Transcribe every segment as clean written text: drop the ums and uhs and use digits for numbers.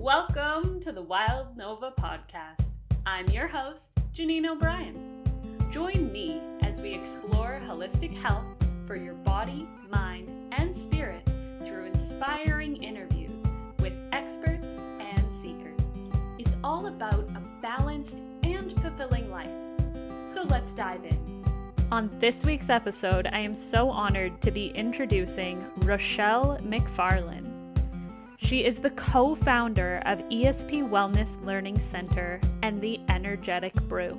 Welcome to the Wild Nova podcast. I'm your host, Janine O'Brien. Join me as we explore holistic health for your body, mind, and spirit through inspiring interviews with experts and seekers. It's all about a balanced and fulfilling life. So let's dive in. On this week's episode, I am so honored to be introducing Rochelle McFarlane. She is the co-founder of ESP Wellness Learning Center and the Energetic Brew.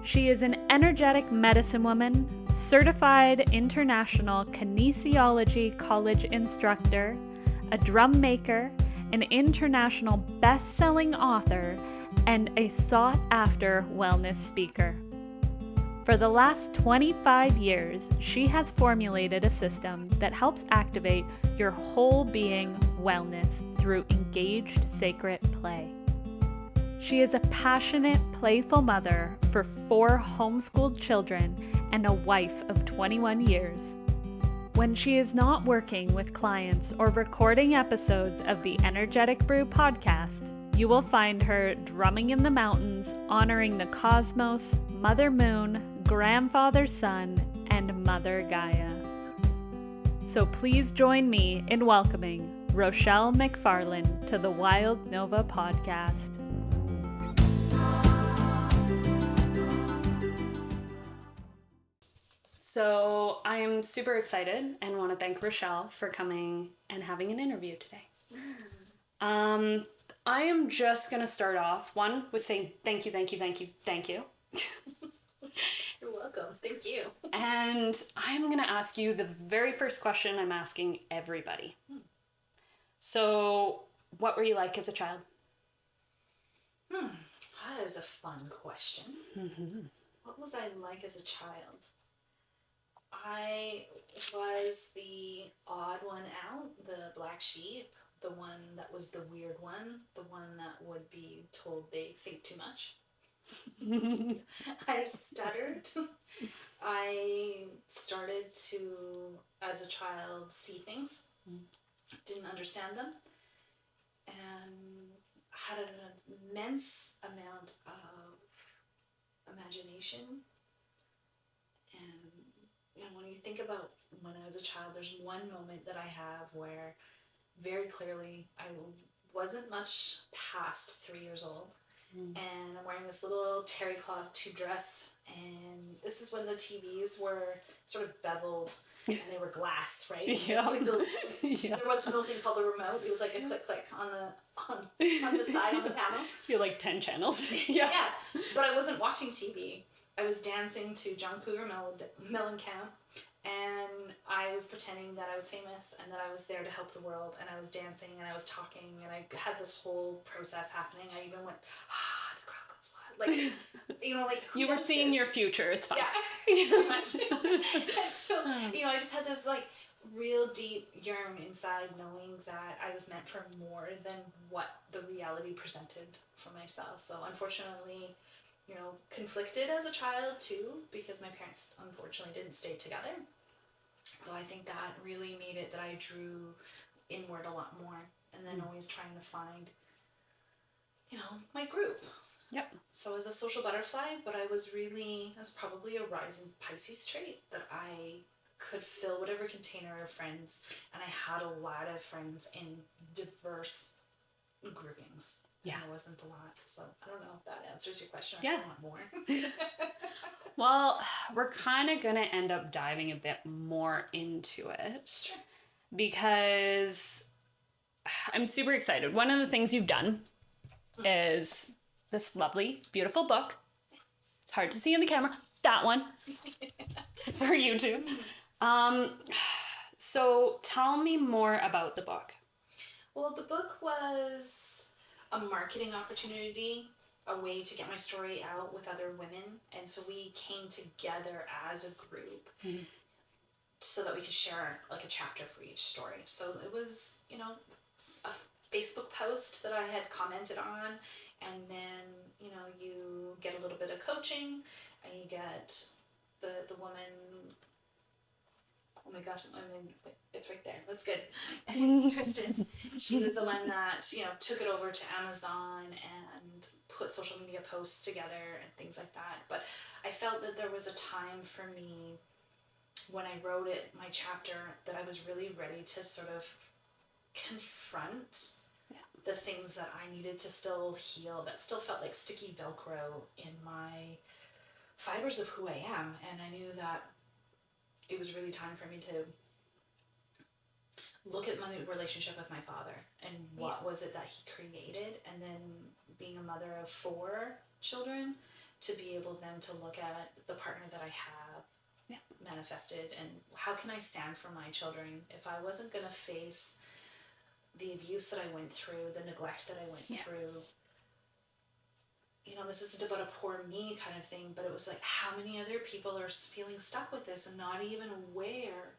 She is an energetic medicine woman, certified international Kinesiology college instructor, a drum maker, an international best-selling author, and a sought-after wellness speaker. For the last 25 years, she has formulated a system that helps activate your whole being wellness through engaged sacred play. She is a passionate, playful mother for 4 homeschooled children and a wife of 21 years. When she is not working with clients or recording episodes of the Energetic Brew podcast, you will find her drumming in the mountains, honoring the cosmos, Mother Moon, Grandfather Sun, and Mother Gaia. So please join me in welcoming Rochelle McFarlane to the Wild Nova podcast. So I am super excited and want to thank Rochelle for coming and having an interview today. I am just going to start off, one, with saying thank you. You're welcome. Thank you. And I'm going to ask you the very first question I'm asking everybody. So, what were you like as a child? That is a fun question. What was I like as a child? I was the odd one out, the black sheep, the one that was the weird one, the one that would be told they think too much. I stuttered. I started to, as a child, see things, didn't understand them, and had an immense amount of imagination. And when you think about when I was a child, there's one moment that I have where very clearly I wasn't much past 3 years old. And I'm wearing this little terry cloth tube dress, and this is when the TVs were sort of beveled and they were glass, right? Yeah. There was something called the remote. It was like a click on the side on the panel. You had like 10 channels. Yeah, but I wasn't watching TV. I was dancing to John Cougar Mellencamp, and I was pretending that I was famous and that I was there to help the world, and I was dancing and I was talking, and I had this whole process happening. I even went, the crowd goes wild. Like, you were seeing your future. It's fine. Yeah, pretty much. And so, I just had this like real deep yearn inside, knowing that I was meant for more than what the reality presented for myself. So unfortunately, conflicted as a child too, because my parents unfortunately didn't stay together. So I think that really made it that I drew inward a lot more, and then always trying to find, my group. Yep. So I was a social butterfly, but I was probably a rising Pisces trait, that I could fill whatever container of friends, and I had a lot of friends in diverse groupings. Yeah. There wasn't a lot, so I don't know if that answers your question. Yeah. I want more. Well, we're kind of going to end up diving a bit more into it. Sure. Because I'm super excited. One of the things you've done is this lovely, beautiful book. It's hard to see in the camera. That one. For YouTube. So tell me more about the book. Well, the book was a marketing opportunity, a way to get my story out with other women, and so we came together as a group so that we could share like a chapter for each story. So it was, a Facebook post that I had commented on, and then you get a little bit of coaching, and you get the woman Oh my gosh, it's right there. That's good. Kristen, she was the one that, took it over to Amazon and put social media posts together and things like that. But I felt that there was a time for me when I wrote my chapter, that I was really ready to sort of confront the things that I needed to still heal, that still felt like sticky Velcro in my fibers of who I am. And I knew that it was really time for me to look at my relationship with my father and what was it that he created, and then being a mother of 4 children, to be able then to look at the partner that I have manifested, and how can I stand for my children if I wasn't going to face the abuse that I went through, the neglect that I went through. This isn't about a poor me kind of thing, but it was like, how many other people are feeling stuck with this and not even aware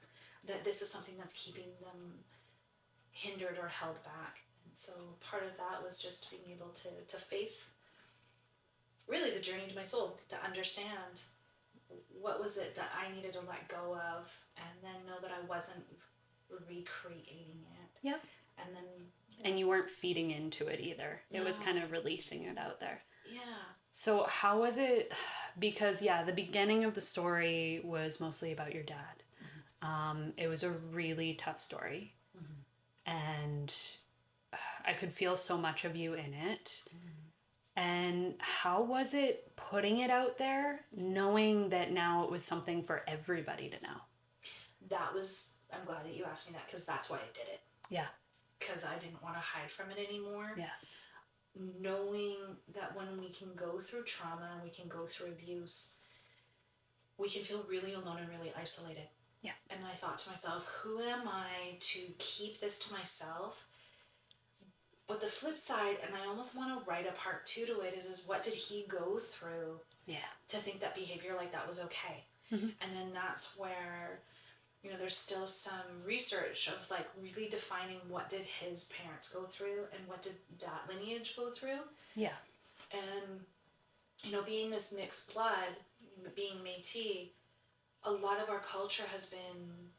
that this is something that's keeping them hindered or held back. And so part of that was just being able to face really the journey to my soul, to understand what was it that I needed to let go of, and then know that I wasn't recreating it. Yep. And then... And you weren't feeding into it either. It was kind of releasing it out there. Yeah. So how was it? Because, the beginning of the story was mostly about your dad. Mm-hmm. It was a really tough story. Mm-hmm. And I could feel so much of you in it. Mm-hmm. And how was it putting it out there, knowing that now it was something for everybody to know? I'm glad that you asked me that, because that's why I did it. Yeah. Because I didn't want to hide from it anymore. Yeah. Knowing that when we can go through trauma and we can go through abuse, we can feel really alone and really isolated. Yeah. And I thought to myself, who am I to keep this to myself? But the flip side, and I almost want to write a part 2 to it, is what did he go through to think that behavior like that was okay? Mm-hmm. And then that's where, there's still some research of like really defining what did his parents go through and what did that lineage go through. Yeah. And, being this mixed blood, being Métis, a lot of our culture has been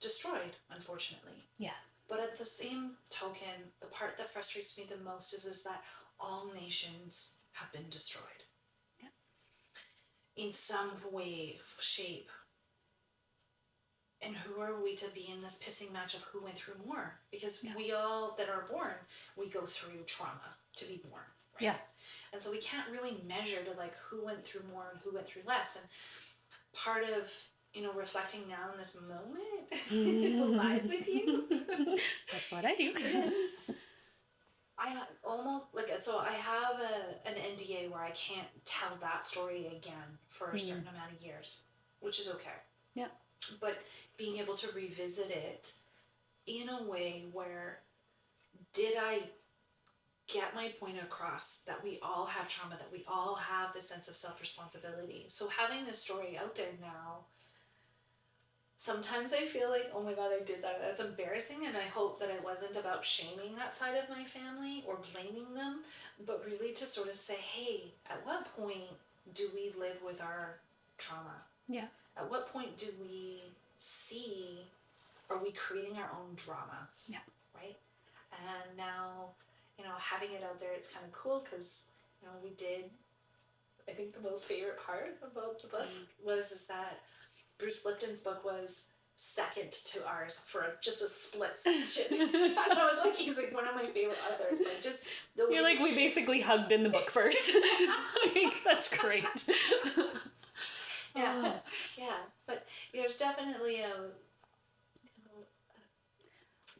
destroyed, unfortunately. Yeah. But at the same token, the part that frustrates me the most is that all nations have been destroyed. Yeah. In some way, shape. And who are we to be in this pissing match of who went through more? Because we all that are born, we go through trauma to be born. Right? Yeah. And so we can't really measure to like who went through more and who went through less. And part of, reflecting now in this moment, live with you. That's what I do. I almost, so I have an NDA where I can't tell that story again for a certain amount of years, which is okay. Yeah. But being able to revisit it in a way where, did I get my point across that we all have trauma, that we all have this sense of self-responsibility? So having this story out there now, sometimes I feel like, oh my God, I did that. That's embarrassing. And I hope that it wasn't about shaming that side of my family or blaming them, but really to sort of say, hey, at what point do we live with our trauma? Yeah. At what point do we see, are we creating our own drama? Yeah. Right? And now, having it out there, it's kind of cool because, we did, I think the most favorite part about the book is that Bruce Lipton's book was second to ours for just a split section. And I was like, he's like one of my favorite authors. Like just the way. You're like, we basically hugged in the book first. Like, that's great. Yeah, but there's definitely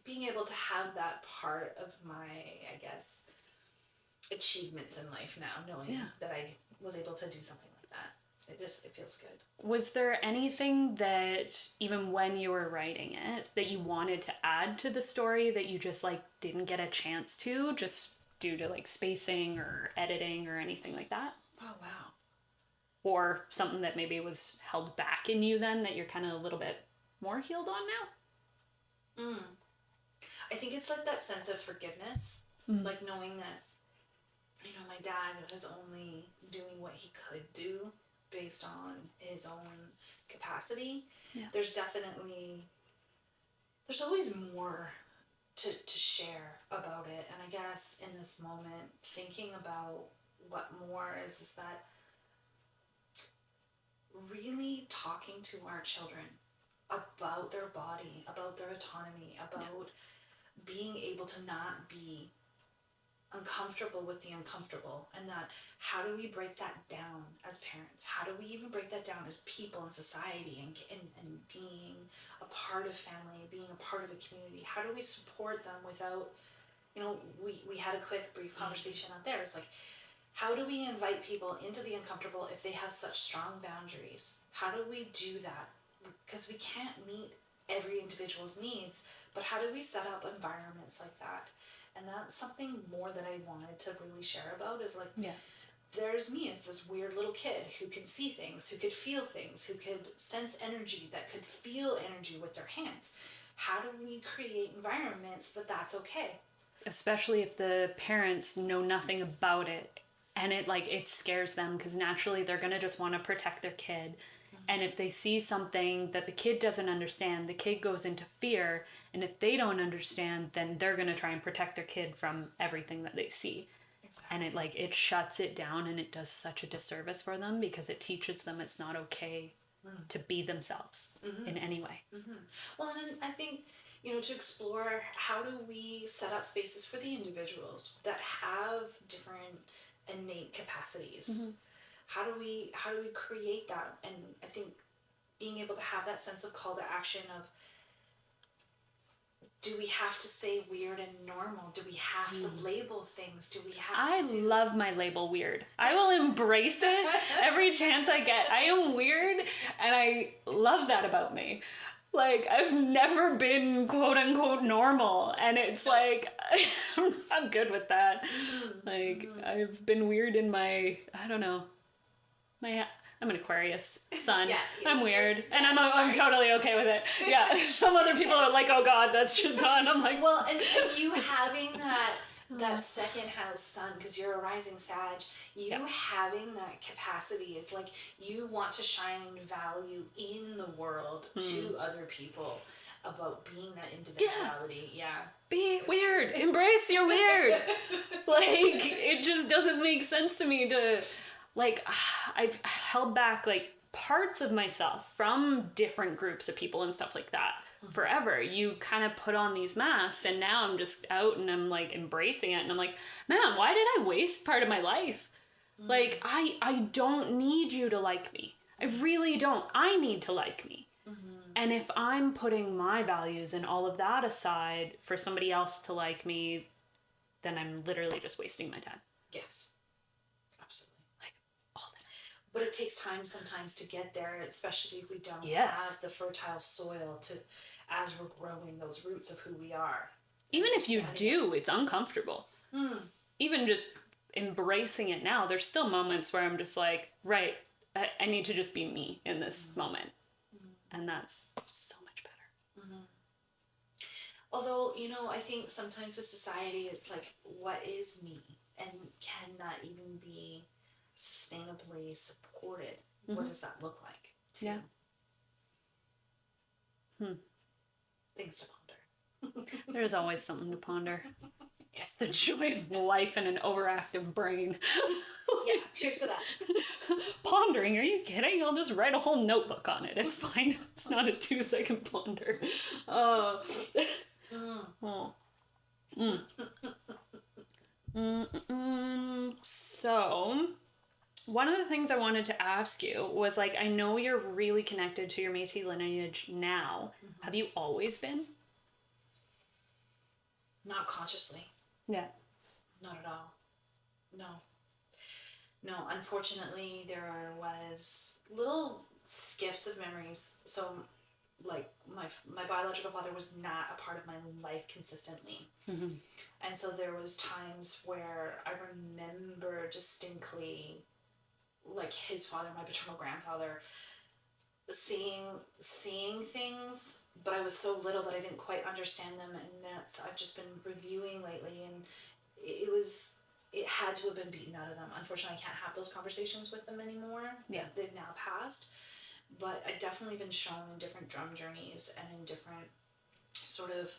being able to have that part of my, I guess, achievements in life now, knowing that I was able to do something like that. It feels good. Was there anything that, even when you were writing it, that you wanted to add to the story that you just didn't get a chance to, just due to spacing or editing or anything like that? Oh, wow. Or something that maybe was held back in you then that you're kind of a little bit more healed on now? I think it's that sense of forgiveness, knowing that, my dad was only doing what he could do based on his own capacity. there's always more to share about it. And I guess in this moment, thinking about what more is that really talking to our children about their body, about their autonomy, about being able to not be uncomfortable with the uncomfortable, and that how do we break that down as parents? How do we even break that down as people in society, and being a part of family, being a part of a community? How do we support them without, we had a quick brief conversation out there. It's like, how do we invite people into the uncomfortable if they have such strong boundaries? How do we do that? Because we can't meet every individual's needs, but how do we set up environments like that? And that's something more that I wanted to really share about, is like, there's me as this weird little kid who can see things, who could feel things, who could sense energy, that could feel energy with their hands. How do we create environments that that's okay? Especially if the parents know nothing about it, and it scares them, because naturally they're going to just want to protect their kid. And if they see something that the kid doesn't understand, the kid goes into fear. And if they don't understand, then they're going to try and protect their kid from everything that they see. Exactly. And it shuts it down, and it does such a disservice for them, because it teaches them it's not okay to be themselves in any way. Well, and then I think, to explore, how do we set up spaces for the individuals that have different innate capacities? How do we create that? And I think being able to have that sense of call to action of, do we have to say weird and normal? Do we have to label things? Do we have to... I love my label weird. I will embrace it every chance I get. I am weird, and I love that about me. I've never been quote unquote normal, and it's I'm good with that. I've been weird in my, I don't know, I'm an Aquarius sun. I'm weird, and I'm totally okay with it. Yeah, some other people are like, oh God, that's just on. I'm like, well, and you having that second house sun, because you're a rising Sag, having that capacity is like, you want to shine value in the world to other people about being that individuality. Be weird. Embrace your weird. It just doesn't make sense to me to, I've held back parts of myself from different groups of people and stuff like that forever. You kind of put on these masks, and now I'm just out, and I'm embracing it, and I'm like, man, why did I waste part of my life? I don't need you to like me. I really don't. I need to like me. And if I'm putting my values and all of that aside for somebody else to like me, then I'm literally just wasting my time. Yes. Absolutely. All the time. But it takes time sometimes to get there, especially if we don't have the fertile soil to, as we're growing those roots of who we are. Even if you do, it's uncomfortable. Even just embracing it now, there's still moments where I'm just like, right, I need to just be me in this moment. And that's so much better. Although, I think sometimes with society, it's like, what is me? And can that even be sustainably supported? What does that look like? Too? Things to ponder. There's always something to ponder. It's the joy of life and an overactive brain. Cheers to that. Pondering? Are you kidding? I'll just write a whole notebook on it. It's fine. It's not a 2-second ponder. So, one of the things I wanted to ask you was, I know you're really connected to your Métis lineage now. Have you always been? Not consciously. Yeah. Not at all. No, unfortunately, there was little skips of memories. So, my biological father was not a part of my life consistently. And so there was times where I remember distinctly, his father, my paternal grandfather, seeing things, but I was so little that I didn't quite understand them, and that's I've just been reviewing lately, and it had to have been beaten out of them. Unfortunately, I can't have those conversations with them anymore. Yeah. They've now passed. but I've definitely been shown in different drum journeys and in different sort of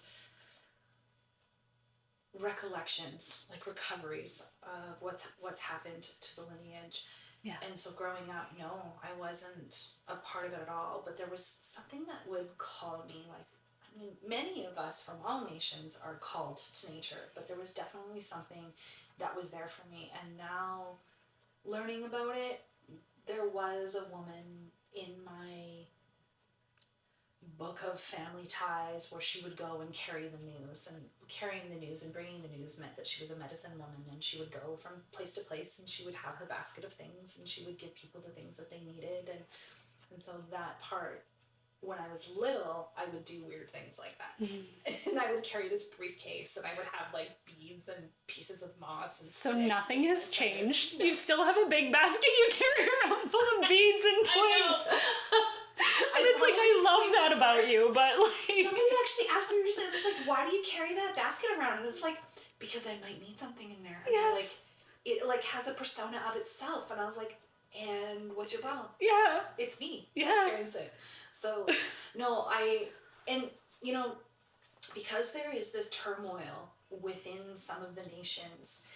recollections, like recoveries of what's happened to the lineage. Yeah. And so growing up, no, I wasn't a part of it at all, but there was something that would call me, like, I mean, many of us from all nations are called to nature, but there was definitely something that was there for me. And now, learning about it, there was a woman in my book of family ties where she would go and carry the news, and carrying the news and bringing the news meant that she was a medicine woman, and she would go from place to place and she would have her basket of things and she would give people the things that they needed. And so that part, when I was little, I would do weird things like that. And I would carry this briefcase and I would have like beads and pieces of moss and So sticks nothing has changed. No. You still have a big basket you carry around full of beads and twigs. And it's like, I love that about you, but like... Somebody actually asked me recently, it's like, why do you carry that basket around? And it's like, because I might need something in there. And yes. like, it like has a persona of itself. And I was like, and what's your problem? Yeah. It's me. Yeah. That carries it. So, no, and you know, because there is this turmoil within some of the nations,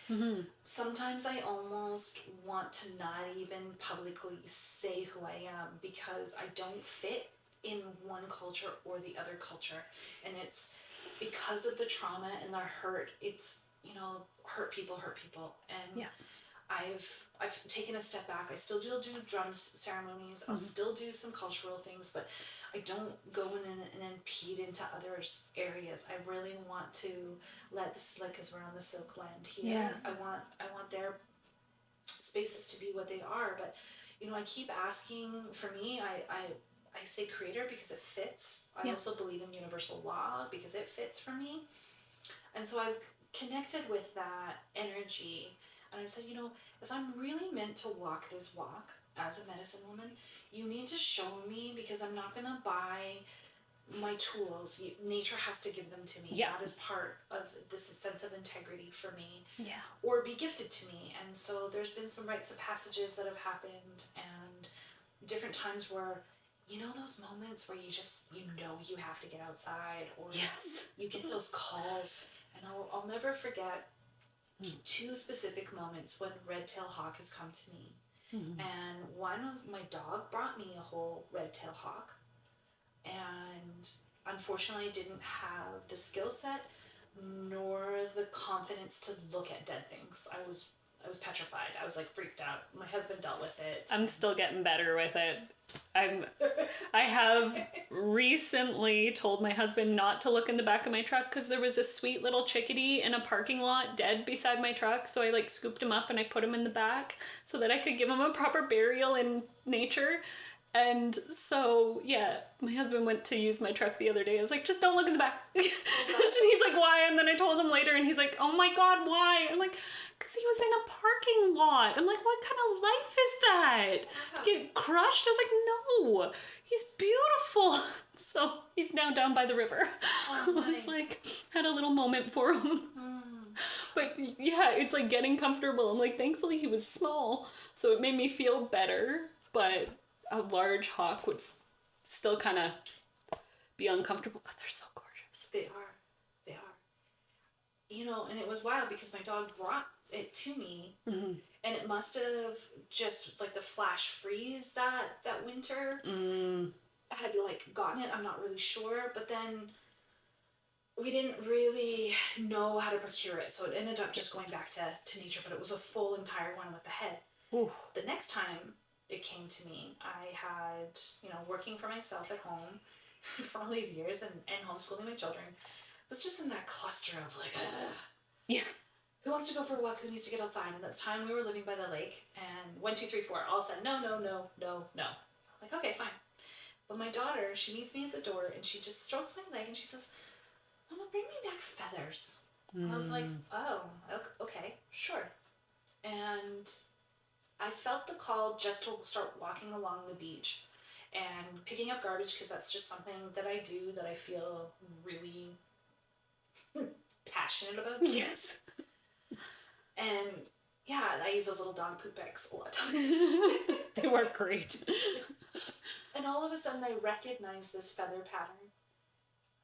sometimes I almost want to not even publicly say who I am because I don't fit in one culture or the other culture. And it's because of the trauma and the hurt, it's, you know, hurt people. And yeah. I've taken a step back. I still do drum ceremonies. I'll still do some cultural things, but I don't go in and impede into others' areas. I really want to let this, like, because we're on the Silk Land here. Yeah. I want their spaces to be what they are. But, you know, I keep asking. For me, I say creator because it fits. I also believe in universal law because it fits for me. And so I've connected with that energy. And I said, you know, if I'm really meant to walk this walk as a medicine woman, you need to show me, because I'm not going to buy my tools. Nature has to give them to me. Yeah. That is part of this sense of integrity for me. Yeah. Or be gifted to me. And so there's been some rites of passages that have happened and different times where, you know, those moments where you just, you know, you have to get outside, or yes. you get those calls. And I'll never forget two specific moments when red-tailed hawk has come to me. And one of my dog brought me a whole red-tailed hawk, and unfortunately I didn't have the skill set nor the confidence to look at dead things. I was petrified. I was like freaked out. My husband dealt with it. I'm still getting better with it. I have recently told my husband not to look in the back of my truck because there was a sweet little chickadee in a parking lot dead beside my truck. So I like scooped him up and I put him in the back so that I could give him a proper burial in nature. And so, yeah, my husband went to use my truck the other day. I was like, just don't look in the back. And he's like, why? And then I told him later and he's like, oh my God, why? I'm like, because he was in a parking lot. I'm like, what kind of life is that? Get crushed? I was like, no, he's beautiful. So he's now down by the river. Oh, nice. I was like, had a little moment for him. But yeah, it's like getting comfortable. I'm like, thankfully he was small, so it made me feel better. But a large hawk would still kind of be uncomfortable, but they're so gorgeous. They are. You know, and it was wild because my dog brought it to me, and it must have just, like, the flash freeze that winter had, like, gotten it. I'm not really sure, but then we didn't really know how to procure it, so it ended up just going back to nature, but it was a full entire one with the head. Ooh. The next time it came to me, I had, you know, working for myself at home for all these years and homeschooling my children, was just in that cluster of like, yeah, who wants to go for a walk? Who needs to get outside? And at the time we were living by the lake, and 1, 2, 3, 4 all said no. Like, okay, fine. But my daughter, she meets me at the door and she just strokes my leg and she says, Mama, bring me back feathers. And I was like, oh, okay, sure. And I felt the call just to start walking along the beach and picking up garbage, because that's just something that I do that I feel really passionate about. Yes. And yeah, I use those little dog poop bags a lot of times. They work great. And all of a sudden I recognize this feather pattern.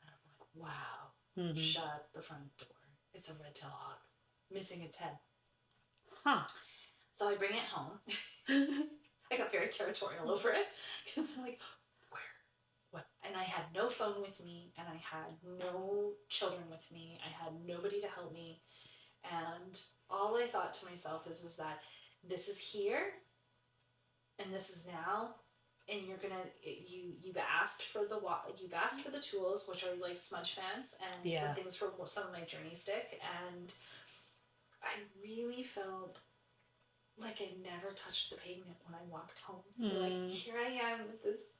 And I'm like, wow, shut the front door. It's a red-tailed hawk, missing its head. Huh. So I bring it home. I got very territorial over it because I'm like, where? What? And I had no phone with me, and I had no children with me. I had nobody to help me. And all I thought to myself is that this is here, and this is now, and you've asked for the tools, which are like smudge fans and some things for some of my journey stick, and I really felt like I never touched the pavement when I walked home. Like, here I am with this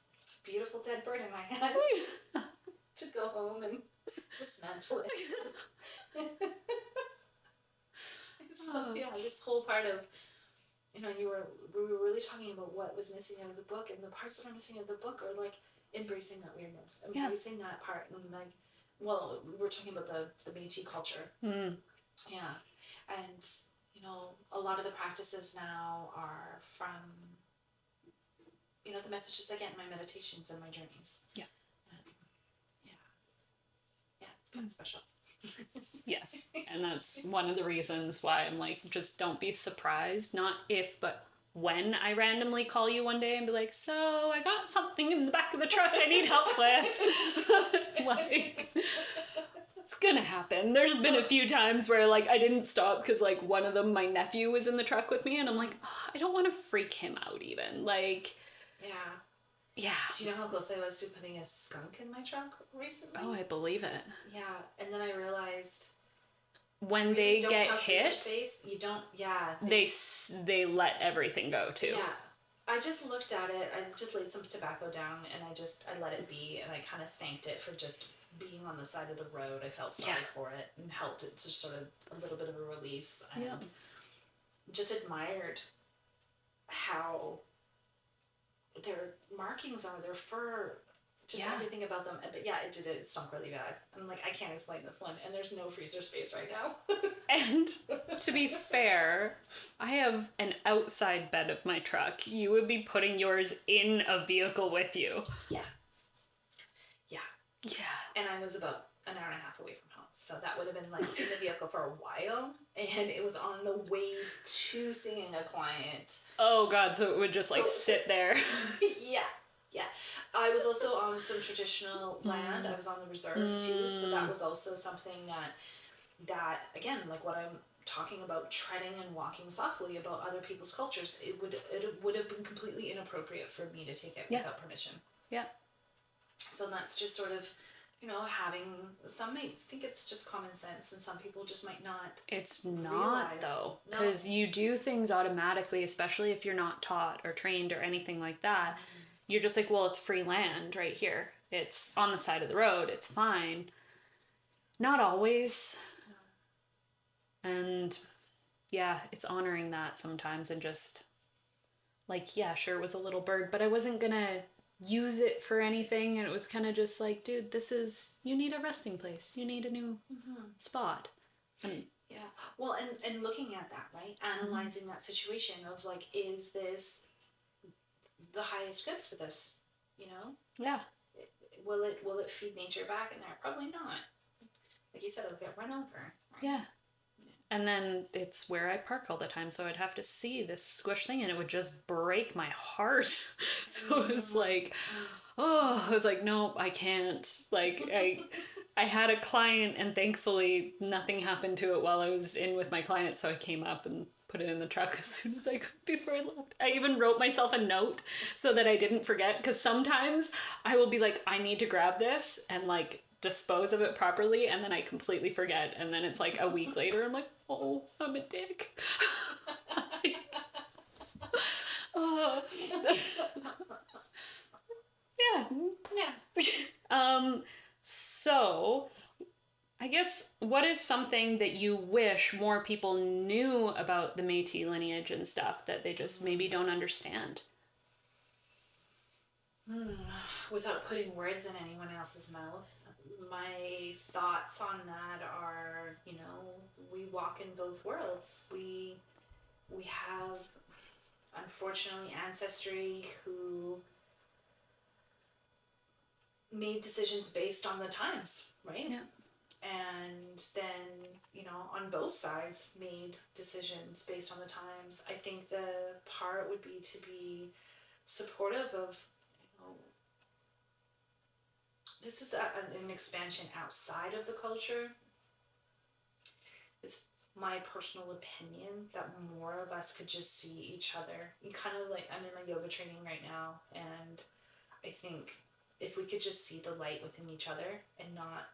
beautiful dead bird in my hands to go home and dismantle it. So yeah, this whole part of, we were really talking about what was missing out of the book, and the parts that are missing out of the book are like embracing that weirdness, embracing that part, and like, well, we were talking about the Métis culture. Yeah, and a lot of the practices now are from, the messages I get in my meditations and my journeys. Yeah. It's kind of special. Yes, and that's one of the reasons why I'm like, just don't be surprised, not if, but when I randomly call you one day and be like, so I got something in the back of the truck I need help with. Like, it's gonna happen. There's been a few times where like I didn't stop because like one of them, my nephew, was in the truck with me, and I'm like, oh, I don't want to freak him out even. Like, yeah. Do you know how close I was to putting a skunk in my trunk recently? Oh, I believe it. Yeah, and then I realized when they get hit, space, you don't. Yeah. They let everything go too. Yeah. I just looked at it. I just laid some tobacco down, and I let it be, and I kind of thanked it for just being on the side of the road. I felt sorry for it and helped it to sort of a little bit of a release, and just admired how their markings are, their fur, just everything about them. But yeah, it stunk really bad. I'm like, I can't explain this one, and there's no freezer space right now. And to be fair, I have an outside bed of my truck. You would be putting yours in a vehicle with you. Yeah. And I was about an hour and a half away from home, so that would have been like in the vehicle for a while, and it was on the way to seeing a client. Oh God, so it would just like sit there. Yeah. I was also on some traditional land. I was on the reserve too, so that was also something that again, like what I'm talking about, treading and walking softly about other people's cultures, it would have been completely inappropriate for me to take it without permission. Yeah. So that's just sort of, having, some may think it's just common sense, and some people just might not. It's not, though, because you do things automatically, especially if you're not taught or trained or anything like that. You're just like, well, it's free land right here. It's on the side of the road. It's fine. Not always. And yeah, it's honoring that sometimes, and just like, yeah, sure, it was a little bird, but I wasn't gonna use it for anything, and it was kind of just like, dude, you need a resting place, you need a new spot. Well, and looking at that, right, analyzing that situation of like, is this the highest good for this, will it feed nature back in there? Probably not. Like you said, it'll get run over, right? And then it's where I park all the time, so I'd have to see this squish thing, and it would just break my heart. So it was like, I was like, nope, I can't. Like, I had a client, and thankfully nothing happened to it while I was in with my client, so I came up and put it in the truck as soon as I could before I left. I even wrote myself a note so that I didn't forget, because sometimes I will be like, I need to grab this and like dispose of it properly, and then I completely forget, and then it's like a week later I'm like, oh, I'm a dick. So I guess, what is something that you wish more people knew about the Métis lineage and stuff that they just maybe don't understand? Without putting words in anyone else's mouth, my thoughts on that are, we walk in both worlds. We have, unfortunately, ancestry who made decisions based on the times, right? Yeah. And then, you know, on both sides made decisions based on the times. I think the part would be to be supportive of, you know, this is an expansion outside of the culture. It's my personal opinion that more of us could just see each other. You kind of like, I'm in my yoga training right now, and I think if we could just see the light within each other and not,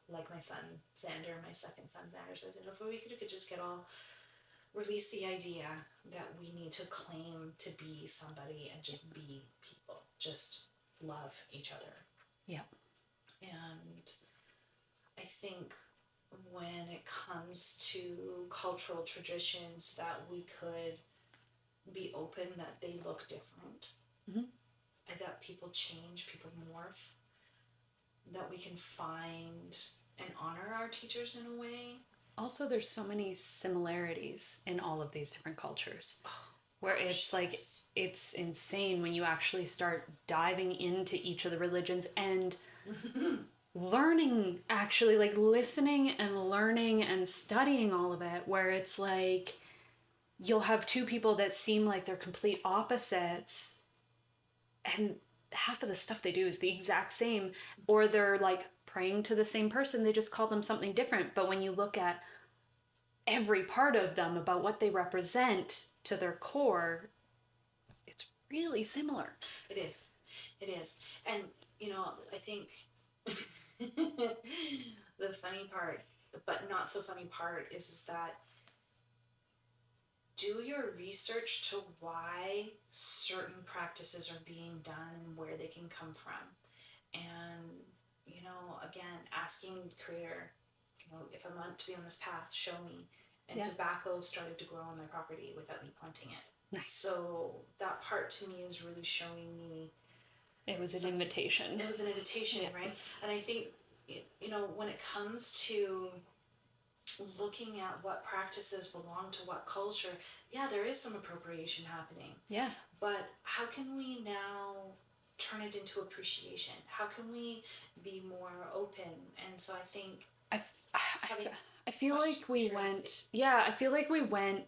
like my son Xander, my second son Xander says, if we could just get all release the idea that we need to claim to be somebody and just be people, just love each other. Yeah. And I think when it comes to cultural traditions, that we could be open that they look different, mm-hmm. and that people change, people morph, that we can find and honor our teachers in a way. Also, there's so many similarities in all of these different cultures, where it's like, it's insane when you actually start diving into each of the religions and learning, actually, like listening and learning and studying all of it, where it's like you'll have two people that seem like they're complete opposites, and half of the stuff they do is the exact same, or they're like praying to the same person, they just call them something different. But when you look at every part of them, about what they represent to their core, it's really similar. It is. And, you know, I think the funny part, but not so funny part, is that do your research to why certain practices are being done and where they can come from. And, you know, again, asking Creator, you know, if I want to be on this path, show me. And tobacco started to grow on my property without me planting it. Nice. So that part to me is really showing me. It was an invitation. It was an invitation, right? And I think, you know, when it comes to looking at what practices belong to what culture, yeah, there is some appropriation happening. Yeah. But how can we now turn it into appreciation? How can we be more open? And so I think I feel like we went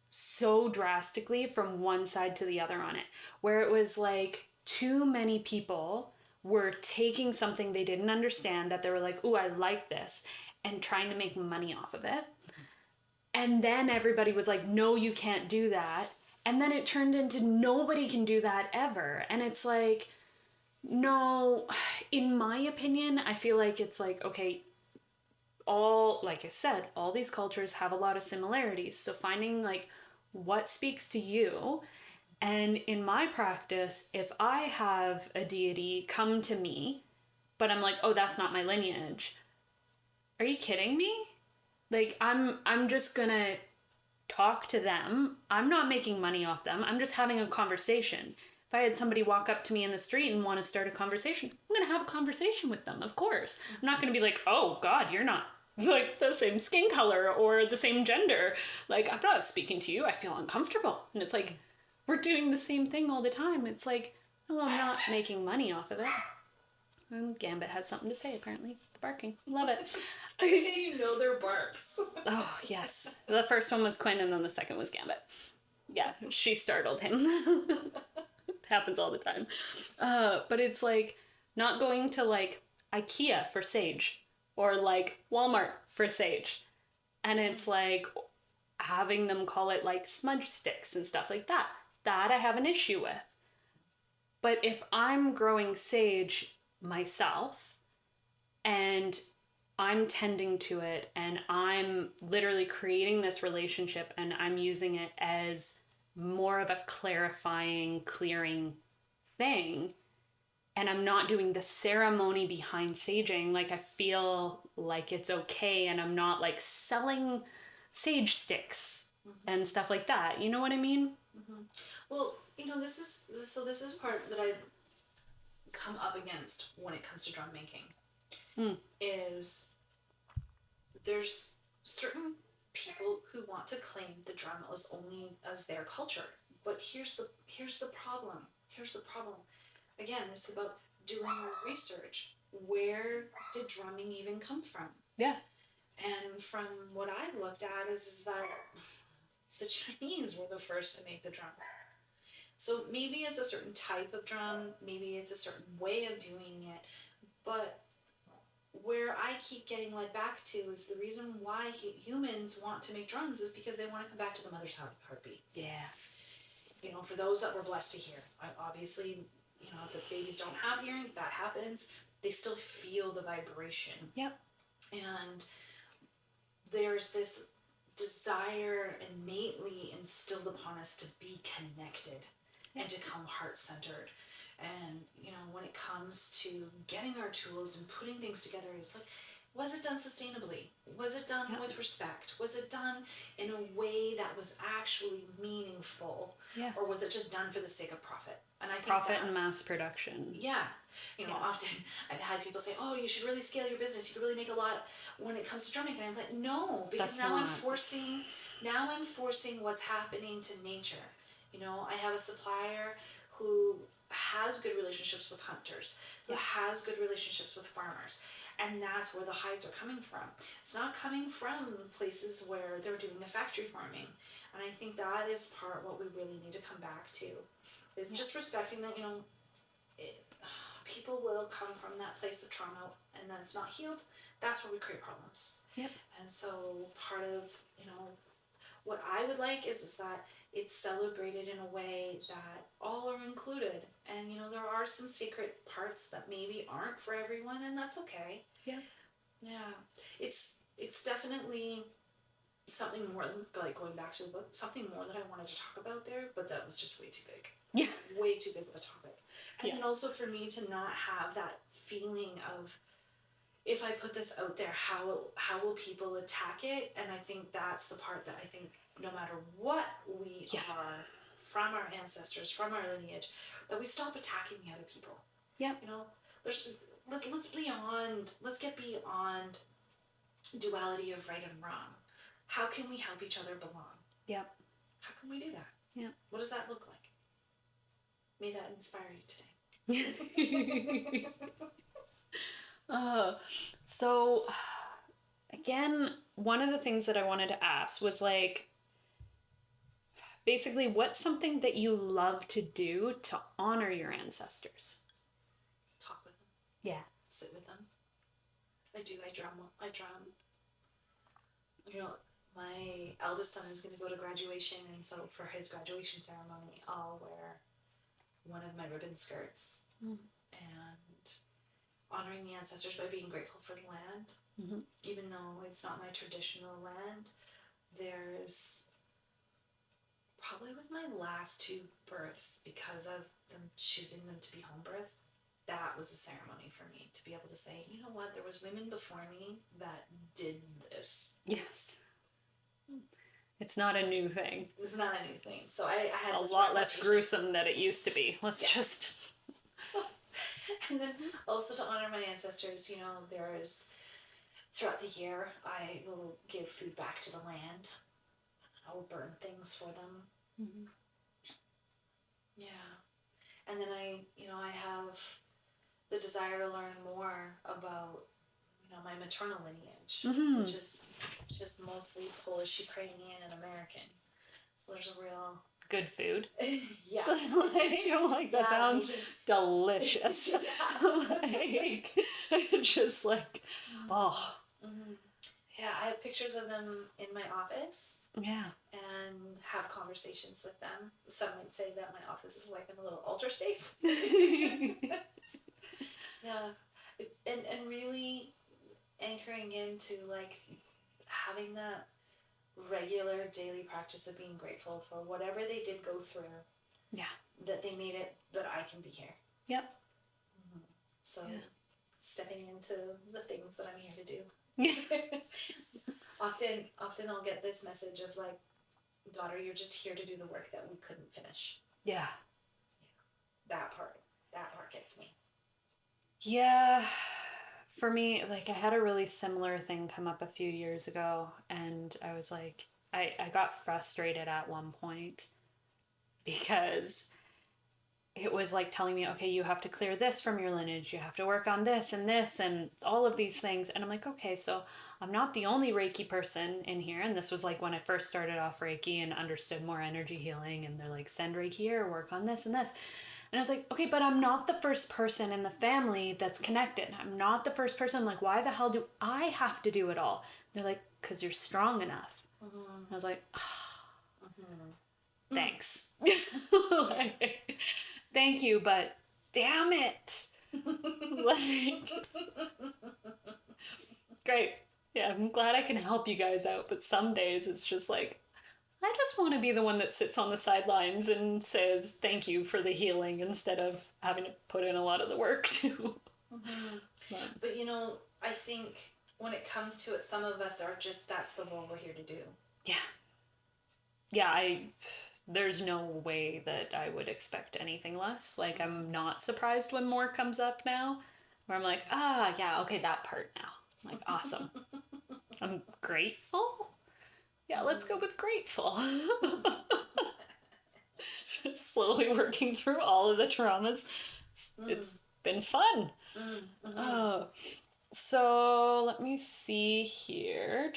so drastically from one side to the other on it, where it was like too many people were taking something they didn't understand, that they were like, ooh, I like this, and trying to make money off of it. And then everybody was like, no, you can't do that. And then it turned into nobody can do that ever. And it's like, no, in my opinion, I feel like it's like, okay, like I said, all these cultures have a lot of similarities. So finding like what speaks to you. And in my practice, if I have a deity come to me, but I'm like, oh, that's not my lineage. Are you kidding me? Like, I'm just gonna talk to them. I'm not making money off them. I'm just having a conversation. If I had somebody walk up to me in the street and want to start a conversation, I'm going to have a conversation with them, of course. I'm not going to be like, oh, God, you're not like the same skin color or the same gender. Like, I'm not speaking to you. I feel uncomfortable. And it's like, we're doing the same thing all the time. It's like, no, I'm not making money off of it. And Gambit has something to say, apparently. The barking. Love it. You know their barks. Oh, yes. The first one was Quinn, and then the second was Gambit. Yeah, she startled him. Happens all the time. But it's like not going to like IKEA for sage or like Walmart for sage. And it's like having them call it like smudge sticks and stuff like that. That I have an issue with. But if I'm growing sage myself and I'm tending to it and I'm literally creating this relationship and I'm using it as more of a clarifying, clearing thing, and I'm not doing the ceremony behind saging, like I feel like it's okay, and I'm not like selling sage sticks and stuff like that. You know what I mean? Mm-hmm. Well, you know, this is part that I come up against when it comes to drum making. Is there's certain people who want to claim the drum as their culture, but here's the problem. Again, it's about doing our research, where did drumming even come from? Yeah. And from what I've looked at is that the Chinese were the first to make the drum. So maybe it's a certain type of drum, maybe it's a certain way of doing it, but where I keep getting led back to is the reason why humans want to make drums is because they want to come back to the mother's heartbeat. Yeah. You know, for those that were blessed to hear, obviously, you know, if the babies don't have hearing, that happens, they still feel the vibration. Yep. And there's this desire innately instilled upon us to be connected and to come heart-centered. And, you know, when it comes to getting our tools and putting things together, it's like, was it done sustainably? Was it done with respect? Was it done in a way that was actually meaningful? Yes. Or was it just done for the sake of profit? And I think profit and mass production. Yeah. You know, often I've had people say, oh, you should really scale your business. You could really make a lot when it comes to drumming. And I'm like, no, because now I'm forcing what's happening to nature. You know, I have a supplier who has good relationships with hunters, who has good relationships with farmers. And that's where the hides are coming from. It's not coming from places where they're doing the factory farming. And I think that is what we really need to come back to. Is just respecting that, you know, people will come from that place of trauma and that's not healed. That's where we create problems. Yep. And so part of, you know, what I would like is that it's celebrated in a way that all are included. And, you know, there are some sacred parts that maybe aren't for everyone, and that's okay. Yeah. Yeah. It's definitely something more, like going back to the book, something more that I wanted to talk about there, but that was just way too big. Yeah. Way too big of a topic. And then also for me to not have that feeling of, if I put this out there, how will people attack it? And I think that's the part that I think no matter what we are from our ancestors, from our lineage, that we stop attacking the other people. Yeah. You know, let's get beyond duality of right and wrong. How can we help each other belong? Yep. How can we do that? Yep. What does that look like? May that inspire you today. So again, one of the things that I wanted to ask was like, basically, what's something that you love to do to honor your ancestors? Talk with them. Yeah. Sit with them. I drum. You know, my eldest son is going to go to graduation, and so for his graduation ceremony, I'll wear one of my ribbon skirts. And honoring the ancestors by being grateful for the land. Mm-hmm. Even though it's not my traditional land, there's probably with my last two births, because of them choosing them to be home births, that was a ceremony for me to be able to say, you know what, there was women before me that did this. Yes. It's not a new thing. It's not a new thing. So I had a lot less gruesome than it used to be. Let's just... And then also to honor my ancestors, you know, there's, throughout the year, I will give food back to the land. I will burn things for them. Mm-hmm. Yeah. And then I have the desire to learn more about, you know, my maternal lineage, which is just mostly Polish, Ukrainian, and American. So there's a real... Good food. Yeah. like that sounds delicious. Just like, oh. Mm-hmm. Yeah, I have pictures of them in my office. Yeah. And have conversations with them. Some might say that my office is like a little altar space. Yeah. And really anchoring into like having that regular daily practice of being grateful for whatever they did go through. Yeah. That they made it that I can be here. Yep. Mm-hmm. So stepping into the things that I'm here to do. Often I'll get this message of like, daughter, you're just here to do the work that we couldn't finish. Yeah. That part gets me. Yeah. For me, like I had a really similar thing come up a few years ago, and I was like, I got frustrated at one point because it was like telling me, okay, you have to clear this from your lineage. You have to work on this and all of these things. And I'm like, okay, so I'm not the only Reiki person in here. And this was like when I first started off Reiki and understood more energy healing. And they're like, send Reiki here, work on this and this. And I was like, okay, but I'm not the first person in the family that's connected. I'm not the first person. I'm like, why the hell do I have to do it all? They're like, because you're strong enough. Mm-hmm. I was like, oh, thanks. Like, thank you, but damn it. Like, great. Yeah, I'm glad I can help you guys out, but some days it's just like, I just want to be the one that sits on the sidelines and says thank you for the healing instead of having to put in a lot of the work too. But you know, I think when it comes to it, some of us are just, that's the role we're here to do. Yeah. Yeah, there's no way that I would expect anything less. Like, I'm not surprised when more comes up now, where I'm like, yeah, okay, that part now. I'm like, awesome. I'm grateful. Yeah, let's go with grateful. Just slowly working through all of the traumas. It's been fun. So let me see here.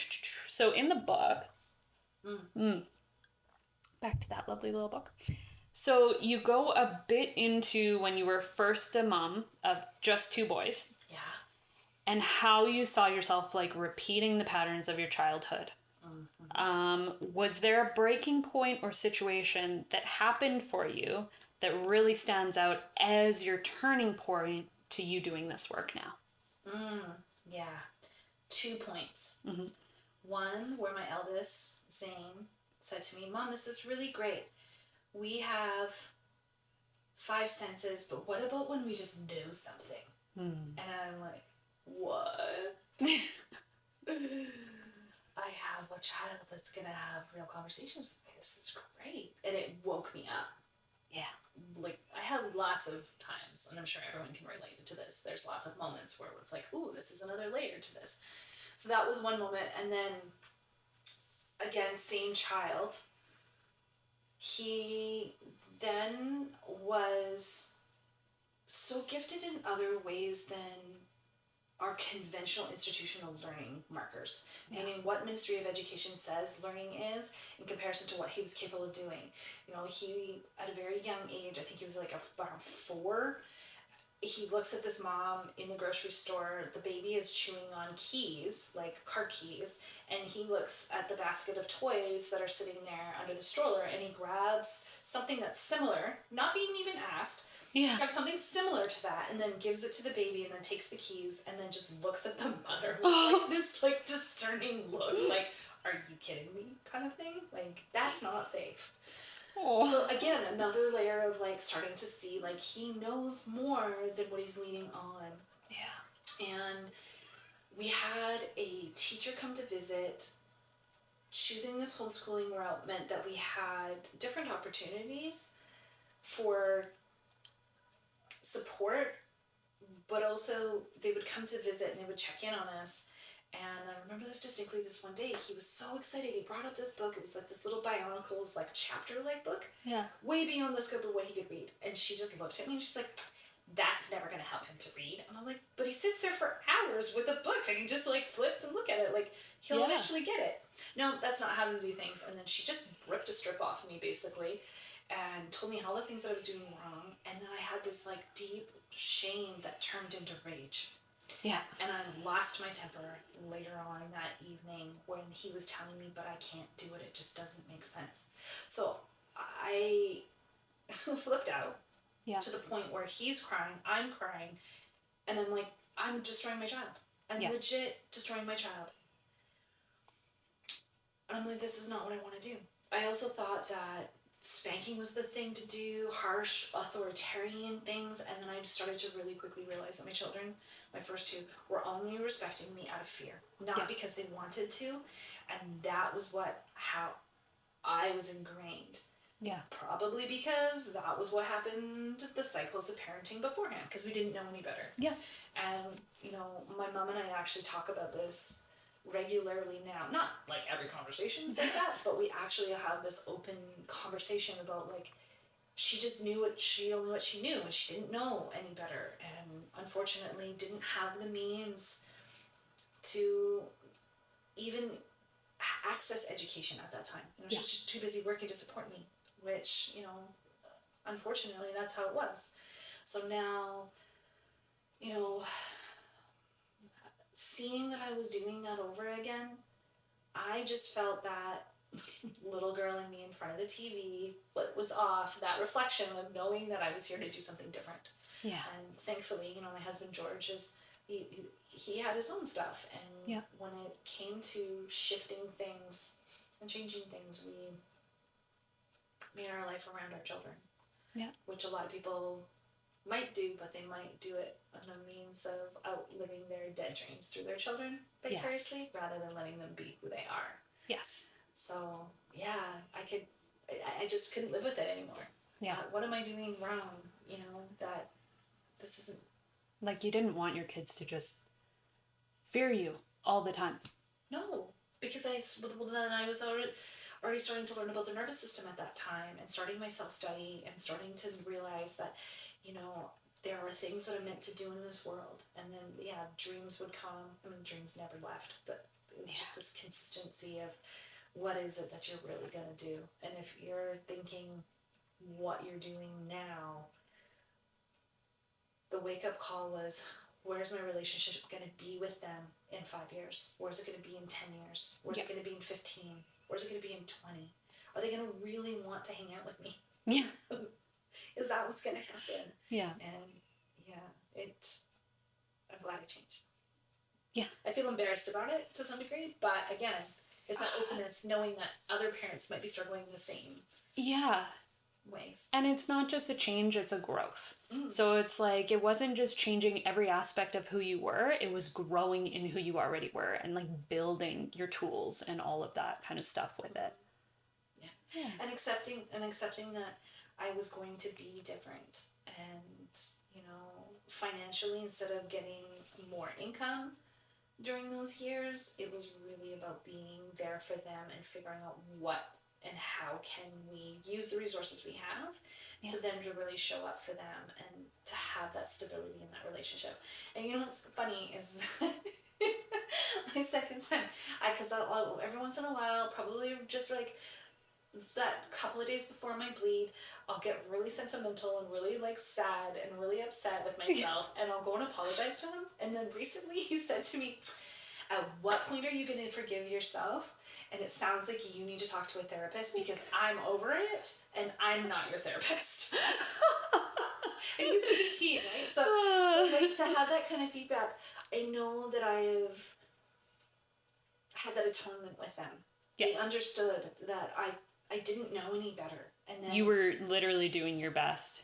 So in the book, back to that lovely little book. So you go a bit into when you were first a mom of just 2 boys. Yeah. And how you saw yourself like repeating the patterns of your childhood. Was there a breaking point or situation that happened for you that really stands out as your turning point to you doing this work now? Yeah. 2 points. One, where my eldest, Zane, said to me, Mom, this is really great. We have 5 senses, but what about when we just know something? And I'm like, what? I have a child that's going to have real conversations with me. This is great. And it woke me up. Yeah. Like, I had lots of times, and I'm sure everyone can relate to this. There's lots of moments where it's like, ooh, this is another layer to this. So that was one moment. And then, again, same child. He then was so gifted in other ways than our conventional institutional learning markers, meaning what Ministry of Education says learning is in comparison to what he was capable of doing. You know, he, at a very young age, I think he was like around 4, he looks at this mom in the grocery store, the baby is chewing on keys, like car keys, and he looks at the basket of toys that are sitting there under the stroller, and he grabs something that's similar, not being even asked, grabs something similar to that, and then gives it to the baby, and then takes the keys, and then just looks at the mother with like this like discerning look, like, are you kidding me kind of thing? Like, that's not safe. So again, another layer of like starting to see like he knows more than what he's leaning on. Yeah. And we had a teacher come to visit. Choosing this homeschooling route meant that we had different opportunities for support, but also they would come to visit and they would check in on us. And I remember this distinctly. This one day, he was so excited. He brought up this book. It was like this little Bionicles, like chapter-like book. Yeah. Way beyond the scope of what he could read. And she just looked at me and she's like, that's never going to help him to read. And I'm like, but he sits there for hours with a book and he just like flips and look at it. Like, he'll eventually get it. No, that's not how to do things. And then she just ripped a strip off me, basically, and told me all the things that I was doing wrong. And then I had this like deep shame that turned into rage. Yeah. And I lost my temper later on that evening when he was telling me, but I can't do it. It just doesn't make sense. So I flipped out to the point where he's crying, I'm crying, and I'm like, I'm destroying my child. I'm legit destroying my child. And I'm like, this is not what I want to do. I also thought that spanking was the thing to do, harsh, authoritarian things, and then I started to really quickly realize that my children, my first 2, were only respecting me out of fear, not because they wanted to, and that was how I was ingrained. Yeah. Probably because that was what happened, the cycles of parenting beforehand, because we didn't know any better. Yeah. And, you know, my mom and I actually talk about this regularly now. Not like every conversation is like that, but we actually have this open conversation about like, she just knew what she knew, and she didn't know any better, and unfortunately didn't have the means to even access education at that time. She was just too busy working to support me, which, unfortunately that's how it was. So now, seeing that I was doing that over again, I just felt that little girl in me in front of the TV, what was off, that reflection of knowing that I was here to do something different. Yeah. And thankfully, my husband George he had his own stuff, and when it came to shifting things and changing things, we made our life around our children. Yeah. Which a lot of people might do, but they might do it on a means of outliving their dead dreams through their children vicariously, rather than letting them be who they are. Yes. So, I just couldn't live with it anymore. Yeah. What am I doing wrong? That this isn't... Like, you didn't want your kids to just fear you all the time. No, because then I was already starting to learn about the nervous system at that time, and starting my self-study, and starting to realize that, there are things that I'm meant to do in this world. And then, dreams would come. I mean, dreams never left, but it was just this consistency of what is it that you're really going to do. And if you're thinking what you're doing now, the wake-up call was, where's my relationship going to be with them in 5 years? Where's it going to be in 10 years? Where's it going to be in 15? Where's it going to be in 20? Are they going to really want to hang out with me? Yeah. Is that what's going to happen? Yeah. And I'm glad it changed. Yeah. I feel embarrassed about it to some degree, but again, it's that openness, knowing that other parents might be struggling in the same ways. And it's not just a change, it's a growth. So it's like, it wasn't just changing every aspect of who you were, it was growing in who you already were, and like building your tools and all of that kind of stuff with it. Yeah. And accepting that I was going to be different, and financially, instead of getting more income during those years, it was really about being there for them and figuring out what and how can we use the resources we have to them to really show up for them and to have that stability in that relationship. And what's funny is my second son, because every once in a while, probably just like that couple of days before my bleed, I'll get really sentimental and really like sad and really upset with myself, and I'll go and apologize to him. And then recently he said to me, at what point are you going to forgive yourself? And it sounds like you need to talk to a therapist, because I'm over it and I'm not your therapist. And he's 18, right? So like, to have that kind of feedback, I know that I have had that atonement with them. They understood that I didn't know any better. And then You were literally doing your best.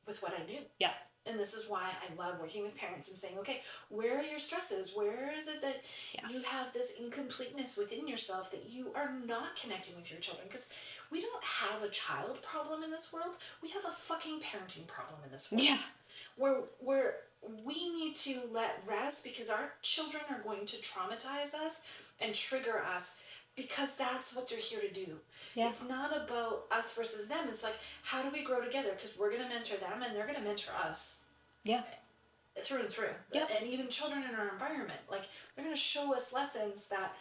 With what I knew. Yeah. And this is why I love working with parents and saying, okay, where are your stresses? Where is it that you have this incompleteness within yourself, that you are not connecting with your children? Because we don't have a child problem in this world. We have a fucking parenting problem in this world. Yeah. Where we need to let rest, because our children are going to traumatize us and trigger us, because that's what they're here to do. Yeah. It's not about us versus them. It's like, how do we grow together? Because we're going to mentor them and they're going to mentor us. Yeah. Through and through. Yeah. And even children in our environment. Like, they're going to show us lessons that,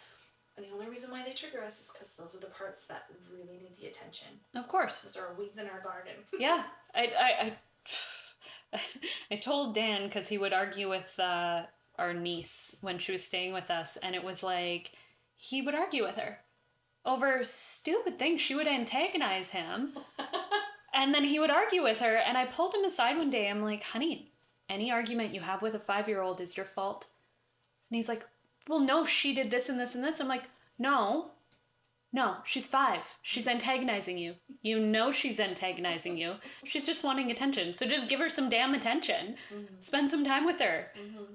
and the only reason why they trigger us is because those are the parts that really need the attention. Of course. Those are weeds in our garden. Yeah. I told Dan, because he would argue with our niece when she was staying with us, and it was like, he would argue with her over stupid things. She would antagonize him. And then he would argue with her. And I pulled him aside one day. I'm like, honey, any argument you have with a 5-year-old is your fault. And he's like, well, no, she did this and this and this. I'm like, no, she's 5. She's antagonizing you. You know she's antagonizing you. She's just wanting attention. So just give her some damn attention. Mm-hmm. Spend some time with her. Mm-hmm.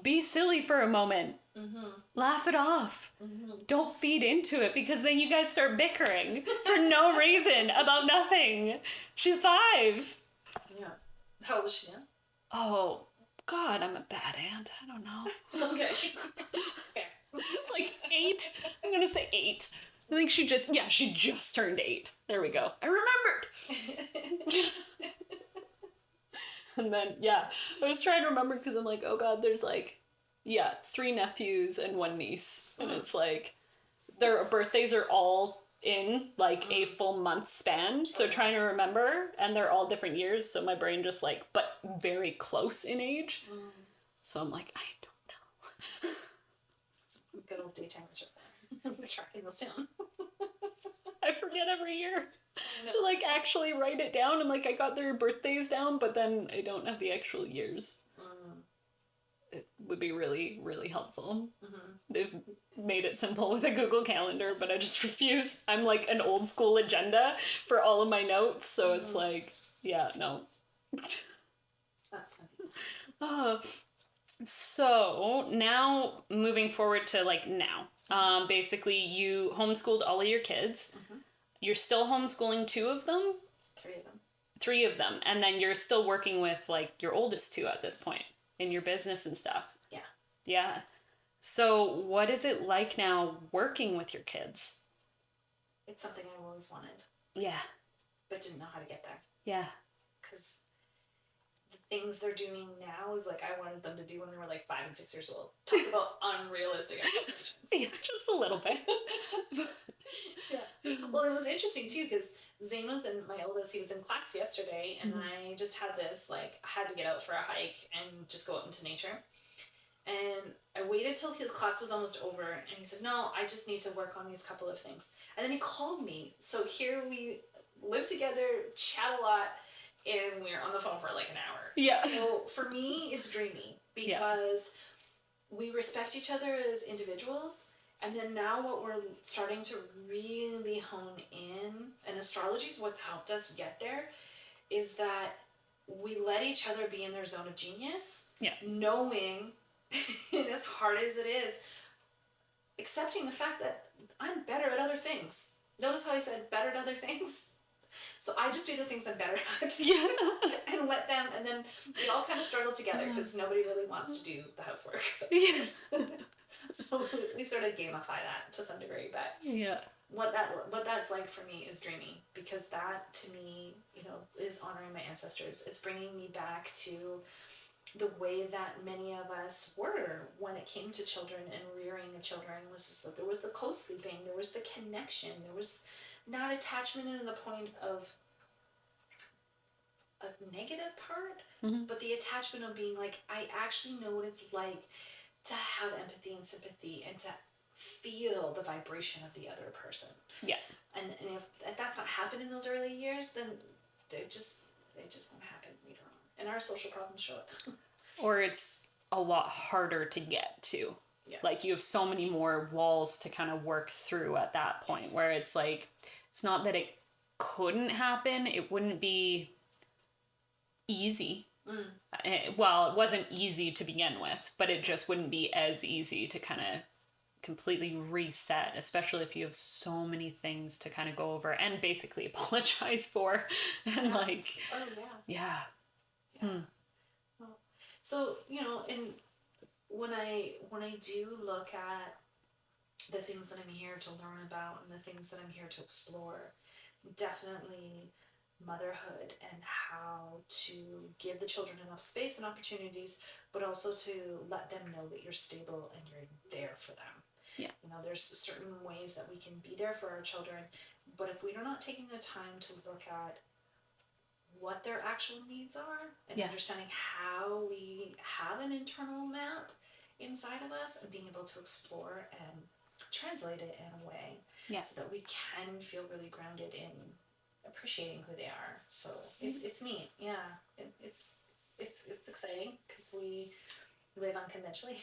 Be silly for a moment. Mm-hmm. Laugh it off. Mm-hmm. Don't feed into it, because then you guys start bickering for no reason about nothing. She's 5. Yeah. How old is she now? Oh, God, I'm a bad aunt. I don't know. Okay. Like 8. I'm going to say 8. I think she just turned 8. There we go. I remembered. And then, I was trying to remember because I'm like, oh God, there's like, 3 nephews and 1 niece. And it's like, their birthdays are all in like a full month span. So trying to remember, and they're all different years. So my brain just like, but very close in age. So I'm like, I don't know. It's a good old daytime ritual. We're tracking this down. I forget every year to like actually write it down. And like, I got their birthdays down, but then I don't have the actual years. It would be really, really helpful. They've made it simple with a Google Calendar, but I just refuse. I'm like an old school agenda for all of my notes, so it's like, no. That's funny. So now moving forward to like now, basically you homeschooled all of your kids. You're still homeschooling 2 of them? 3 of them. 3 of them, and then you're still working with like your oldest 2 at this point in your business and stuff. Yeah. So what is it like now working with your kids? It's something I've always wanted. Yeah. But didn't know how to get there. Yeah. Because the things they're doing now is like I wanted them to do when they were like 5 and 6 years old. Talk about unrealistic expectations. Yeah, just a little bit. Well, it was interesting too because Zane was my oldest, he was in class yesterday, and I just had this, like, I had to get out for a hike and just go out into nature. And I waited till his class was almost over, and he said, no, I just need to work on these couple of things. And then he called me. So here we live together, chat a lot, and we're on the phone for like an hour. Yeah. So for me, it's dreamy because we respect each other as individuals. And then now what we're starting to really hone in, and astrology is what's helped us get there, is that we let each other be in their zone of genius, knowing, as hard as it is, accepting the fact that I'm better at other things. Notice how I said better at other things? So I just do the things I'm better at. And let them, and then we all kind of struggle together because nobody really wants to do the housework. Yes. So we sort of gamify that to some degree, but what that's like for me is dreamy, because that to me, is honoring my ancestors. It's bringing me back to the way that many of us were when it came to children and rearing of children. Was that there was the co-sleeping, there was the connection, there was not attachment in the point of a negative part, but the attachment of being like, I actually know what it's like to have empathy and sympathy and to feel the vibration of the other person. Yeah. And if that's not happened in those early years, then they just won't happen later on. And our social problems show it. Or it's a lot harder to get to. Yeah. Like you have so many more walls to kind of work through at that point, where it's like, it's not that it couldn't happen, it wouldn't be easy. Well, it wasn't easy to begin with, but it just wouldn't be as easy to kind of completely reset, especially if you have so many things to kind of go over and basically apologize for. And like, so, and when I do look at the things that I'm here to learn about and the things that I'm here to explore, definitely motherhood and how to give the children enough space and opportunities, but also to let them know that you're stable and you're there for them. Yeah. There's certain ways that we can be there for our children, but if we're not taking the time to look at what their actual needs are and understanding how we have an internal map inside of us and being able to explore and translate it in a way so that we can feel really grounded in appreciating who they are. So it's neat. Yeah. It's exciting because we live unconventionally.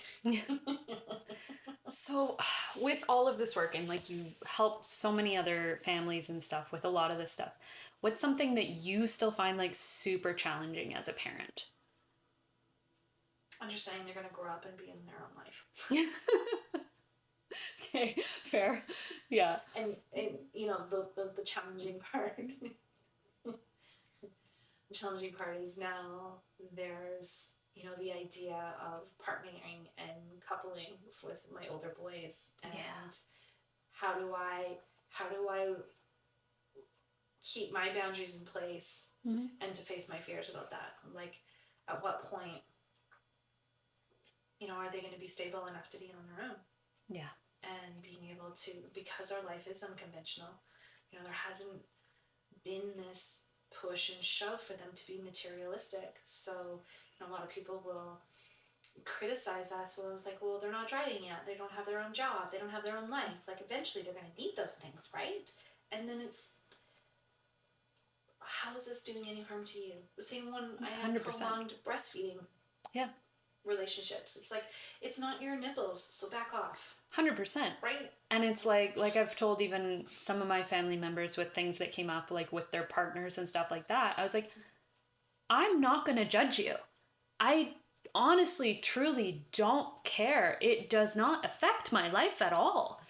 So with all of this work, and like you help so many other families and stuff with a lot of this stuff, what's something that you still find like super challenging as a parent? Understanding they're going to grow up and be in their own life. Okay, fair. Yeah. And the challenging part. The challenging part is now there's the idea of partnering and coupling with my older boys, and how do I how do I keep my boundaries in place and to face my fears about that? Like, at what point, are they going to be stable enough to be on their own? Yeah. And being able to, because our life is unconventional, there hasn't been this push and shove for them to be materialistic. So, a lot of people will criticize us. Well, it's like, well, they're not driving yet. They don't have their own job. They don't have their own life. Like, eventually they're going to need those things, right? And then it's, how is this doing any harm to you? The same one I had 100%. Prolonged breastfeeding. Yeah. Relationships. It's like, it's not your nipples, so back off. 100%. Right? And it's like I've told even some of my family members with things that came up, like with their partners and stuff like that, I was like, I'm not going to judge you. I honestly, truly don't care. It does not affect my life at all.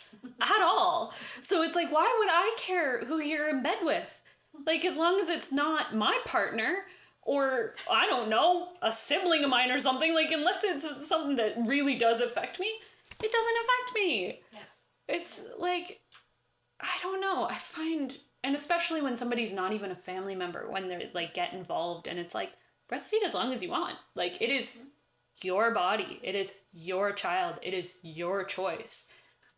At all. So it's like, why would I care who you're in bed with? Like, as long as it's not my partner, or, I don't know, a sibling of mine or something, like, unless it's something that really does affect me, it doesn't affect me. Yeah. It's like, I don't know, I find, and especially when somebody's not even a family member, when they're, like, get involved, and it's like, breastfeed as long as you want. Like, it is your body. It is your child. It is your choice.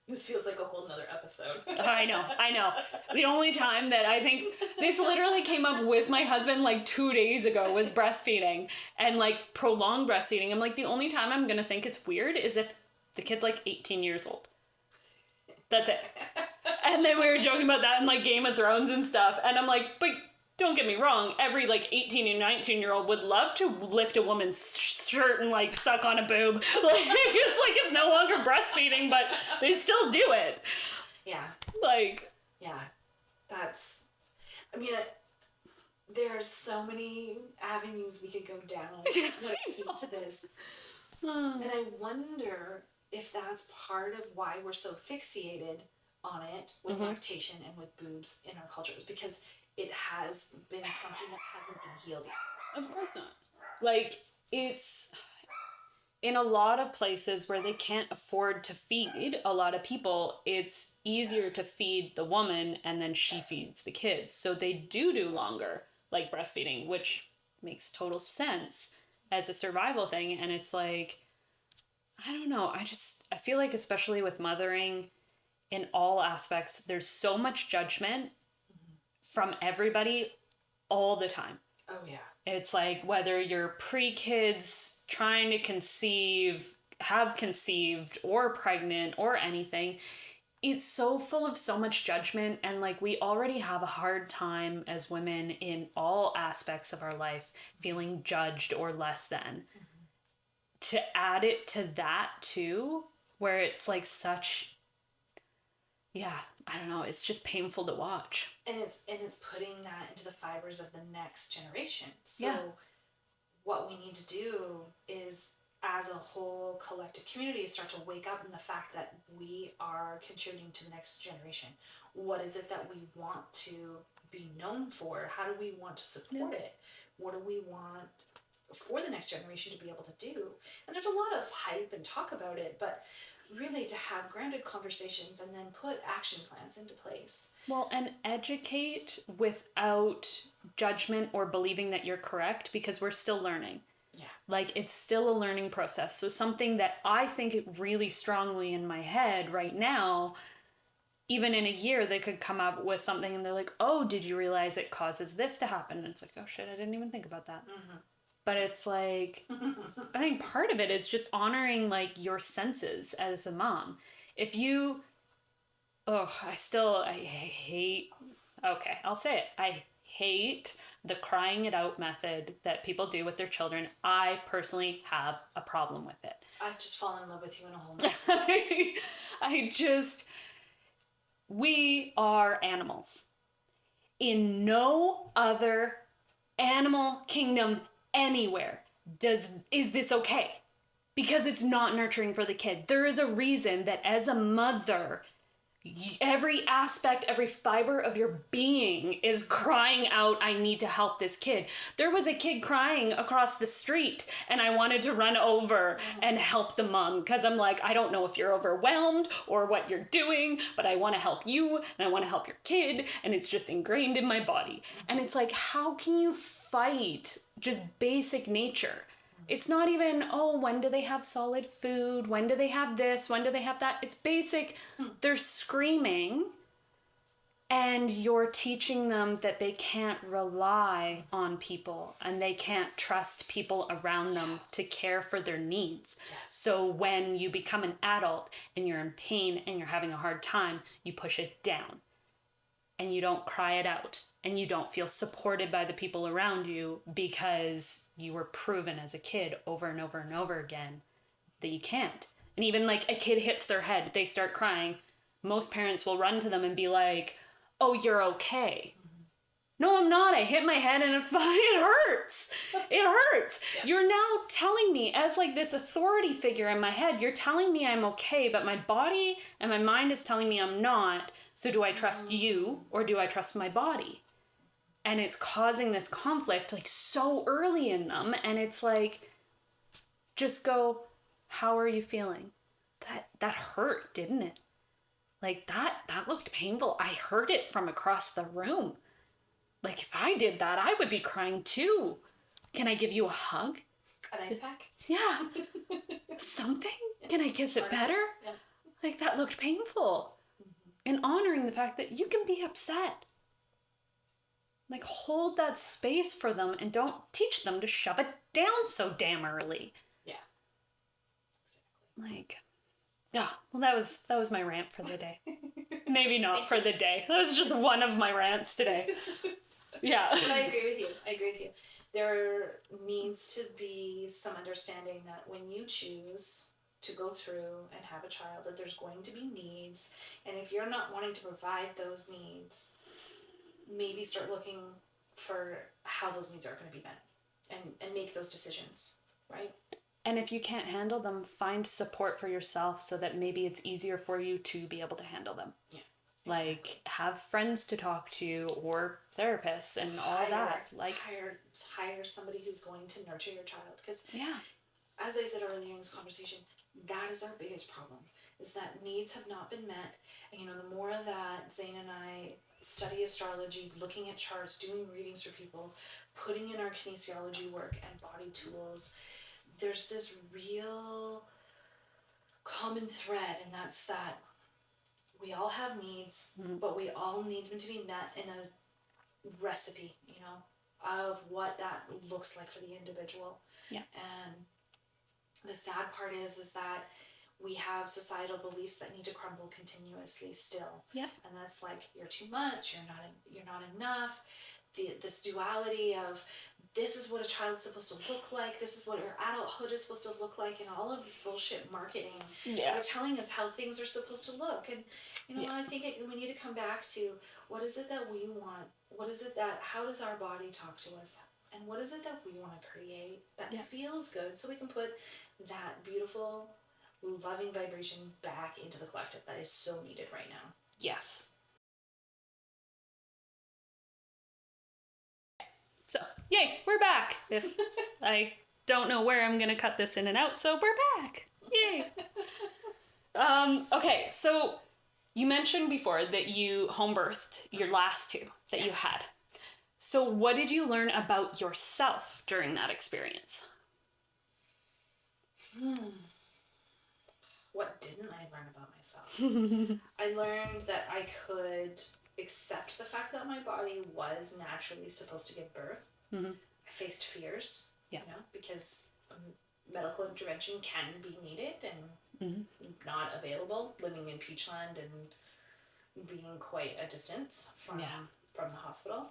This feels like a whole nother episode. I know. The only time that I think this literally came up with my husband like 2 days ago was breastfeeding and like prolonged breastfeeding. I'm like, the only time I'm going to think it's weird is if the kid's like 18 years old. That's it. And then we were joking about that in like Game of Thrones and stuff. And I'm like, but don't get me wrong. Every like 18 and 19-year-old would love to lift a woman's shirt and like suck on a boob. Like it's no longer breastfeeding, but they still do it. Yeah. Like. Yeah. That's, I mean, there are so many avenues we could go down when it came to this. And I wonder if that's part of why we're so fixated on it with lactation and with boobs in our cultures, because it has been something that hasn't been healed yet. Of course not. Like, it's in a lot of places where they can't afford to feed a lot of people, it's easier to feed the woman and then she feeds the kids. So they do longer, like breastfeeding, which makes total sense as a survival thing. And it's like, I don't know. I feel like, especially with mothering in all aspects, there's so much judgment from everybody all the time. Oh, yeah. It's like, whether you're pre-kids, trying to conceive, have conceived, or pregnant, or anything, it's so full of so much judgment. And like, we already have a hard time as women in all aspects of our life feeling judged or less than. To add it to that too, where it's like such... Yeah, I don't know. It's just painful to watch. And it's putting that into the fibers of the next generation. So what we need to do is, as a whole collective community, start to wake up in the fact that we are contributing to the next generation. What is it that we want to be known for? How do we want to support it? What do we want for the next generation to be able to do? And there's a lot of hype and talk about it, but really to have grounded conversations and then put action plans into place. Well, and educate without judgment or believing that you're correct, because we're still learning. Yeah. Like, it's still a learning process. So something that I think it really strongly in my head right now, even in a year, they could come up with something and they're like, oh, did you realize it causes this to happen? And it's like, oh shit, I didn't even think about that. But it's like, I think part of it is just honoring like your senses as a mom. If you, I hate, okay, I'll say it. I hate the crying it out method that people do with their children. I personally have a problem with it. I've just fallen in love with you in a whole new we are animals. In no other animal kingdom anywhere is this okay, because it's not nurturing for the kid. There is a reason that as a mother every aspect, every fiber of your being is crying out, I need to help this kid. There was a kid crying across the street and I wanted to run over and help the mom because I'm like, I don't know if you're overwhelmed or what you're doing, but I want to help you and I want to help your kid, and it's just ingrained in my body. And it's like, how can you fight just basic nature? It's not even, oh, when do they have solid food? When do they have this? When do they have that? It's basic. They're screaming and you're teaching them that they can't rely on people and they can't trust people around them to care for their needs. So when you become an adult and you're in pain and you're having a hard time, you push it down and you don't cry it out. And you don't feel supported by the people around you because you were proven as a kid over and over and over again that you can't. And even like a kid hits their head, they start crying. Most parents will run to them and be like, oh, you're okay. No, I'm not. I hit my head and it hurts. It hurts. Yeah. You're now telling me as like this authority figure in my head, you're telling me I'm okay, but my body and my mind is telling me I'm not. So do I trust you or do I trust my body? And it's causing this conflict like so early in them. And it's like, just go, how are you feeling? That hurt, didn't it? Like that looked painful. I heard it from across the room. Like if I did that, I would be crying too. Can I give you a hug? An ice pack? Yeah. Something? Can I kiss it better? Yeah. Like that looked painful. And honoring the fact that you can be upset. Like, hold that space for them and don't teach them to shove it down so damn early. Yeah. Exactly. Like, yeah, well, that was my rant for the day. Maybe not for the day. That was just one of my rants today. Yeah. But I agree with you. There needs to be some understanding that when you choose to go through and have a child, that there's going to be needs. And if you're not wanting to provide those needs, maybe start looking for how those needs are going to be met and make those decisions, right? And if you can't handle them, find support for yourself so that maybe it's easier for you to be able to handle them. Yeah. Exactly. Like have friends to talk to or therapists and all that. Like hire somebody who's going to nurture your child, because yeah, as I said earlier in this conversation, that is our biggest problem, is that needs have not been met. And the more that Zane and I study astrology, looking at charts, doing readings for people, putting in our kinesiology work and body tools, there's this real common thread, and that's that we all have needs, but we all need them to be met in a recipe, of what that looks like for the individual. Yeah. And the sad part is that we have societal beliefs that need to crumble continuously still. Yeah. And that's like, you're too much, you're not enough. This duality of this is what a child is supposed to look like, this is what our adulthood is supposed to look like, and all of this bullshit marketing. Yeah. They're telling us how things are supposed to look. And I think we need to come back to what is it that we want? What is it that, how does our body talk to us? And what is it that we want to create that feels good, so we can put that beautiful, loving vibration back into the collective that is so needed right now. Yes. So, yay, we're back. If I don't know where I'm going to cut this in and out, so we're back. Yay. Okay, so you mentioned before that you home birthed your last two that you had. So what did you learn about yourself during that experience? What didn't I learn about myself? I learned that I could accept the fact that my body was naturally supposed to give birth. Mm-hmm. I faced fears, because medical intervention can be needed and not available, living in Peachland and being quite a distance from the hospital.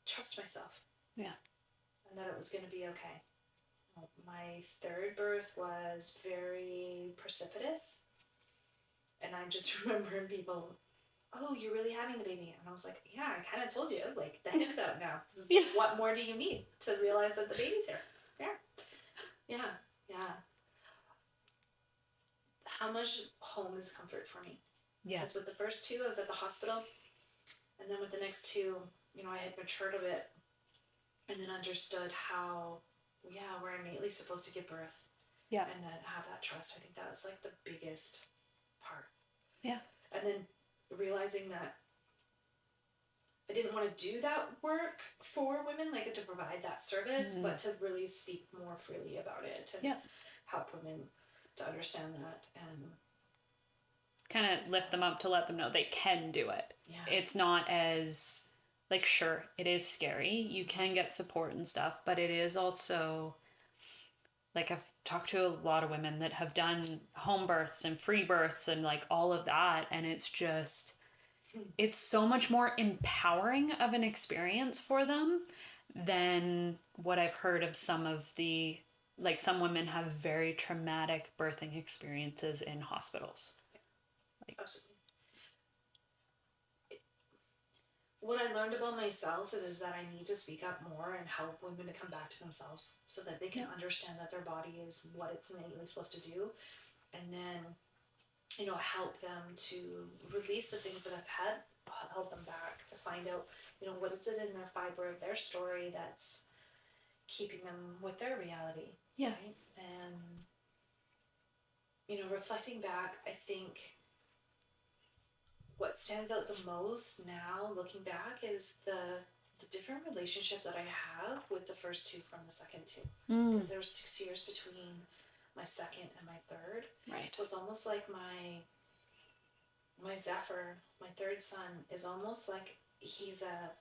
Trust myself. Yeah. And that it was going to be okay. My third birth was very precipitous. And I just remember people, oh, you're really having the baby. And I was like, yeah, I kind of told you. Like, the head's out now. What more do you need to realize that the baby's here? Yeah. How much home is comfort for me? Yeah. Because with the first two, I was at the hospital. And then with the next two, you know, I had matured a bit and then understood how, yeah, we're innately supposed to give birth. Yeah. And then have that trust. I think that was like the biggest part. Yeah. And then realizing that I didn't want to do that work for women, like to provide that service, but to really speak more freely about it and help women to understand that and kind of lift them up to let them know they can do it. Yeah. It's not as, like, sure, it is scary. You can get support and stuff, but it is also, like, I've talked to a lot of women that have done home births and free births and, like, all of that, and it's just, it's so much more empowering of an experience for them than what I've heard of some of the, like, some women have very traumatic birthing experiences in hospitals. Absolutely. What I learned about myself is that I need to speak up more and help women to come back to themselves so that they can understand that their body is what it's innately supposed to do, and then, you know, help them to release the things that have held them back, to find out, you know, what is it in their fiber of their story that's keeping them with their reality. Yeah. Right? And, you know, reflecting back, I think what stands out the most now, looking back, is the different relationship that I have with the first two from the second two. Because there was 6 years between my second and my third. Right. So it's almost like my Zephyr, my third son, is almost like he's a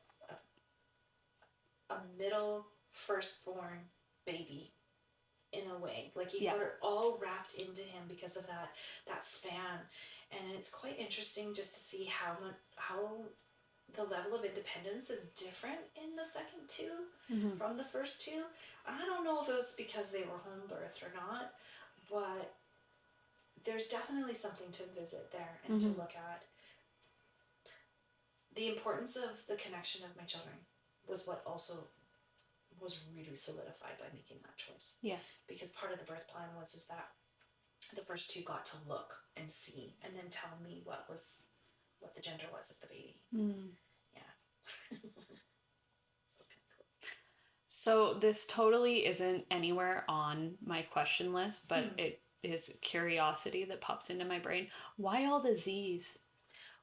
middle firstborn baby in a way. Like he's sort of all wrapped into him because of that span. And it's quite interesting just to see how the level of independence is different in the second two from the first two. And I don't know if it was because they were home birthed or not, but there's definitely something to visit there and to look at. The importance of the connection of my children was what also was really solidified by making that choice. Yeah. Because part of the birth plan is that the first two got to look and see and then tell me what the gender was of the baby. Yeah. So it's kind of cool. So this totally isn't anywhere on my question list, but it is curiosity that pops into my brain. Why all the Z's?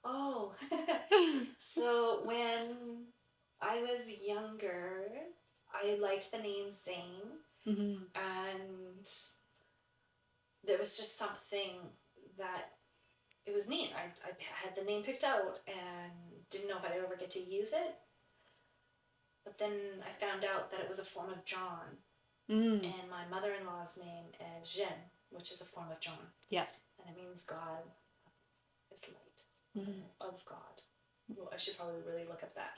Oh, so when I was younger, I liked the name Zane, and there was just something that it was neat. I had the name picked out and didn't know if I'd ever get to use it. But then I found out that it was a form of John, and my mother-in-law's name is Jen, which is a form of John. Yeah. And it means God is light. Of God. Well, I should probably really look up that.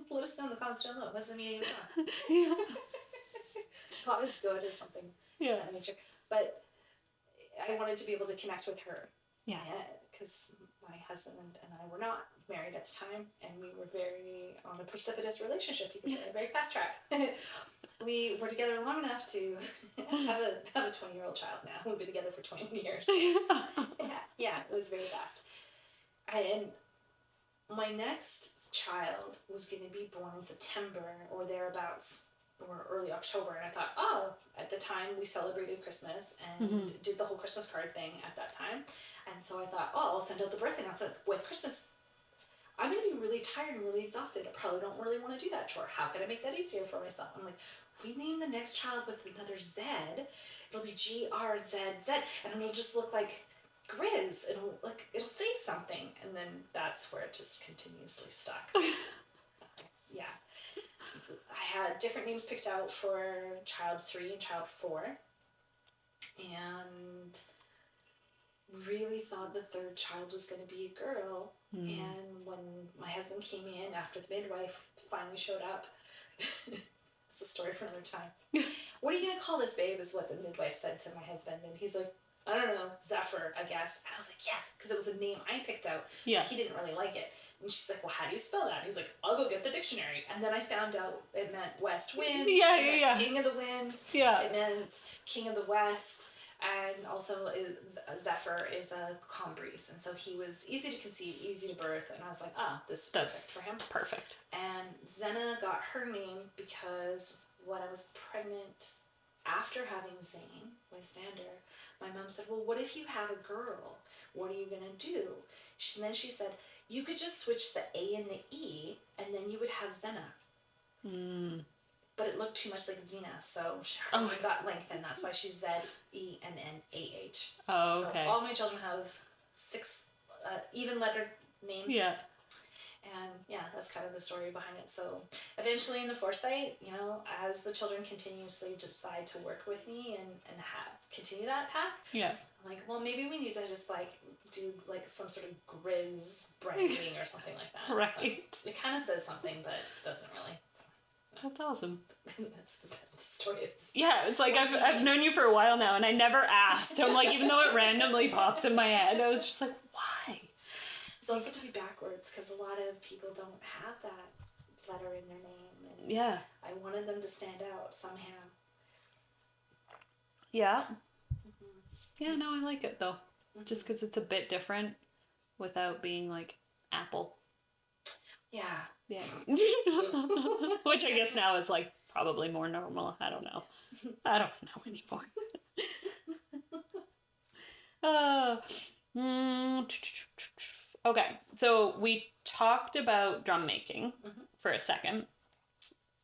Let us know in the comments down below. What's the meaning of God? Yeah. God is good or something. Yeah. That nature. But I wanted to be able to connect with her. Yeah. Because my husband and I were not married at the time, and we were very on a precipitous relationship. You could say, very fast track. We were together long enough to have a 20-year-old child now. We've been together for 20 years. Yeah, it was very fast. And my next child was going to be born in September or thereabouts, or early October. And I thought, at the time we celebrated Christmas and did the whole Christmas card thing at that time. And so I thought, I'll send out the birthday announcement with Christmas. I'm going to be really tired and really exhausted. I probably don't really want to do that chore. How can I make that easier for myself? I'm like, if we name the next child with another Z, it'll be GRZZ, and it'll just look like Grizz. It'll say something, and then that's where it just continuously stuck. Yeah. I had different names picked out for child 3 and child 4, and really thought the third child was going to be a girl. And when my husband came in after the midwife finally showed up, it's a story for another time. What are you going to call this, babe, is what the midwife said to my husband. And he's like, I don't know, Zephyr, I guess. And I was like, yes, because it was a name I picked out. Yeah. He didn't really like it. And she's like, well, how do you spell that? And he's like, I'll go get the dictionary. And then I found out it meant west wind. Yeah. King of the wind. Yeah. It meant king of the west. And also Zephyr is a calm breeze, and so he was easy to conceive, easy to birth, and I was like, this is perfect for him. Perfect. And Zena got her name because when I was pregnant after having Zane with Xander, my mom said, well, what if you have a girl? What are you going to do? Then she said, you could just switch the A and the E, and then you would have Zena. But it looked too much like Xena, so her name got lengthened. That's why she's Z-E-N-N-A-H. Oh, okay. So all my children have 6 even letter names. Yeah. And yeah, that's kind of the story behind it. So eventually in the foresight, you know, as the children continuously decide to work with me and continue that path, I'm like, well, maybe we need to just like do like some sort of Grizz branding or something like that. Right. So it kind of says something, but doesn't really. That's awesome. That's the story of this. Yeah, it's like I've known you for a while now, and I never asked. I'm like, even though it randomly pops in my head, I was just like, why? It's also to be backwards, because a lot of people don't have that letter in their name. And yeah. I wanted them to stand out somehow. Yeah. Yeah, no, I like it, though. Just because it's a bit different without being, like, Apple. Yeah. Yeah. Which I guess now is, like, probably more normal. I don't know. I don't know anymore. Okay, so we talked about drum making for a second.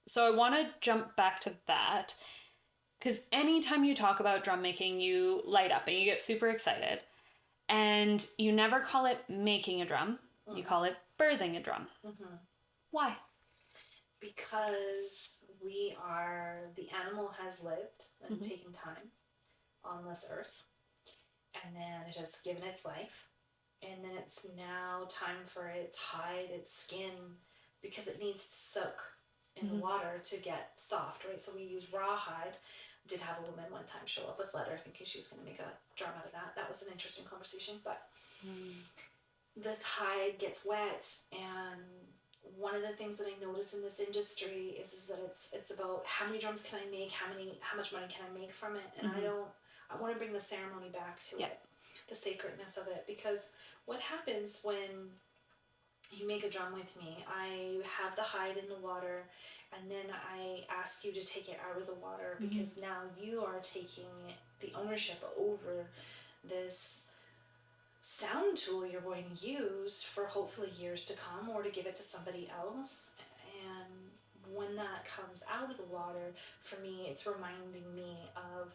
So I want to jump back to that, because anytime you talk about drum making, you light up and you get super excited. And you never call it making a drum. You call it birthing a drum. Why? Because the animal has lived and taken time on this earth. And then it has given its life. And then it's now time for its hide, its skin, because it needs to soak in the water to get soft, right? So we use rawhide. Did have a woman one time show up with leather thinking she was going to make a drum out of that. That was an interesting conversation. But this hide gets wet, and one of the things that I notice in this industry is that it's about how many drums can I make, how much money can I make from it, and I want to bring the ceremony back to it, the sacredness of it, because what happens when you make a drum with me, I have the hide in the water, and then I ask you to take it out of the water, because now you are taking the ownership over this sound tool you're going to use for hopefully years to come, or to give it to somebody else. And when that comes out of the water, for me, it's reminding me of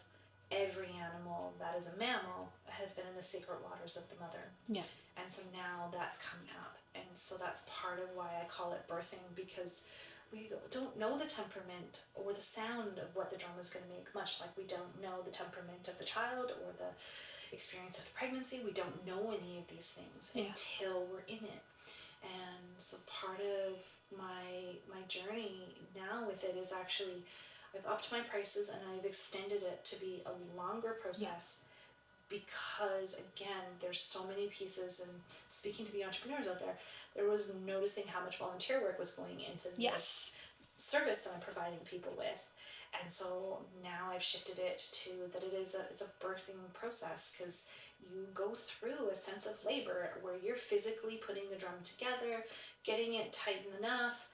every animal that is a mammal has been in the sacred waters of the mother. Yeah. And so now that's coming up. And so that's part of why I call it birthing, because we don't know the temperament or the sound of what the drum is going to make, much like we don't know the temperament of the child or the experience of the pregnancy. We don't know any of these things until we're in it. And so part of my journey now with it is actually, I've upped my prices and I've extended it to be a longer process, because again, there's so many pieces, and speaking to the entrepreneurs out there was noticing how much volunteer work was going into this service that I'm providing people with. And so now I've shifted it to that it's a birthing process, because you go through a sense of labor where you're physically putting the drum together, getting it tight enough,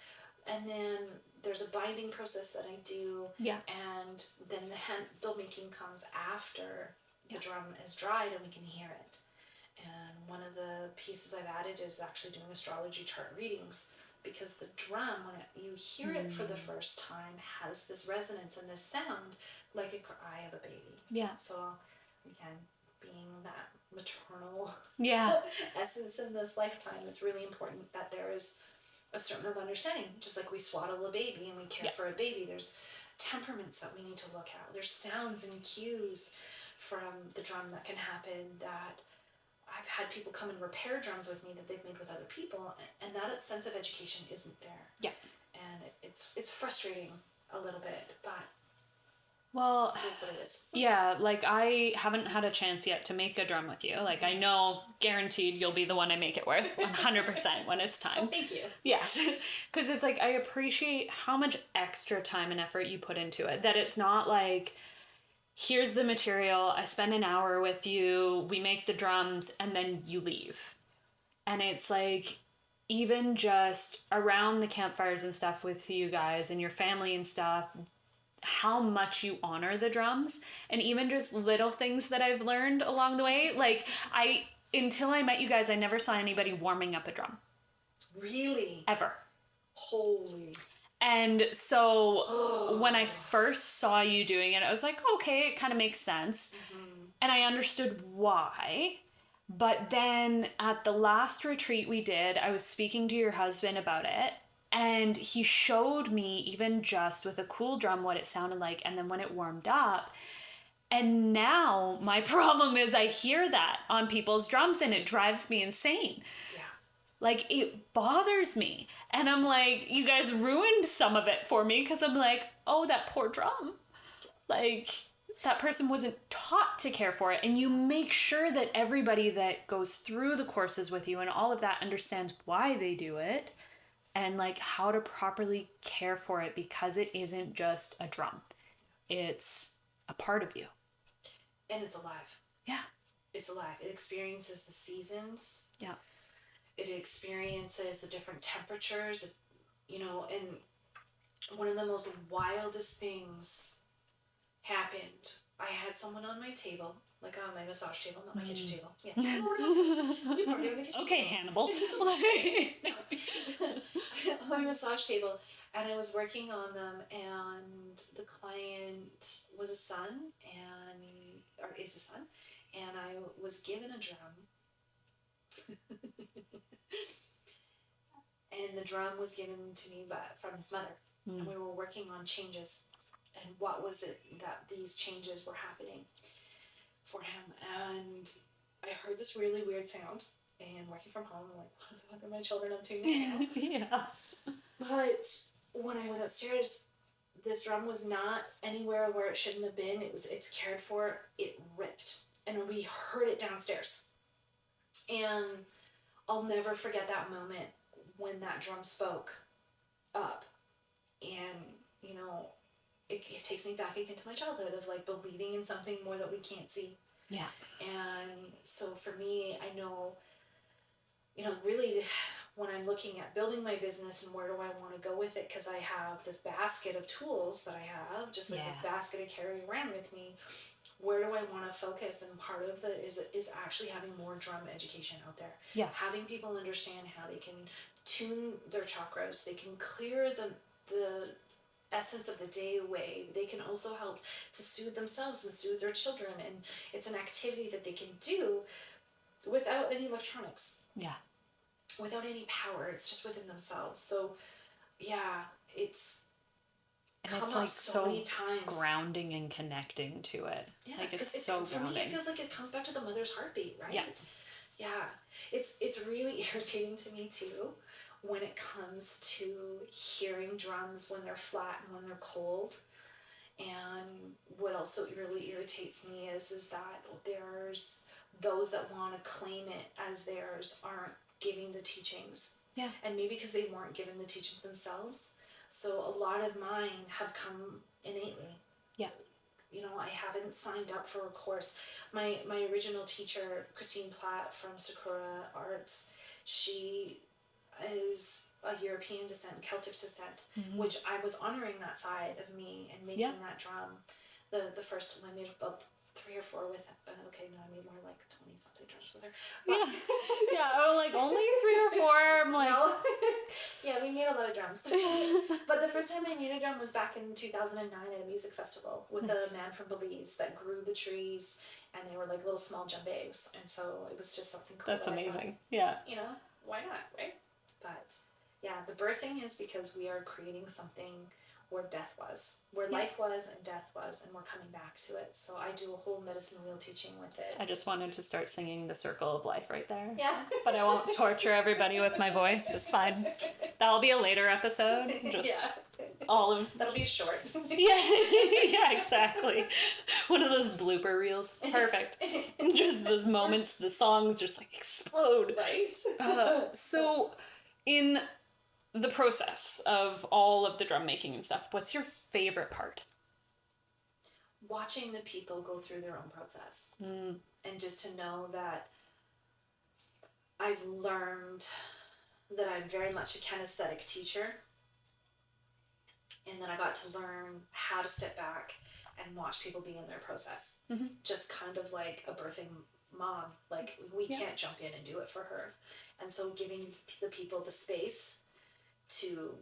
and then there's a binding process that I do, and then the handle making comes after the drum is dried and we can hear it. And one of the pieces I've added is actually doing astrology chart readings, because the drum, when you hear it for the first time, has this resonance and this sound like a cry of a baby. Yeah. So again, being that maternal essence in this lifetime, it's really important that there is a certain of understanding. Just like we swaddle a baby and we care for a baby, there's temperaments that we need to look at. There's sounds and cues from the drum that can happen, that I've had people come and repair drums with me that they've made with other people, and that sense of education isn't there. Yeah. And it's frustrating a little bit, but well, it is what it is. Yeah, like I haven't had a chance yet to make a drum with you. Like I know guaranteed you'll be the one I make it with 100% when it's time. Oh, thank you. Yes. Because it's like I appreciate how much extra time and effort you put into it. That it's not like, here's the material, I spend an hour with you, we make the drums, and then you leave. And it's like, even just around the campfires and stuff with you guys and your family and stuff, how much you honor the drums, and even just little things that I've learned along the way. Like, until I met you guys, I never saw anybody warming up a drum. Really? Ever. Holy. And so when I first saw you doing it, I was like, okay, it kind of makes sense. And I understood why. But then at the last retreat we did, I was speaking to your husband about it. And he showed me, even just with a cool drum, what it sounded like. And then when it warmed up. And now my problem is I hear that on people's drums and it drives me insane. Yeah. Like, it bothers me. And I'm like, you guys ruined some of it for me, because I'm like, oh, that poor drum. Like, that person wasn't taught to care for it. And you make sure that everybody that goes through the courses with you and all of that understands why they do it and, like, how to properly care for it, because it isn't just a drum. It's a part of you. And it's alive. Yeah. It's alive. It experiences the seasons. Yeah. It experiences the different temperatures, and one of the most wildest things happened. I had someone on my table, like on my massage table, not my kitchen table. Yeah. We poured over the kitchen Okay, table. Hannibal. On my massage table, and I was working on them, and the client was a son, or is a son, and I was given a drum. And the drum was given to me from his mother. And we were working on changes. And what was it that these changes were happening for him? And I heard this really weird sound. And working from home, I'm like, what the fuck are my children up to now? Yeah. But when I went upstairs, this drum was not anywhere where it shouldn't have been. It's cared for. It ripped. And we heard it downstairs. And I'll never forget that moment when that drum spoke up. And, it takes me back again to my childhood of, like, believing in something more that we can't see. Yeah. And so for me, I know, really when I'm looking at building my business and where do I want to go with it, because I have this basket of tools that I have, just like this basket I carry around with me. Where do I want to focus? And part of it is actually having more drum education out there. Yeah. Having people understand how they can tune their chakras. They can clear the essence of the day away. They can also help to soothe themselves and soothe their children. And it's an activity that they can do without any electronics. Yeah. Without any power. It's just within themselves. So, yeah, it's... And it's like so many times. Grounding and connecting to it. Yeah, like it's so grounding. For me, it feels like it comes back to the mother's heartbeat, right? Yeah. Yeah. It's really irritating to me too when it comes to hearing drums when they're flat and when they're cold. And what also really irritates me is that there's those that want to claim it as theirs aren't giving the teachings. Yeah. And maybe because they weren't given the teachings themselves. So a lot of mine have come innately. Yeah. I haven't signed up for a course. My original teacher, Christine Platt from Sakura Arts, she is a European descent, Celtic descent, which I was honoring that side of me and making that drum. The first one I made about 3 or 4 with I made more like 20 something drums with her. Yeah. I was like, only 3 or 4. I'm like, no. Yeah, we made a lot of drums. But the first time I made a drum was back in 2009 at a music festival with a man from Belize that grew the trees, and they were like little small djembes, and so it was just something cool. That's amazing. Yeah. Why not, right? But yeah, the birthing is because we are creating something where death was, where life was and death was, and we're coming back to it. So I do a whole medicine wheel teaching with it. I just wanted to start singing The Circle of Life right there. Yeah. But I won't torture everybody with my voice. It's fine. That'll be a later episode. Just all of... That'll be short. Yeah, exactly. One of those blooper reels. It's perfect. Just those moments, the songs just like explode. Right. So in the process of all of the drum making and stuff, what's your favorite part? watching the people go through their own process. And just to know that I've learned that I'm very much a kinesthetic teacher, and that I got to learn how to step back and watch people be in their process. Just kind of like a birthing mom. Like, we can't jump in and do it for her. And so giving the people the space to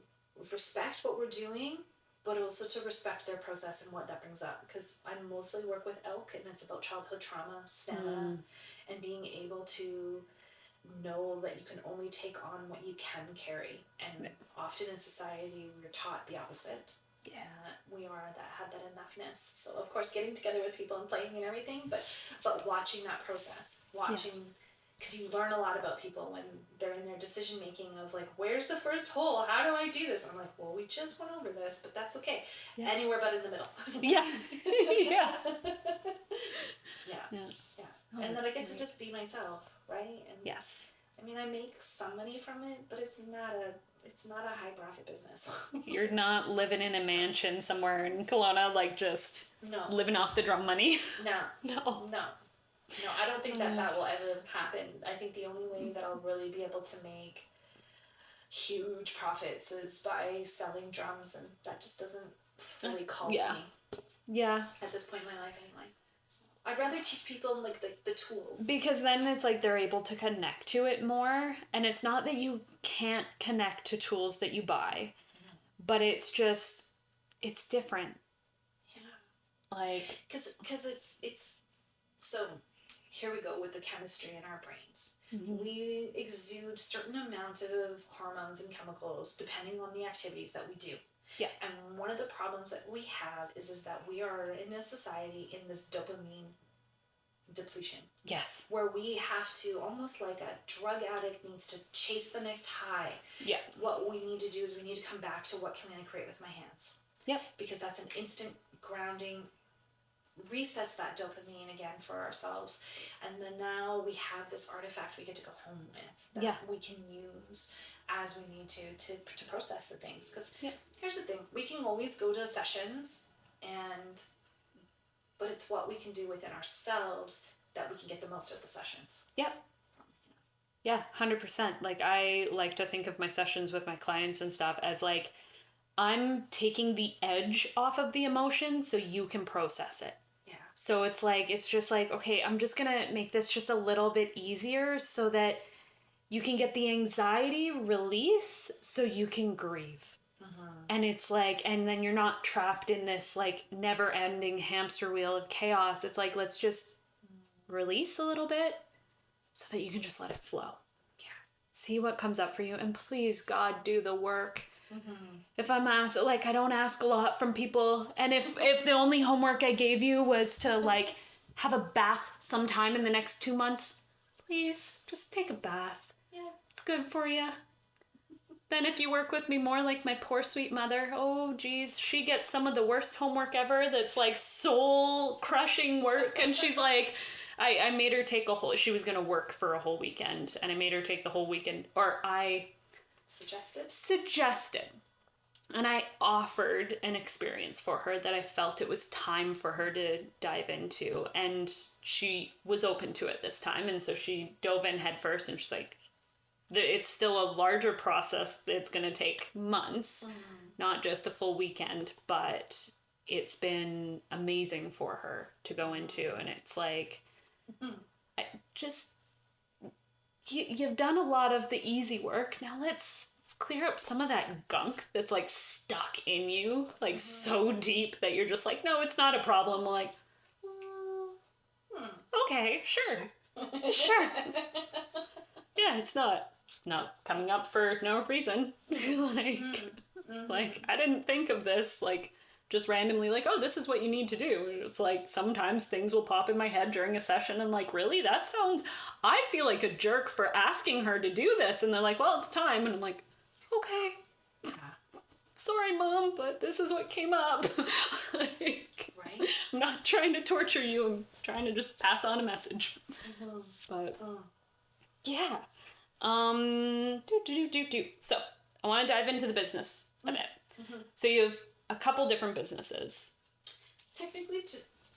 respect what we're doing, but also to respect their process and what that brings up. Because I mostly work with elk, and it's about childhood trauma, stamina, and being able to know that you can only take on what you can carry. And often in society, we're taught the opposite. Yeah. We are that had that enoughness. So of course, getting together with people and playing and everything, but watching that process, because you learn a lot about people when they're in their decision making of like, where's the first hole? How do I do this? And I'm like, well, we just went over this, but that's okay. Yeah. Anywhere but in the middle. Yeah. Oh, and then I get to just be myself, right? And yes. I mean, I make some money from it, but it's not a high profit business. You're not living in a mansion somewhere in Kelowna, like just living off the drum money. No, I don't think that will ever happen. I think the only way that I'll really be able to make huge profits is by selling drums, and that just doesn't fully call to me. Yeah. At this point in my life, anyway. I'd rather teach people like the tools. Because then it's like they're able to connect to it more, and it's not that you can't connect to tools that you buy, but it's just, it's different. Yeah. Like, because it's so. Here we go with the chemistry in our brains. We exude certain amount of hormones and chemicals depending on the activities that we do. Yeah. And one of the problems that we have is that we are in a society in this dopamine depletion. Yes. Where we have to, almost like a drug addict needs to chase the next high. Yeah. What we need to do is we need to come back to what can I create with my hands. Yep. Because that's an instant grounding, resets that dopamine again for ourselves, and then now we have this artifact we get to go home with that we can use as we need to process the things. Because here's the thing, we can always go to sessions, but it's what we can do within ourselves that we can get the most out of the sessions. Yep. Yeah, 100%. Like, I like to think of my sessions with my clients and stuff as like, I'm taking the edge off of the emotion so you can process it. So it's like, it's just like, okay, I'm just going to make this just a little bit easier so that you can get the anxiety release so you can grieve. And it's like, and then you're not trapped in this like never ending hamster wheel of chaos. It's like, let's just release a little bit so that you can just let it flow. Yeah. See what comes up for you. And please, God, do the work. If I'm asked, like, I don't ask a lot from people, and if the only homework I gave you was to like have a bath sometime in the next 2 months, please just take a bath. Yeah, it's good for you. Then if you work with me more, like my poor sweet mother, oh geez, she gets some of the worst homework ever. That's like soul crushing work, and she's like, I made her take she was gonna work for a whole weekend, and I made her take the whole weekend, or I suggested, and I offered an experience for her that I felt it was time for her to dive into, and she was open to it this time, and so she dove in head first, and she's like, it's still a larger process that's going to take months, not just a full weekend, but it's been amazing for her to go into, and it's like, you've done a lot of the easy work. Now let's clear up some of that gunk that's like stuck in you, like so deep that you're just like, no, it's not a problem. Like, okay, sure. Sure. Yeah, it's not coming up for no reason. Like, I didn't think of this, like, just randomly, like, oh, this is what you need to do. It's like, sometimes things will pop in my head during a session, and like, really? I feel like a jerk for asking her to do this. And they're like, well, it's time. And I'm like, okay. Yeah. Sorry, Mom, but this is what came up. Like, right? I'm not trying to torture you. I'm trying to just pass on a message. But, yeah. So, I want to dive into the business a bit. So you have a couple different businesses. Technically,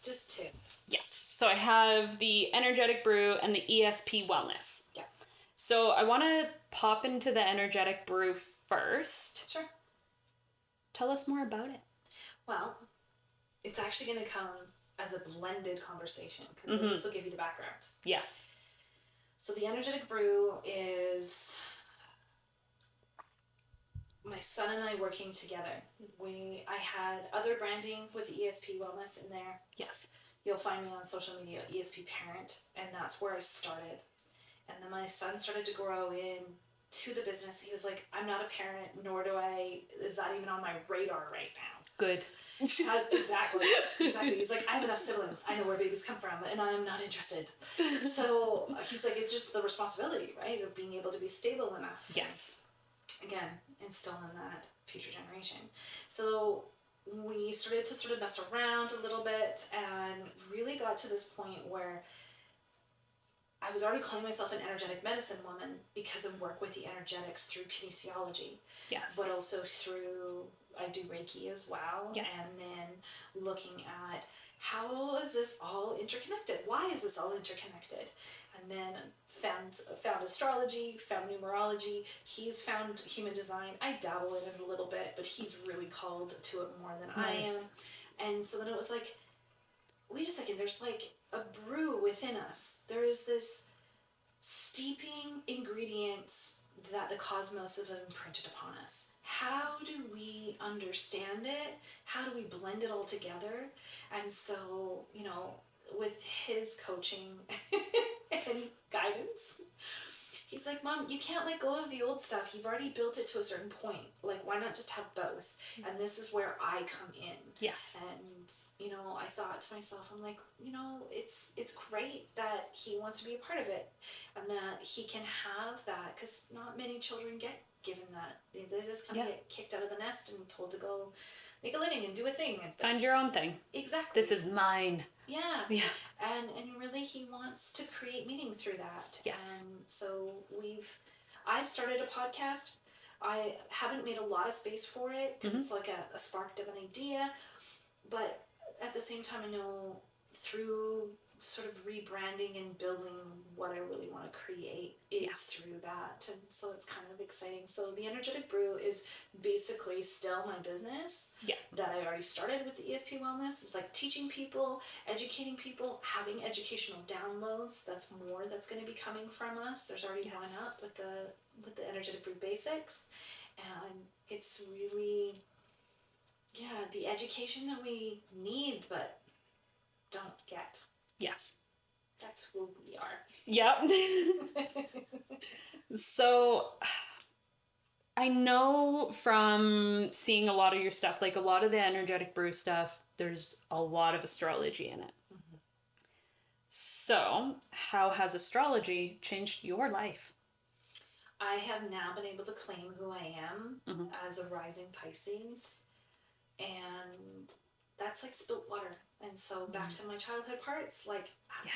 just two. Yes. So I have the Energetic Brew and the ESP Wellness. Yeah. So I want to pop into the Energetic Brew first. Sure. Tell us more about it. Well, it's actually going to come as a blended conversation because this will give you the background. Yes. So the Energetic Brew is my son and I working together. I had other branding with the ESP Wellness in there. Yes. You'll find me on social media, ESP Parent, and that's where I started. And then my son started to grow into the business. He was like, I'm not a parent, nor is that even on my radar right now. Good. Exactly. He's like, I have enough siblings. I know where babies come from, and I'm not interested. So he's like, it's just the responsibility, right, of being able to be stable enough. Yes. Again, instilling that future generation. So we started to sort of mess around a little bit and really got to this point where I was already calling myself an energetic medicine woman because of work with the energetics through kinesiology. Yes. But also through, I do Reiki as well. Yeah. And then looking at how is this all interconnected? Why is this all interconnected? And then found astrology, found numerology. He's found human design. I dabble in it a little bit, but he's really called to it more than I am. And so then it was like, wait a second, there's like a brew within us. There is this steeping ingredients that the cosmos have imprinted upon us. How do we understand it? How do we blend it all together? And so, with his coaching and guidance, he's like, Mom, you can't let go of the old stuff. You've already built it to a certain point. Like, why not just have both? And this is where I come in. Yes. And, I thought to myself, I'm like, it's great that he wants to be a part of it and that he can have that, because not many children get given that. They just kind of get kicked out of the nest and told to go make a living and do a thing. Find your own thing. Exactly. This is mine. Yeah. Yeah. And really he wants to create meaning through that. Yes. And so I've started a podcast. I haven't made a lot of space for it because it's like a spark of an idea. But at the same time, I know through sort of rebranding and building what I really want to create is through that. And so it's kind of exciting. So the Energetic Brew is basically still my business that I already started with the ESP Wellness. It's like teaching people, educating people, having educational downloads. That's more that's going to be coming from us. There's already one up with the Energetic Brew Basics. And it's really, the education that we need but don't get. Yes. That's who we are. Yep. So I know from seeing a lot of your stuff, like a lot of the Energetic Brew stuff, there's a lot of astrology in it. Mm-hmm. So how has astrology changed your life? I have now been able to claim who I am as a rising Pisces. And that's like spilt water. And so back to my childhood parts, like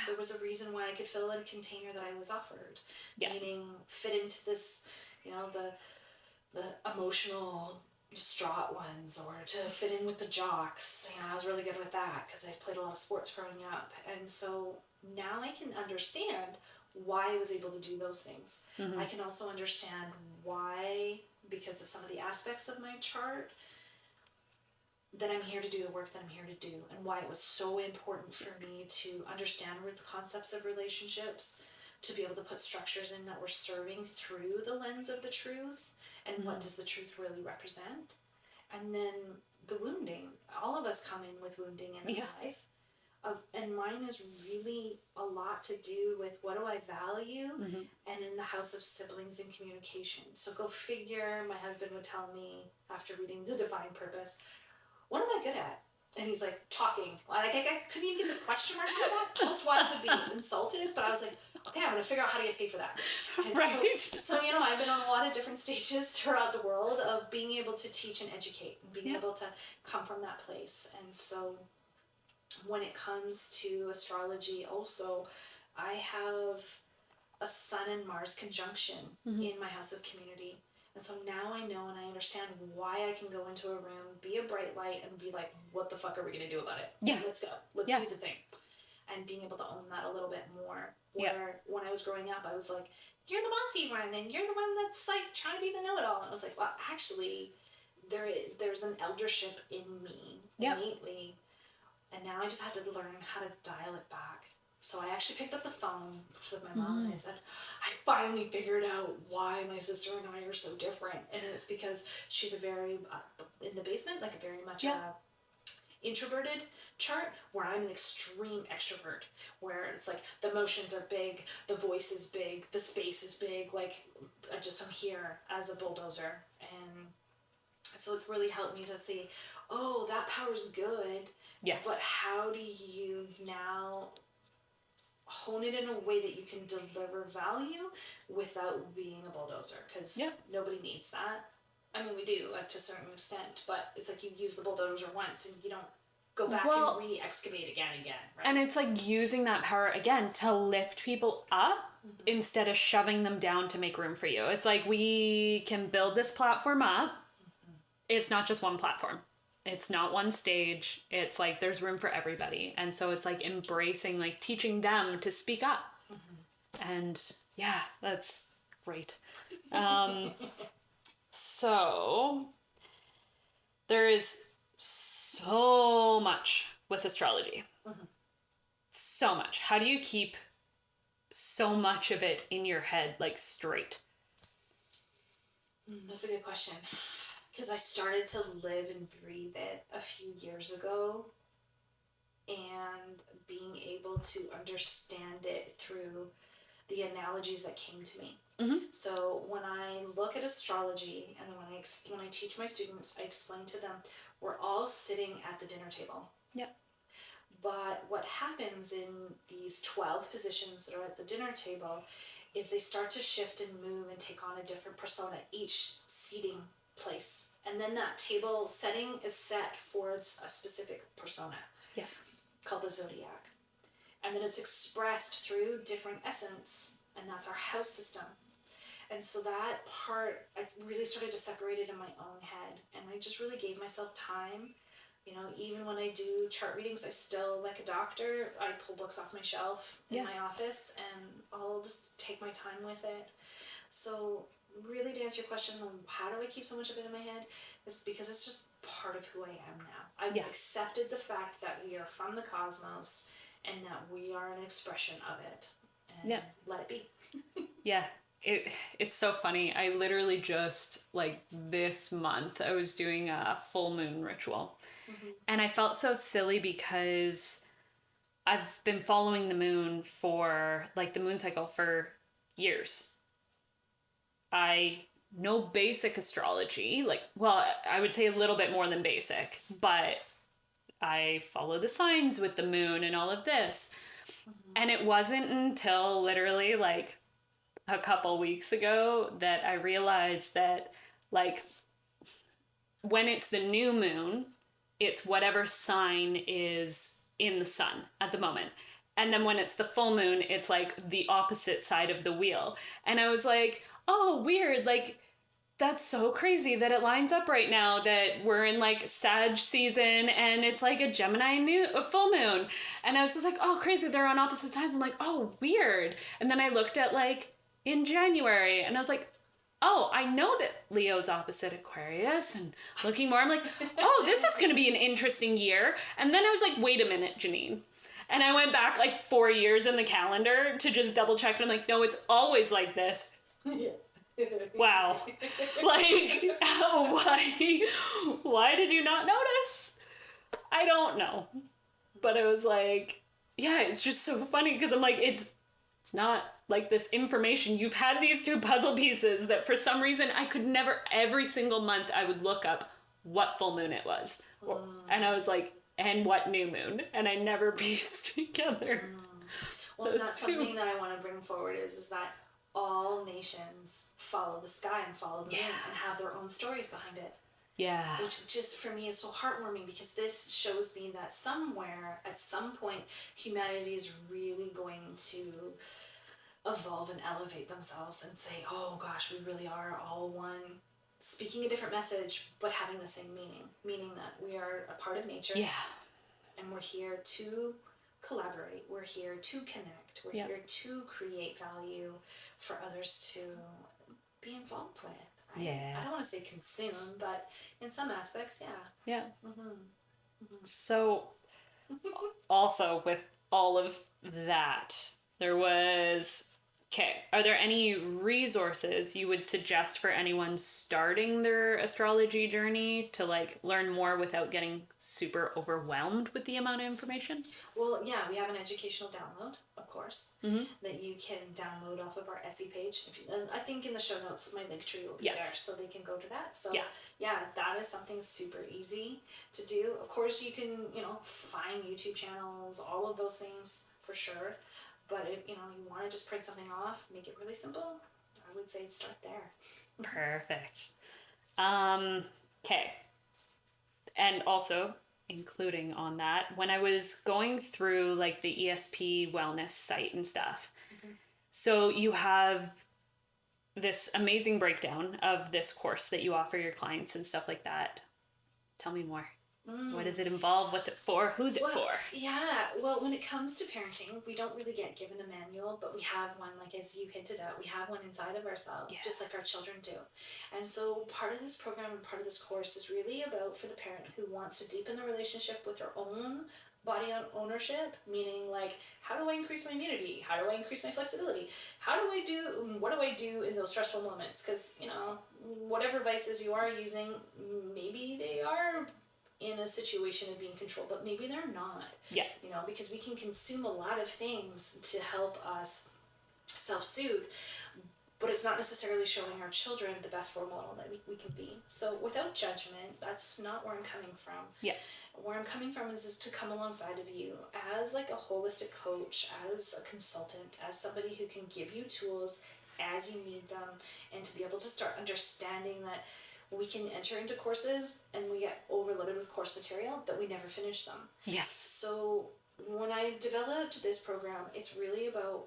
there was a reason why I could fill in a container that I was offered. Meaning fit into this, the emotional distraught ones, or to fit in with the jocks. I was really good with that because I played a lot of sports growing up. And so now I can understand why I was able to do those things. I can also understand why, because of some of the aspects of my chart, that I'm here to do the work that I'm here to do, and why it was so important for me to understand the concepts of relationships, to be able to put structures in that were serving through the lens of the truth, and what does the truth really represent. And then the wounding. All of us come in with wounding in our life. And mine is really a lot to do with what do I value, and in the house of siblings and communication. So go figure, my husband would tell me after reading The Divine Purpose, what am I good at? And he's like, talking. Like, I couldn't even get the question mark out of that. I just wanted to be insulted, but I was like, okay, I'm going to figure out how to get paid for that. And right. So, I've been on a lot of different stages throughout the world of being able to teach and educate and being able to come from that place. And so when it comes to astrology also, I have a Sun and Mars conjunction in my house of community. And so now I know and I understand why I can go into a room, be a bright light, and be like, what the fuck are we going to do about it? Yeah. Let's go. Let's do the thing. And being able to own that a little bit more. Where when I was growing up, I was like, you're the bossy one, and you're the one that's like trying to be the know-it-all. And I was like, well, actually, there's an eldership in me innately. And now I just had to learn how to dial it back. So I actually picked up the phone with my mom and I said, I finally figured out why my sister and I are so different. And it's because she's a very, in the basement, like a very much introverted chart, where I'm an extreme extrovert, where it's like the emotions are big, the voice is big, the space is big, like I'm here as a bulldozer. And so it's really helped me to see, oh, that power's good. Yes. But how do you now hone it in a way that you can deliver value without being a bulldozer? Because nobody needs that. I mean, we do to a certain extent, but it's like you use the bulldozer once and you don't go back and re-excavate again, right? And it's like using that power again to lift people up instead of shoving them down to make room for you. It's like we can build this platform up. It's not just one platform. It's not one stage. It's like there's room for everybody. And so it's like embracing, like teaching them to speak up. And yeah, that's great. So there is so much with astrology. So much. How do you keep so much of it in your head, like straight? That's a good question. Because I started to live and breathe it a few years ago, and being able to understand it through the analogies that came to me. So when I look at astrology, and when I teach my students, I explain to them, we're all sitting at the dinner table. But what happens in these 12 positions that are at the dinner table is they start to shift and move and take on a different persona, each seating place. And then that table setting is set for a specific persona called the zodiac. And then it's expressed through different essence, and that's our house system. And so that part, I really started to separate it in my own head, and I just really gave myself time. You know, even when I do chart readings, I still, like a doctor, I pull books off my shelf in my office, and I'll just take my time with it. So really, to answer your question on how do I keep so much of it in my head, is because it's just part of who I am now. I've accepted the fact that we are from the cosmos and that we are an expression of it, and let it be. It's so funny. I literally just, like, this month, I was doing a full moon ritual. And I felt so silly because I've been following the moon for, like, the moon cycle for years. I know basic astrology, like, well, I would say a little bit more than basic, but I follow the signs with the moon and all of this. And it wasn't until literally, like, a couple weeks ago that I realized that, like, when it's the new moon, it's whatever sign is in the sun at the moment. And then when it's the full moon, it's like the opposite side of the wheel. And I was like, oh, weird. Like, that's so crazy that it lines up right now that we're in like Sag season and it's like a Gemini a full moon. And I was just like, oh, crazy. They're on opposite sides. I'm like, oh, weird. And then I looked at like in January and I was like, oh, I know that Leo's opposite Aquarius, and looking more, I'm like, oh, this is going to be an interesting year. And then I was like, wait a minute, Janine. And I went back like 4 years in the calendar to just double check. And I'm like, no, it's always like this. Wow. Like, why did you not notice? I don't know. But it was like, yeah, it's just so funny because I'm like, it's not like this information. You've had these two puzzle pieces that for some reason I could never, every single month I would look up what full moon it was. And I was like, and what new moon? And I never pieced together. Well, that's something that I want to bring forward is that all nations follow the sky and follow the moon and have their own stories behind it. Yeah. Which just for me is so heartwarming because this shows me that somewhere, at some point, humanity is really going to evolve and elevate themselves and say, oh gosh, we really are all one. speaking a different message, but having the same meaning that we are a part of nature. Yeah. And we're here to collaborate. We're here to connect. We're here to create value for others to be involved with. I don't want to say consume, but in some aspects, Yeah. So, also with all of that, there was... Okay, are there any resources you would suggest for anyone starting their astrology journey to like learn more without getting super overwhelmed with the amount of information? Well, yeah, we have an educational download, of course, that you can download off of our Etsy page. I think in the show notes, my link tree will be there, so they can go to that. So yeah, that is something super easy to do. Of course, you can, find YouTube channels, all of those things for sure. But if, you want to just print something off, make it really simple, I would say start there. Perfect. Okay. And also, including on that, when I was going through like the ESP wellness site and stuff, so you have this amazing breakdown of this course that you offer your clients and stuff like that. Tell me more. What does it involve? What's it for? Who's it for? Yeah, well, when it comes to parenting, we don't really get given a manual, but we have one, like as you hinted at, we have one inside of ourselves, just like our children do. And so part of this program and part of this course is really about for the parent who wants to deepen the relationship with their own body ownership, meaning like, how do I increase my immunity? How do I increase my flexibility? What do I do in those stressful moments? Because, whatever vices you are using, maybe they are in a situation of being controlled, but maybe they're not. Yeah. Because we can consume a lot of things to help us self-soothe, but it's not necessarily showing our children the best role model that we can be. So without judgment, that's not where I'm coming from. Yeah. Where I'm coming from is to come alongside of you as like a holistic coach, as a consultant, as somebody who can give you tools as you need them, and to be able to start understanding that we can enter into courses and we get overloaded with course material that we never finish them. Yes. So when I developed this program, it's really about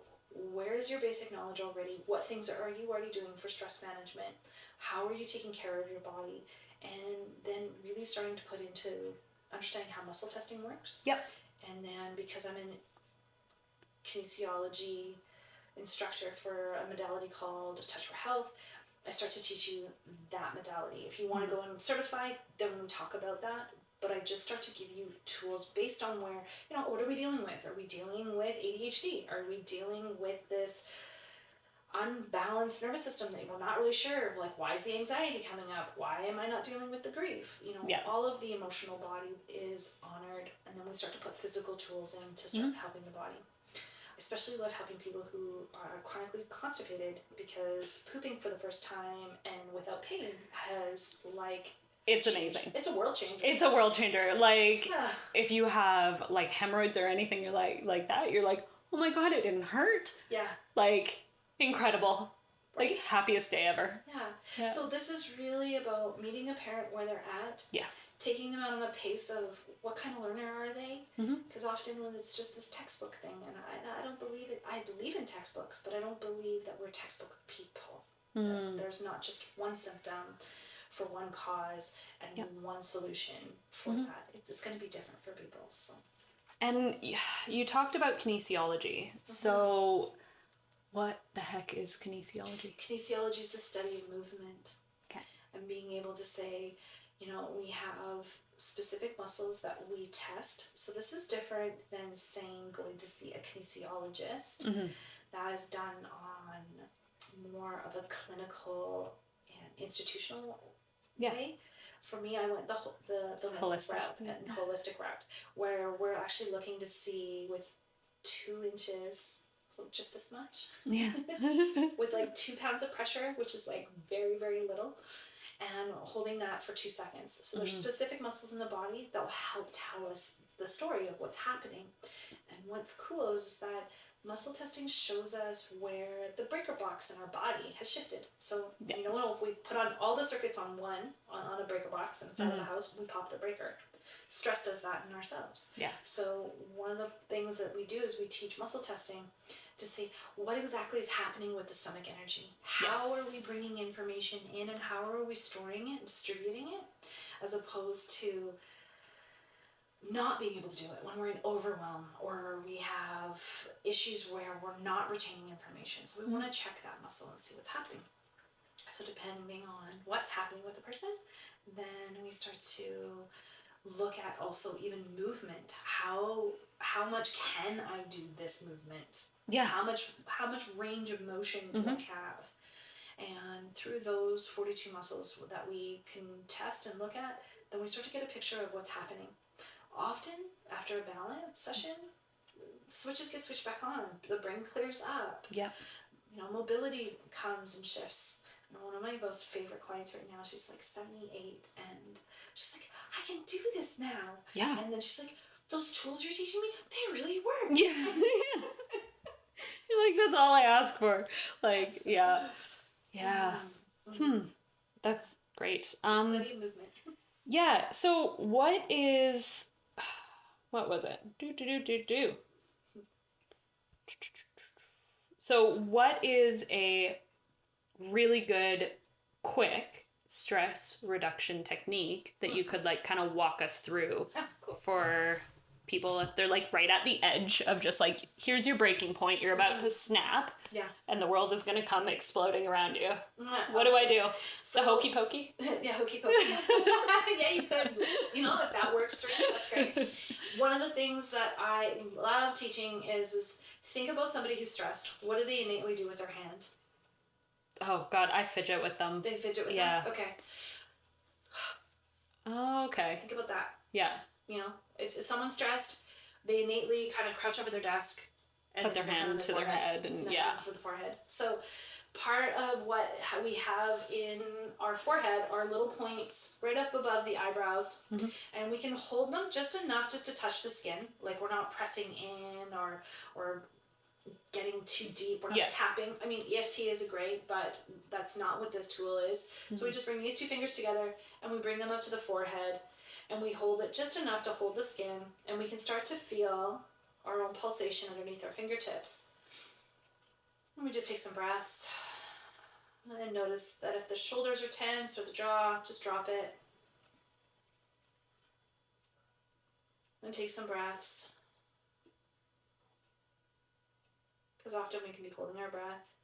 where is your basic knowledge already? What things are you already doing for stress management? How are you taking care of your body? And then really starting to put into understanding how muscle testing works. Yep. And then because I'm in kinesiology instructor for a modality called Touch for Health, I start to teach you that modality. If you want to go and certify, then we talk about that. But I just start to give you tools based on where, what are we dealing with? Are we dealing with ADHD? Are we dealing with this unbalanced nervous system that we're not really sure? Like, why is the anxiety coming up? Why am I not dealing with the grief? All of the emotional body is honored. And then we start to put physical tools in to start helping the body. I especially love helping people who are chronically constipated, because pooping for the first time and without pain has it's amazing. It's a world changer. It's a world changer. If you have hemorrhoids or anything, you're like that, you're like, oh my God, it didn't hurt. Yeah. Incredible. Right? Happiest day ever. Yeah. So this is really about meeting a parent where they're at. Yes. Taking them out on a pace of what kind of learner are they? Because often when it's just this textbook thing, and I don't believe it. I believe in textbooks, but I don't believe that we're textbook people. There's not just one symptom for one cause and one solution for that. It's going to be different for people. So. And you talked about kinesiology. So what the heck is kinesiology? Kinesiology is the study of movement. Okay. And being able to say, we have specific muscles that we test. So this is different than saying going to see a kinesiologist. That is done on more of a clinical and institutional way. For me, I went the holistic route, where we're actually looking to see with 2 inches, just this much, with 2 pounds of pressure, which is very, very little, and holding that for 2 seconds. So there's specific muscles in the body that will help tell us the story of what's happening. And what's cool is that muscle testing shows us where the breaker box in our body has shifted. So, if we put on all the circuits on a breaker box inside of the house, we pop the breaker. stress does that in ourselves. Yeah. So one of the things that we do is we teach muscle testing to see what exactly is happening with the stomach energy. How are we bringing information in, and how are we storing it and distributing it, as opposed to not being able to do it when we're in overwhelm or we have issues where we're not retaining information. So we want to check that muscle and see what's happening. So depending on what's happening with the person, then we start to look at also even movement. How much can I do this movement? Yeah. How much range of motion do I have? And through those 42 muscles that we can test and look at, then we start to get a picture of what's happening. Often, after a balance session, switches get switched back on. The brain clears up. Yeah. Mobility comes and shifts. And one of my most favorite clients right now, she's like 78, and she's like, I can do this now. Yeah. And then she's like, those tools you're teaching me, they really work. Yeah. You're like, that's all I ask for. Like, yeah. Yeah. That's great. Study movement. Yeah. So what was it? So what is a really good, quick stress reduction technique that you could like kind of walk us through for people if they're like right at the edge of just like, here's your breaking point, you're about to snap, and the world is going to come exploding around you. What do I do? So, the hokey pokey? Yeah, hokey pokey. Yeah, you could. If that works for you, that's great. One of the things that I love teaching is think about somebody who's stressed. What do they innately do with their hand? Oh God, I fidget with them. They fidget with them? Okay. Oh, okay. Think about that. Yeah. If someone's stressed, they innately kind of crouch over their desk and put their hand to their head and for the forehead. So part of what we have in our forehead are little points right up above the eyebrows, and we can hold them just enough just to touch the skin. Like we're not pressing in or getting too deep. We're not tapping. I mean, EFT is great, but that's not what this tool is. So we just bring these two fingers together and we bring them up to the forehead. And we hold it just enough to hold the skin, and we can start to feel our own pulsation underneath our fingertips. And we just take some breaths. And notice that if the shoulders are tense or the jaw, just drop it. And take some breaths. Because often we can be holding our breath.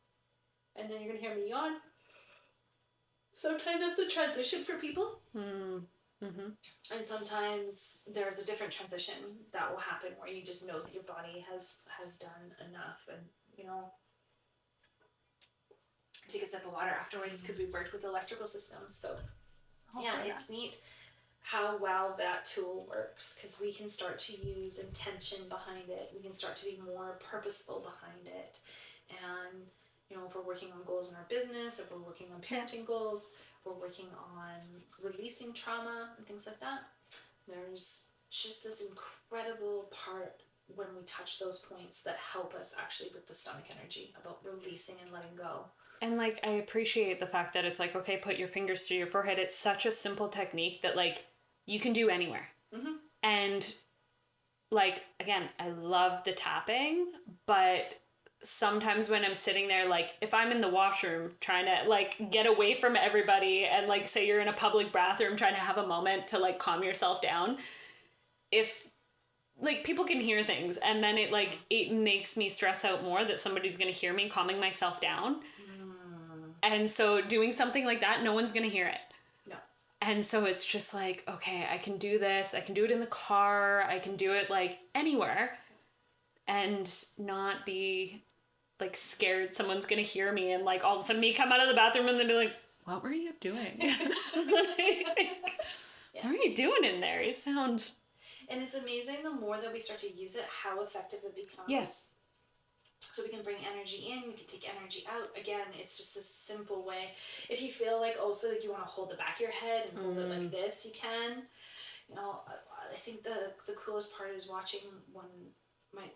And then you're going to hear me yawn. Sometimes that's a transition for people. And sometimes there's a different transition that will happen where you just know that your body has done enough, and take a sip of water afterwards because we've worked with electrical systems. So it's neat how well that tool works, because we can start to use intention behind it. We can start to be more purposeful behind it. And if we're working on goals in our business, if we're working on parenting goals, we're working on releasing trauma and things like that, there's just this incredible part when we touch those points that help us actually with the stomach energy, about releasing and letting go. And like, I appreciate the fact that it's like, okay, put your fingers to your forehead. It's such a simple technique that like you can do anywhere. And like, again, I love the tapping, but sometimes when I'm sitting there, like if I'm in the washroom trying to like get away from everybody, and like say you're in a public bathroom trying to have a moment to like calm yourself down, if like people can hear things, and then it makes me stress out more that somebody's going to hear me calming myself down. And so doing something like that, no one's going to hear it. No. And so it's just like, okay, I can do this. I can do it in the car. I can do it like anywhere, and not be like scared someone's gonna hear me, and like all of a sudden me come out of the bathroom and then be like, what were you doing? What are you doing in there? You sound... And it's amazing the more that we start to use it, how effective it becomes. Yes. So we can bring energy in, we can take energy out. Again, it's just this simple way. If you feel like also like you want to hold the back of your head and hold it like this, you can. I think the coolest part is watching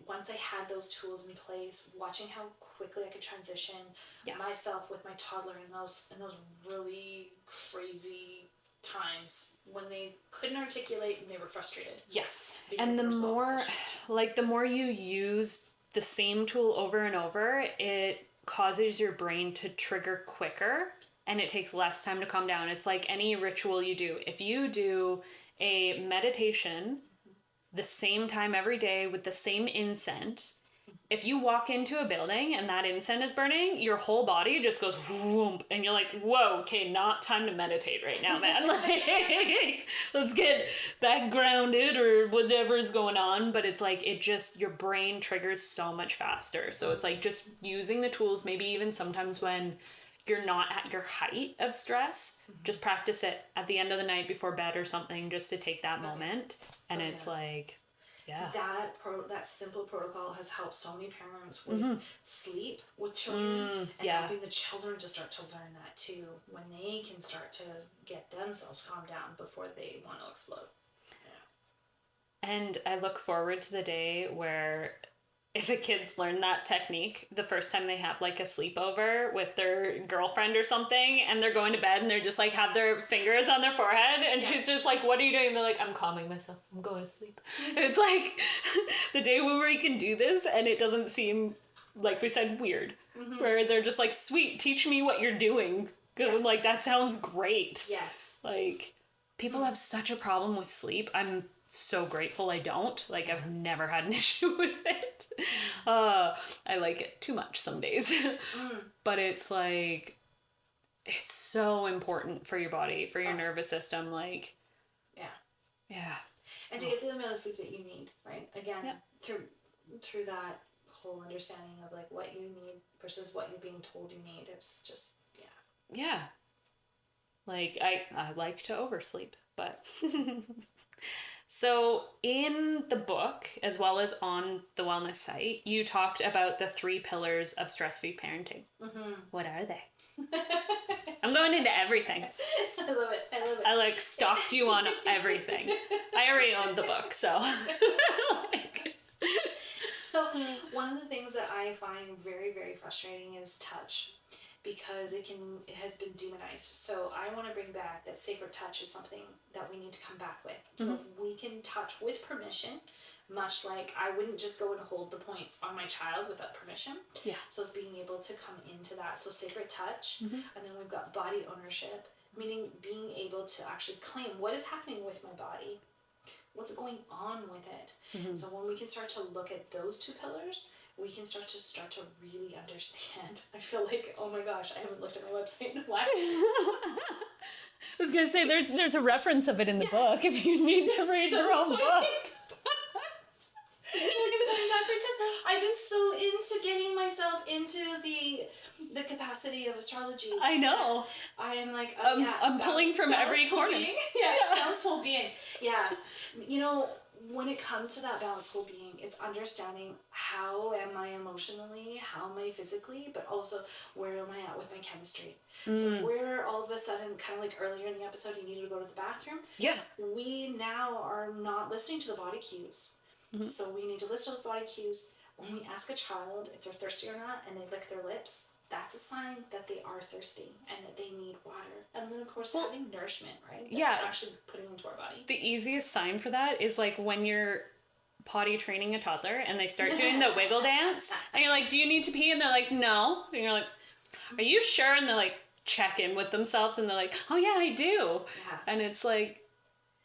once I had those tools in place, watching how quickly I could transition myself with my toddler in those really crazy times when they couldn't articulate and they were frustrated. Yes. And the more you use the same tool over and over, it causes your brain to trigger quicker and it takes less time to calm down. It's like any ritual you do. If you do a meditation the same time every day with the same incense, if you walk into a building and that incense is burning, your whole body just goes whoomp, and you're like, whoa, okay, not time to meditate right now, man. Like, let's get back grounded or whatever is going on. But it's like, your brain triggers so much faster. So it's like just using the tools, maybe even sometimes when you're not at your height of stress, just practice it at the end of the night before bed or something, just to take that moment. And it's like, yeah. That simple protocol has helped so many parents with sleep with children and helping the children to start to learn that too, when they can start to get themselves calmed down before they want to explode. Yeah. And I look forward to the day where if the kids learn that technique the first time they have like a sleepover with their girlfriend or something, and they're going to bed and they're just like have their fingers on their forehead and she's just like, what are you doing? And they're like, I'm calming myself, I'm going to sleep. It's like the day where we can do this and it doesn't seem, like we said, weird, where they're just like, sweet, teach me what you're doing, because I'm like, that sounds great. Like people have such a problem with sleep. I'm so grateful I don't. Like, I've never had an issue with it. I like it too much some days. But it's like, it's so important for your body, for your nervous system. Like, yeah. And to get the amount of sleep that you need, right? Again, through that whole understanding of like what you need versus what you're being told you need. It's just, yeah. Like, I like to oversleep, but... So in the book, as well as on the wellness site, you talked about the 3 pillars of stress-free parenting. What are they? I'm going into everything. I love it. I like stalked you on everything. I already owned the book, so. So one of the things that I find very, very frustrating is touch. Because it has been demonized. So I want to bring back that sacred touch is something that we need to come back with. So if we can touch with permission, much like I wouldn't just go and hold the points on my child without permission. Yeah. So it's being able to come into that. So sacred touch. And then we've got body ownership, meaning being able to actually claim what is happening with my body, what's going on with it. So when we can start to look at those 2 pillars, we can start to really understand. I feel like, oh my gosh, I haven't looked at my website in a while. I was gonna say there's a reference of it in the book if you need to read your own book. I've been so into getting myself into the capacity of astrology. I know. I am like, I'm pulling from every corner. Balanced whole being. Yeah. You know, when it comes to that balanced whole being, it's understanding how am I emotionally, how am I physically, but also where am I at with my chemistry. So if we're all of a sudden, kind of like earlier in the episode, you needed to go to the bathroom. Yeah. We now are not listening to the body cues. So we need to listen to those body cues. When we ask a child if they're thirsty or not, and they lick their lips, that's a sign that they are thirsty and that they need water. And then, of course, having nourishment, right? That's actually putting into our body. The easiest sign for that is like when you're potty training a toddler and they start doing the wiggle dance, and you're like, do you need to pee? And they're like, no. And you're like, are you sure? And they're like, check in with themselves, and they're like, oh yeah, I do. Yeah. And it's like,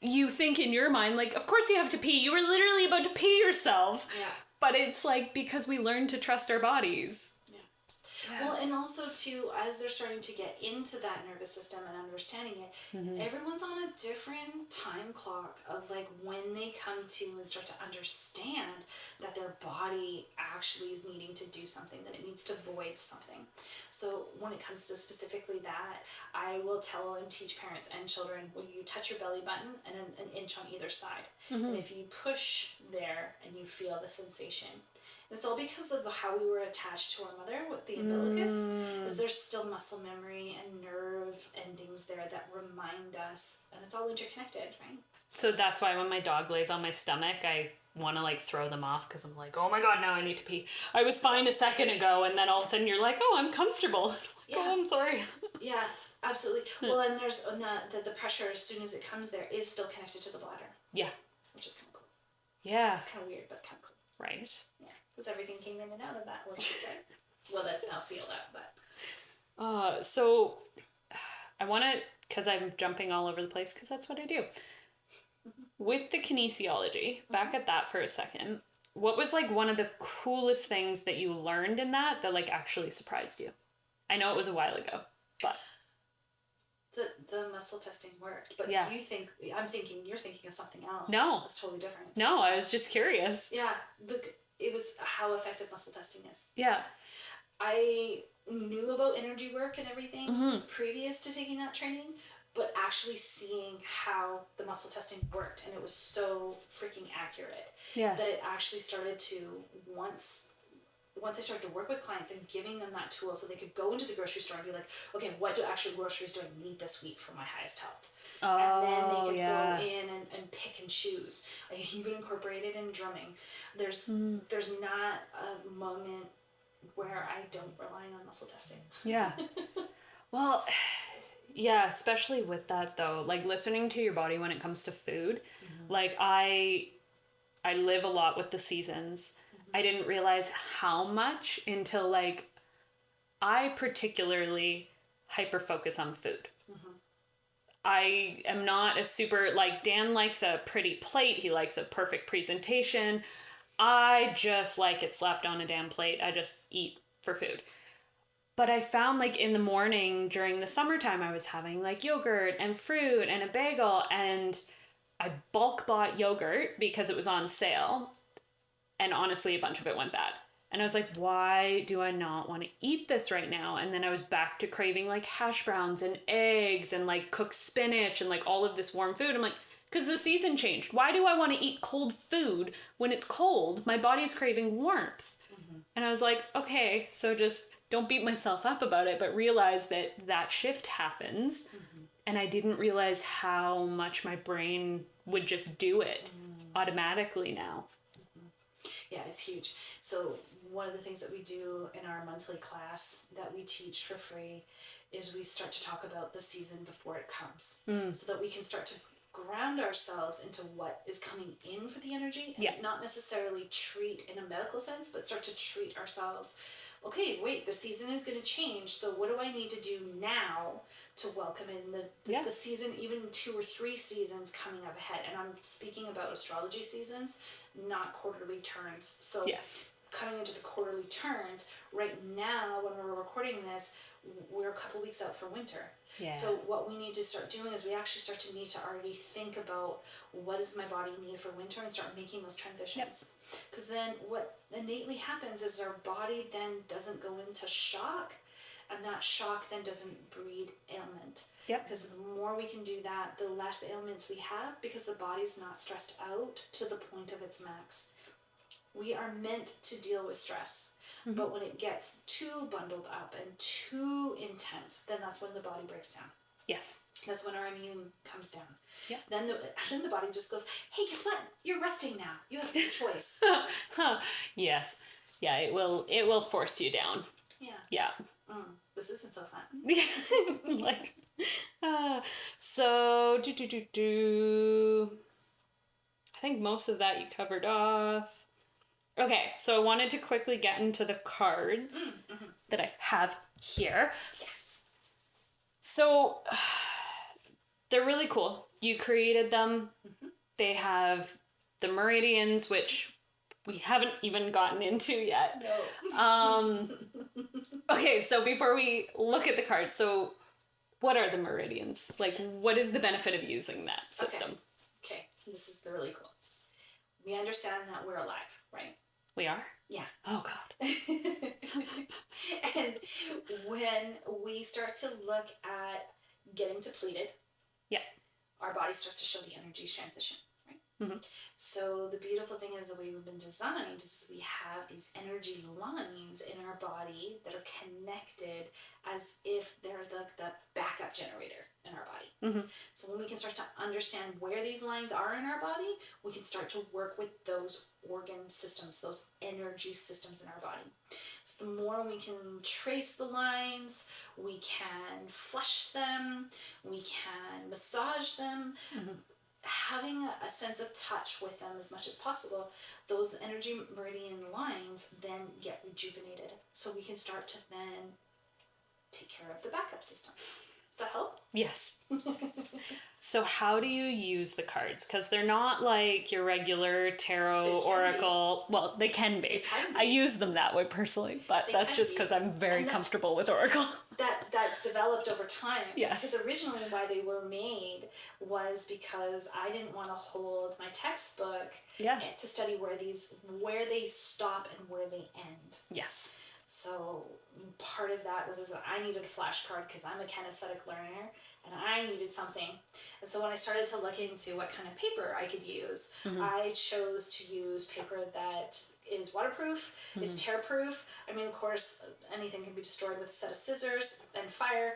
you think in your mind, like, of course you have to pee. You were literally about to pee yourself. Yeah. But it's like, because we learn to trust our bodies. Yeah. Well, and also too, as they're starting to get into that nervous system and understanding it, everyone's on a different time clock of like when they come to and start to understand that their body actually is needing to do something, that it needs to void something. So when it comes to specifically that, I will tell and teach parents and children, when you touch your belly button and an inch on either side, and if you push there and you feel the sensation, it's all because of how we were attached to our mother with the umbilicus. Is there's still muscle memory and nerve endings there that remind us, and it's all interconnected, right? So that's why when my dog lays on my stomach, I want to like throw them off because I'm like, oh my god, now I need to pee. I was fine a second ago, and then all of a sudden you're like, oh, I'm comfortable. Like, oh, I'm sorry. Yeah. Absolutely. Well, and there's the pressure as soon as it comes there is still connected to the bladder. Yeah. Which is kind of cool. Yeah. It's kind of weird, but kind of cool. Right. Yeah, because everything came in and out of that, which is right. Well, that's now sealed up, but. So I want to, because I'm jumping all over the place, because that's what I do. With the kinesiology, back at that for a second, what was like one of the coolest things that you learned in that like actually surprised you? I know it was a while ago, but. The muscle testing worked, but yeah. you're thinking of something else. No. That's totally different. No, I was just curious. Yeah, it was how effective muscle testing is. Yeah. I knew about energy work and everything previous to taking that training, but actually seeing how the muscle testing worked, and it was so freaking accurate that it actually started to, once I started to work with clients and giving them that tool so they could go into the grocery store and be like, okay, what actual groceries do I need this week for my highest health? And then they could go in and pick and choose. I even incorporated in drumming. There's not a moment where I don't rely on muscle testing. Yeah. Well, yeah, especially with that though, like listening to your body when it comes to food. Like I live a lot with the seasons. I didn't realize how much until like I particularly hyper focus on food. I am not a super, like Dan likes a pretty plate. He likes a perfect presentation. I just like it slapped on a damn plate. I just eat for food. But I found like in the morning during the summertime, I was having like yogurt and fruit and a bagel, and I bulk bought yogurt because it was on sale. And honestly, a bunch of it went bad. And I was like, why do I not want to eat this right now? And then I was back to craving like hash browns and eggs and like cooked spinach and like all of this warm food. I'm like, because the season changed. Why do I want to eat cold food when it's cold? My body's craving warmth. And I was like, okay, so just don't beat myself up about it, but realize that that shift happens. And I didn't realize how much my brain would just do it automatically now. Yeah, it's huge. So one of the things that we do in our monthly class that we teach for free is we start to talk about the season before it comes, so that we can start to ground ourselves into what is coming in for the energy, and not necessarily treat in a medical sense, but start to treat ourselves. Okay, wait, the season is going to change, so what do I need to do now to welcome in the season, even 2 or 3 seasons coming up ahead? And I'm speaking about astrology seasons, not quarterly turns. So coming into the quarterly turns, right now when we're recording this, we're a couple weeks out for winter. So what we need to start doing is we actually start to need to already think about what does my body need for winter and start making those transitions. Because then what innately happens is our body then doesn't go into shock, and that shock then doesn't breed ailment. Because the more we can do that, the less ailments we have, because the body's not stressed out to the point of its max. We are meant to deal with stress. But when it gets too bundled up and too intense, then that's when the body breaks down. That's when our immune comes down. Then the body just goes, hey, guess what? You're resting now. You have no choice. Yes. Yeah, it will force you down. This has been so fun. Like, so I think most of that you covered off. Okay, so I wanted to quickly get into the cards that I have here. So they're really cool. You created them. They have the meridians, which we haven't even gotten into yet. Okay, so before we look at the cards, so what are the meridians? Like, what is the benefit of using that system? Okay, this is really cool. We understand that we're alive, right? We are? Yeah. Oh, God. And when we start to look at getting depleted, our body starts to show the energy transition, right? Mm-hmm. So the beautiful thing is the way we've been designed is we have these energy lines in our body that are connected as if they're the backup generator in our body. Mm-hmm. So when we can start to understand where these lines are in our body, we can start to work with those organ systems, those energy systems in our body. So the more we can trace the lines, we can flush them, we can massage them, having a sense of touch with them as much as possible, those energy meridian lines then get rejuvenated. So we can start to then take care of the backup system. Does that help? Yes. So how do you use the cards? Because they're not like your regular tarot, oracle. Well, they can be. I use them that way personally, but that's just because I'm very comfortable with oracle. That's developed over time. Yes. Because originally why they were made was because I didn't want to hold my textbook to study where they stop and where they end. Yes. So part of that was that I needed a flashcard because I'm a kinesthetic learner and I needed something. And so when I started to look into what kind of paper I could use, I chose to use paper that is waterproof, is tear-proof. I mean, of course, anything can be destroyed with a set of scissors and fire,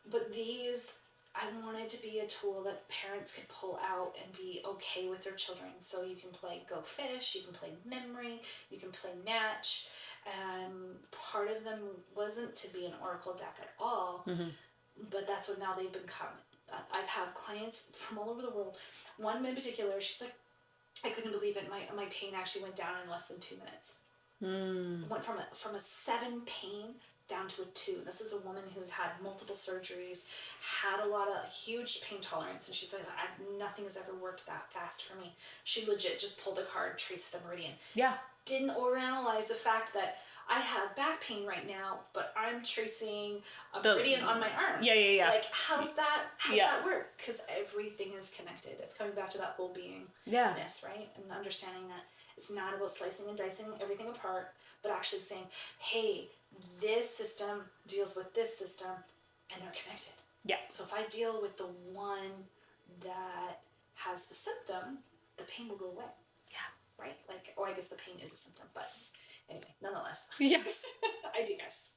but these, I wanted to be a tool that parents could pull out and be okay with their children. So you can play Go Fish, you can play Memory, you can play Match, and part of them wasn't to be an oracle deck at all, but that's what now they've become. I've had clients from all over the world. One in particular, she's like, I couldn't believe it. My pain actually went down in less than 2 minutes. Went from a 7 pain down to a 2. This is a woman who's had multiple surgeries, had a lot of huge pain tolerance, and she said, nothing has ever worked that fast for me. She legit just pulled a card, traced the meridian. Yeah. Didn't overanalyze the fact that I have back pain right now, but I'm tracing a meridian on my arm. Yeah. Like, how's that work? Because everything is connected. It's coming back to that whole beingness, right? And understanding that it's not about slicing and dicing everything apart, but actually saying, hey, this system deals with this system, and they're connected. Yeah. So if I deal with the one that has the symptom, the pain will go away. Yeah. Right? Like, or I guess the pain is a symptom, but anyway, nonetheless. Yes. I do, guys.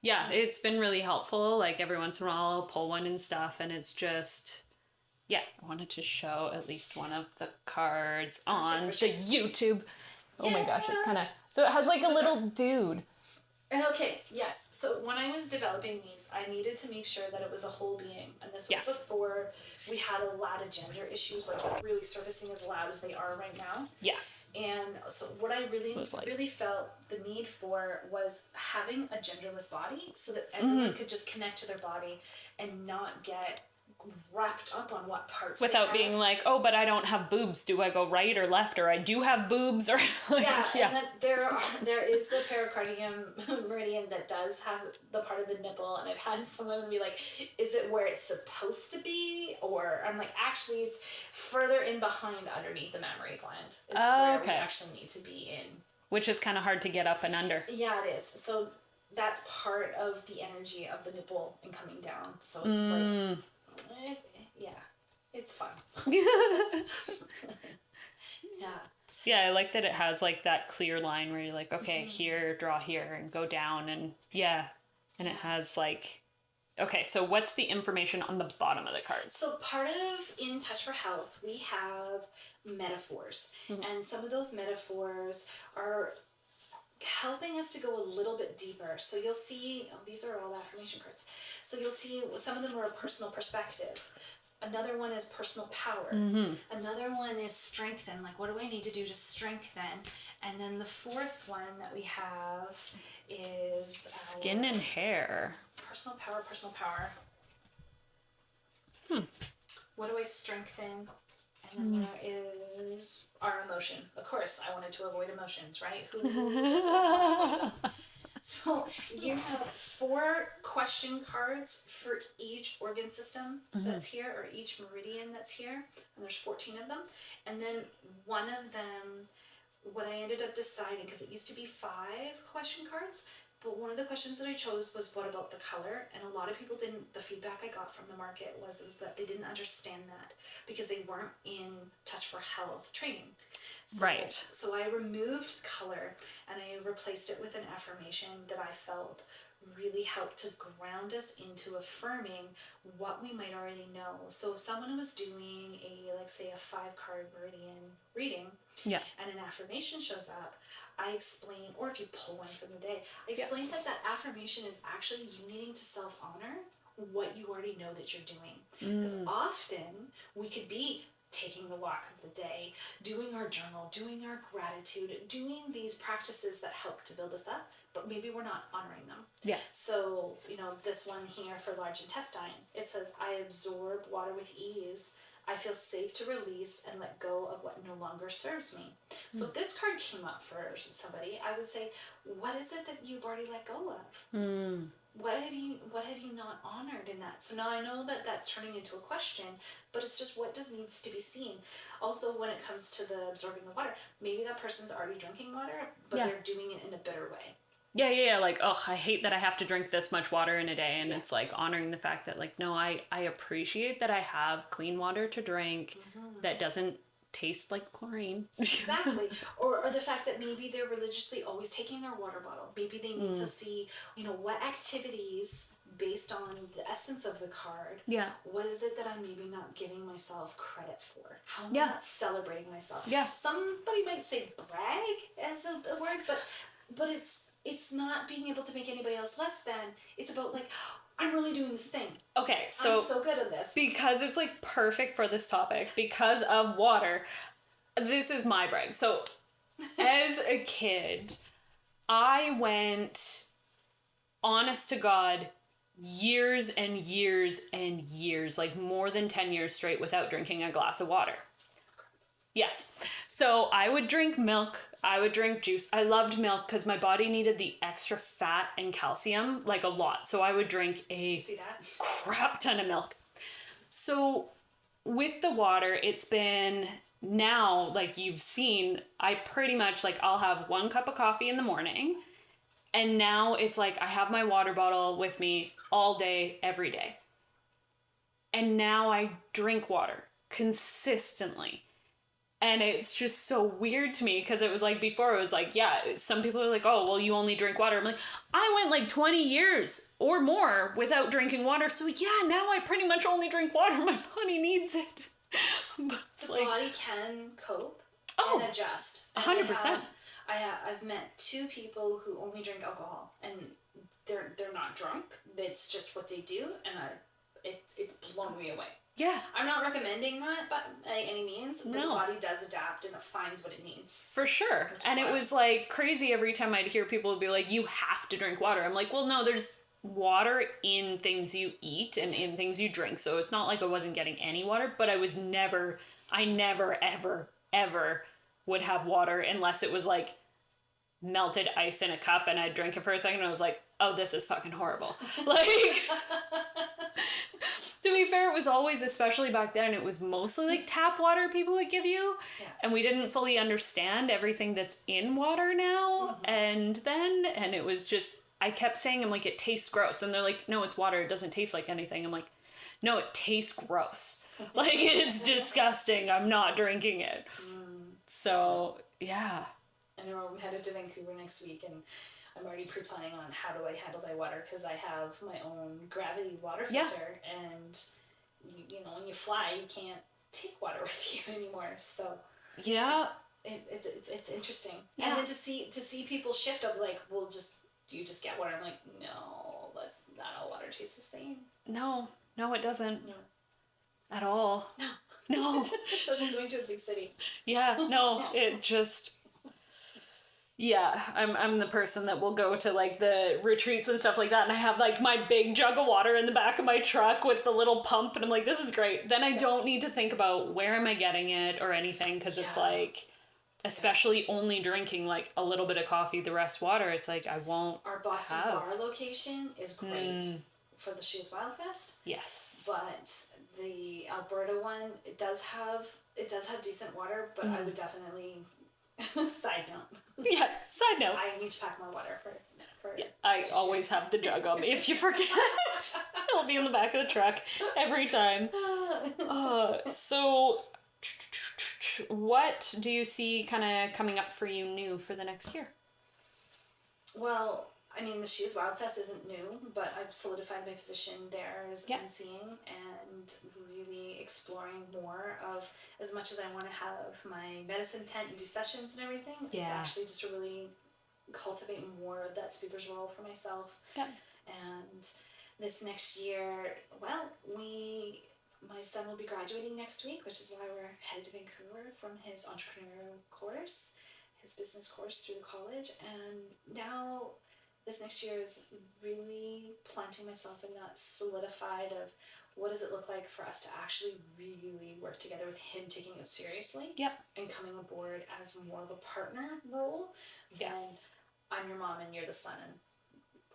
Yeah, it's been really helpful. Like every once in a while I'll pull one and stuff, and it's just, I wanted to show at least one of the cards on the YouTube. Oh my gosh, it's kind of, so it has like a little dude. Okay, yes. So when I was developing these, I needed to make sure that it was a whole being. And this was before we had a lot of gender issues, like really surfacing as loud as they are right now. Yes. And so what I really felt the need for was having a genderless body so that everyone could just connect to their body and not get wrapped up on what parts without being like, oh, but I don't have boobs, do I go right or left, or I do have boobs, or like, and then there is the pericardium meridian that does have the part of the nipple, and I've had some women be like, is it where it's supposed to be? Or I'm like, actually it's further in behind underneath the mammary gland is where we actually need to be in, which is kind of hard to get up and under. Yeah, it is. So that's part of the energy of the nipple and coming down, so it's like it's fun. Yeah, I like that it has like that clear line where you're like, okay, here, draw here, and go down, and and it has like, okay, so what's the information on the bottom of the cards? So part of In Touch for Health, we have metaphors, and some of those metaphors are helping us to go a little bit deeper. So you'll see, these are all affirmation cards. So you'll see some of them are a personal perspective. Another one is personal power. Another one is strengthen. Like, what do I need to do to strengthen? And then the fourth one that we have is skin and hair. Personal power, personal power. What do I strengthen? And then there is our emotion. Of course, I wanted to avoid emotions, right? Who doesn't? So you have 4 question cards for each organ system that's here, or each meridian that's here, and there's 14 of them. And then one of them, what I ended up deciding, because it used to be 5 question cards, But one of the questions that I chose was, what about the color? And a lot of people didn't, the feedback I got from the market was that they didn't understand that because they weren't in Touch for Health training. Right. So I removed color and I replaced it with an affirmation that I felt really helped to ground us into affirming what we might already know. So if someone was doing like say a 5-card meridian reading, yeah, and an affirmation shows up, I explain, or if you pull one from the day, I explain that affirmation is actually you needing to self-honor what you already know that you're doing. Because often we could be taking the walk of the day, doing our journal, doing our gratitude, doing these practices that help to build us up, but maybe we're not honoring them. Yeah. So, this one here for large intestine, it says, I absorb water with ease. I feel safe to release and let go of what no longer serves me. So if this card came up for somebody, I would say, what is it that you've already let go of? What have you not honored in that? So now I know that that's turning into a question, but it's just what needs to be seen. Also, when it comes to the absorbing the water, maybe that person's already drinking water, but they're doing it in a bitter way. Yeah. Like, oh, I hate that I have to drink this much water in a day. And it's like honoring the fact that like, no, I appreciate that I have clean water to drink that doesn't taste like chlorine. Exactly. Or the fact that maybe they're religiously always taking their water bottle. Maybe they need to see, what activities based on the essence of the card. Yeah. What is it that I'm maybe not giving myself credit for? How am I not celebrating myself? Yeah. Somebody might say brag as a word, but it's not being able to make anybody else less than. It's about like, I'm really doing this thing. Okay, so I'm so good at this. Because it's like perfect for this topic, because of water, this is my brag. So as a kid, I went, honest to God, years and years and years, like more than 10 years straight without drinking a glass of water. Yes. So I would drink milk. I would drink juice. I loved milk because my body needed the extra fat and calcium, like a lot. So I would drink a crap ton of milk. So with the water, it's been now, like you've seen, I pretty much like I'll have 1 cup of coffee in the morning. And now it's like I have my water bottle with me all day, every day. And now I drink water consistently. And it's just so weird to me because it was like before it was like, yeah, some people are like, oh, well, you only drink water. I'm like, I went like 20 years or more without drinking water. So yeah, now I pretty much only drink water. My body needs it. But the body can cope and adjust. 100%. I've met 2 people who only drink alcohol and they're not drunk. It's just what they do. And it's blown me away. Yeah. I'm not recommending that by any means, but the body does adapt and it finds what it needs. For sure. And it was like crazy every time I'd hear people be like, you have to drink water. I'm like, well, no, there's water in things you eat and in things you drink. So it's not like I wasn't getting any water, but I never, ever would have water unless it was like melted ice in a cup and I'd drink it for a second and I was like, oh, this is fucking horrible. Like... To be fair, it was always, especially back then, it was mostly like tap water people would give you. Yeah. And we didn't fully understand everything that's in water now. And it was just, I kept saying, I'm like, it tastes gross. And they're like, no, it's water. It doesn't taste like anything. I'm like, no, it tastes gross. Like, it's disgusting. I'm not drinking it. So, yeah. I know I'm headed to Vancouver next week and I'm already pre-planning on how do I handle my water because I have my own gravity water filter and when you fly you can't take water with you anymore, so it's interesting. And then to see people shift of like, well, you just get water. I'm like, no, that's not all water tastes the same. No, it doesn't. No. At all. No. Especially going to a big city. Yeah, no, it just... Yeah, I'm the person that will go to like the retreats and stuff like that and I have like my big jug of water in the back of my truck with the little pump and I'm like, this is great. Then I don't need to think about where am I getting it or anything because it's like, especially only drinking like a little bit of coffee, the rest water, it's like I won't Our Boston bar location is great for the Shoes Wild Fest. Yes. But the Alberta one, it does have decent water, but I would definitely... Side note. Yeah, side note. I need to pack my water for for... I always have the jug on me if you forget. It'll be in the back of the truck every time. So what do you see kind of coming up for you new for the next year? Well, I mean, the She Is Wild Fest isn't new, but I've solidified my position there as emceeing and really exploring more of, as much as I want to have my medicine tent and do sessions and everything, it's actually just to really cultivate more of that speaker's role for myself. Yeah. And this next year, well, my son will be graduating next week, which is why we're headed to Vancouver from his entrepreneurial course, his business course through the college. And now this next year is really planting myself in that solidified of what does it look like for us to actually really work together with him taking it seriously and coming aboard as more of a partner role than I'm your mom and you're the son. And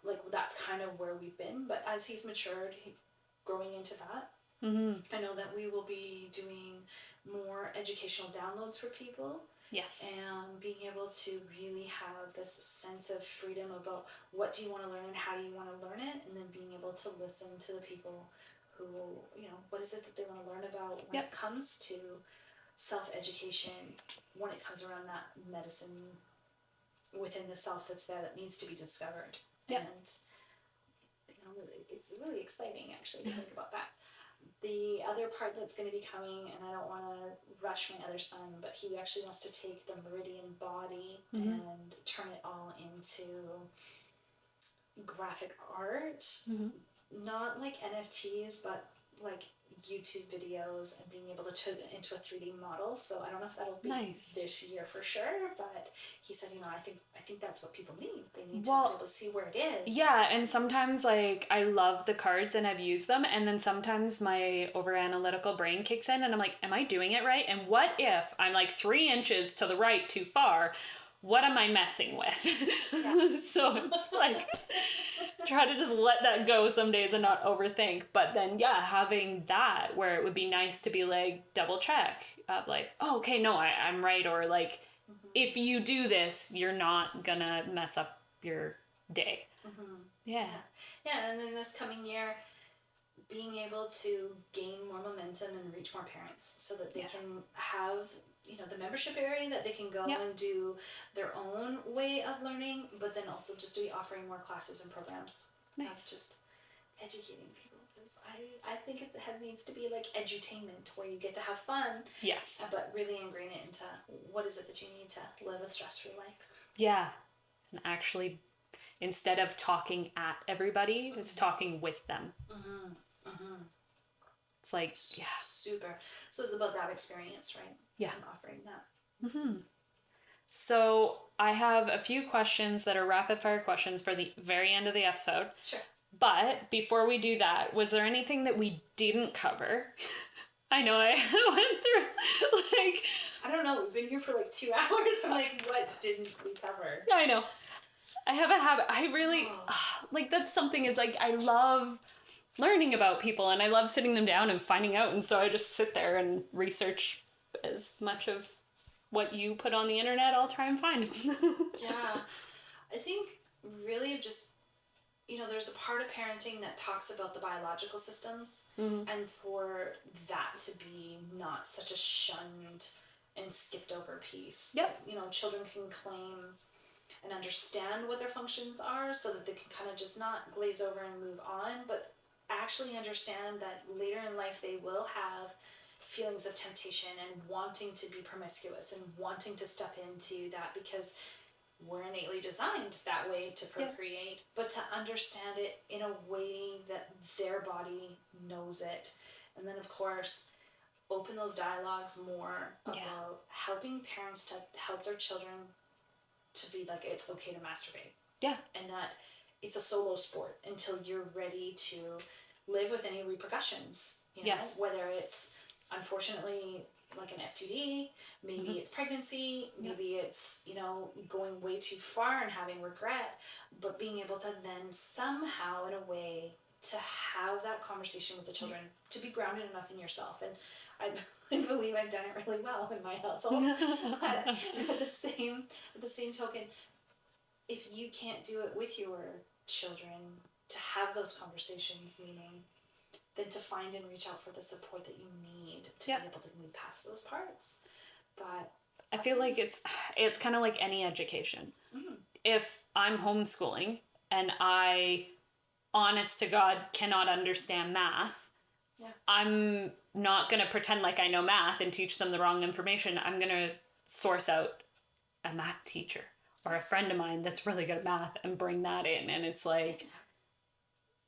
like, that's kind of where we've been. But as he's matured, growing into that, I know that we will be doing more educational downloads for people. Yes. And being able to really have this sense of freedom about what do you want to learn and how do you want to learn it, and then being able to listen to the people who, you know, what is it that they want to learn about when it comes to self-education, when it comes around that medicine within the self that's there that needs to be discovered. And, you know, it's really exciting actually to think about that. The other part that's going to be coming, and I don't want to rush my other son, but he actually wants to take the Meridian body and turn it all into graphic art. Not like NFTs, but like YouTube videos and being able to turn it into a 3D model. So I don't know if that'll be this year for sure, but he said, you know, I think that's what people need. They need to be able to see where it is. Yeah, and sometimes like I love the cards and I've used them, and then sometimes my over analytical brain kicks in and I'm like, am I doing it right? And what if I'm like 3 inches to the right too far? What am I messing with? So it's like try to just let that go some days and not overthink. But then having that where it would be nice to be like double check of like, oh, okay, no, I'm right, or like if you do this, you're not gonna mess up your day. Yeah, and then this coming year, being able to gain more momentum and reach more parents so that they can have, you know, the membership area that they can go and do their own way of learning, but then also just to be offering more classes and programs of just educating people, because I think it needs to be like edutainment where you get to have fun, but really ingrain it into what is it that you need to live a stress-free life. And actually, instead of talking at everybody, it's talking with them. It's like, super. So it's about that experience, right? And offering that. So I have a few questions that are rapid fire questions for the very end of the episode. Sure. But before we do that, was there anything that we didn't cover? I know I went through like... I don't know. We've been here for like 2 hours. I'm like, what didn't we cover? I know. I have a habit. I really... like, that's something is like, I love learning about people and I love sitting them down and finding out. And so I just sit there and research as much of what you put on the internet. I'll try and find. I think really just, you know, there's a part of parenting that talks about the biological systems, and for that to be not such a shunned and skipped over piece. You know, children can claim and understand what their functions are so that they can kind of just not glaze over and move on, but actually understand that later in life they will have feelings of temptation and wanting to be promiscuous and wanting to step into that, because we're innately designed that way to procreate, but to understand it in a way that their body knows it. And then of course open those dialogues more about helping parents to help their children to be like, it's okay to masturbate. And that it's a solo sport until you're ready to live with any repercussions, you know, whether it's unfortunately like an STD, maybe it's pregnancy, maybe it's, you know, going way too far and having regret, but being able to then somehow in a way to have that conversation with the children, to be grounded enough in yourself. And I believe I've done it really well in my household. But at the same token, if you can't do it with your children, to have those conversations, meaning then to find and reach out for the support that you need to be able to move past those parts. But I feel like it's kind of like any education. Mm-hmm. If I'm homeschooling and I, honest to God, cannot understand math, I'm not going to pretend like I know math and teach them the wrong information. I'm going to source out a math teacher or a friend of mine that's really good at math and bring that in. And it's like,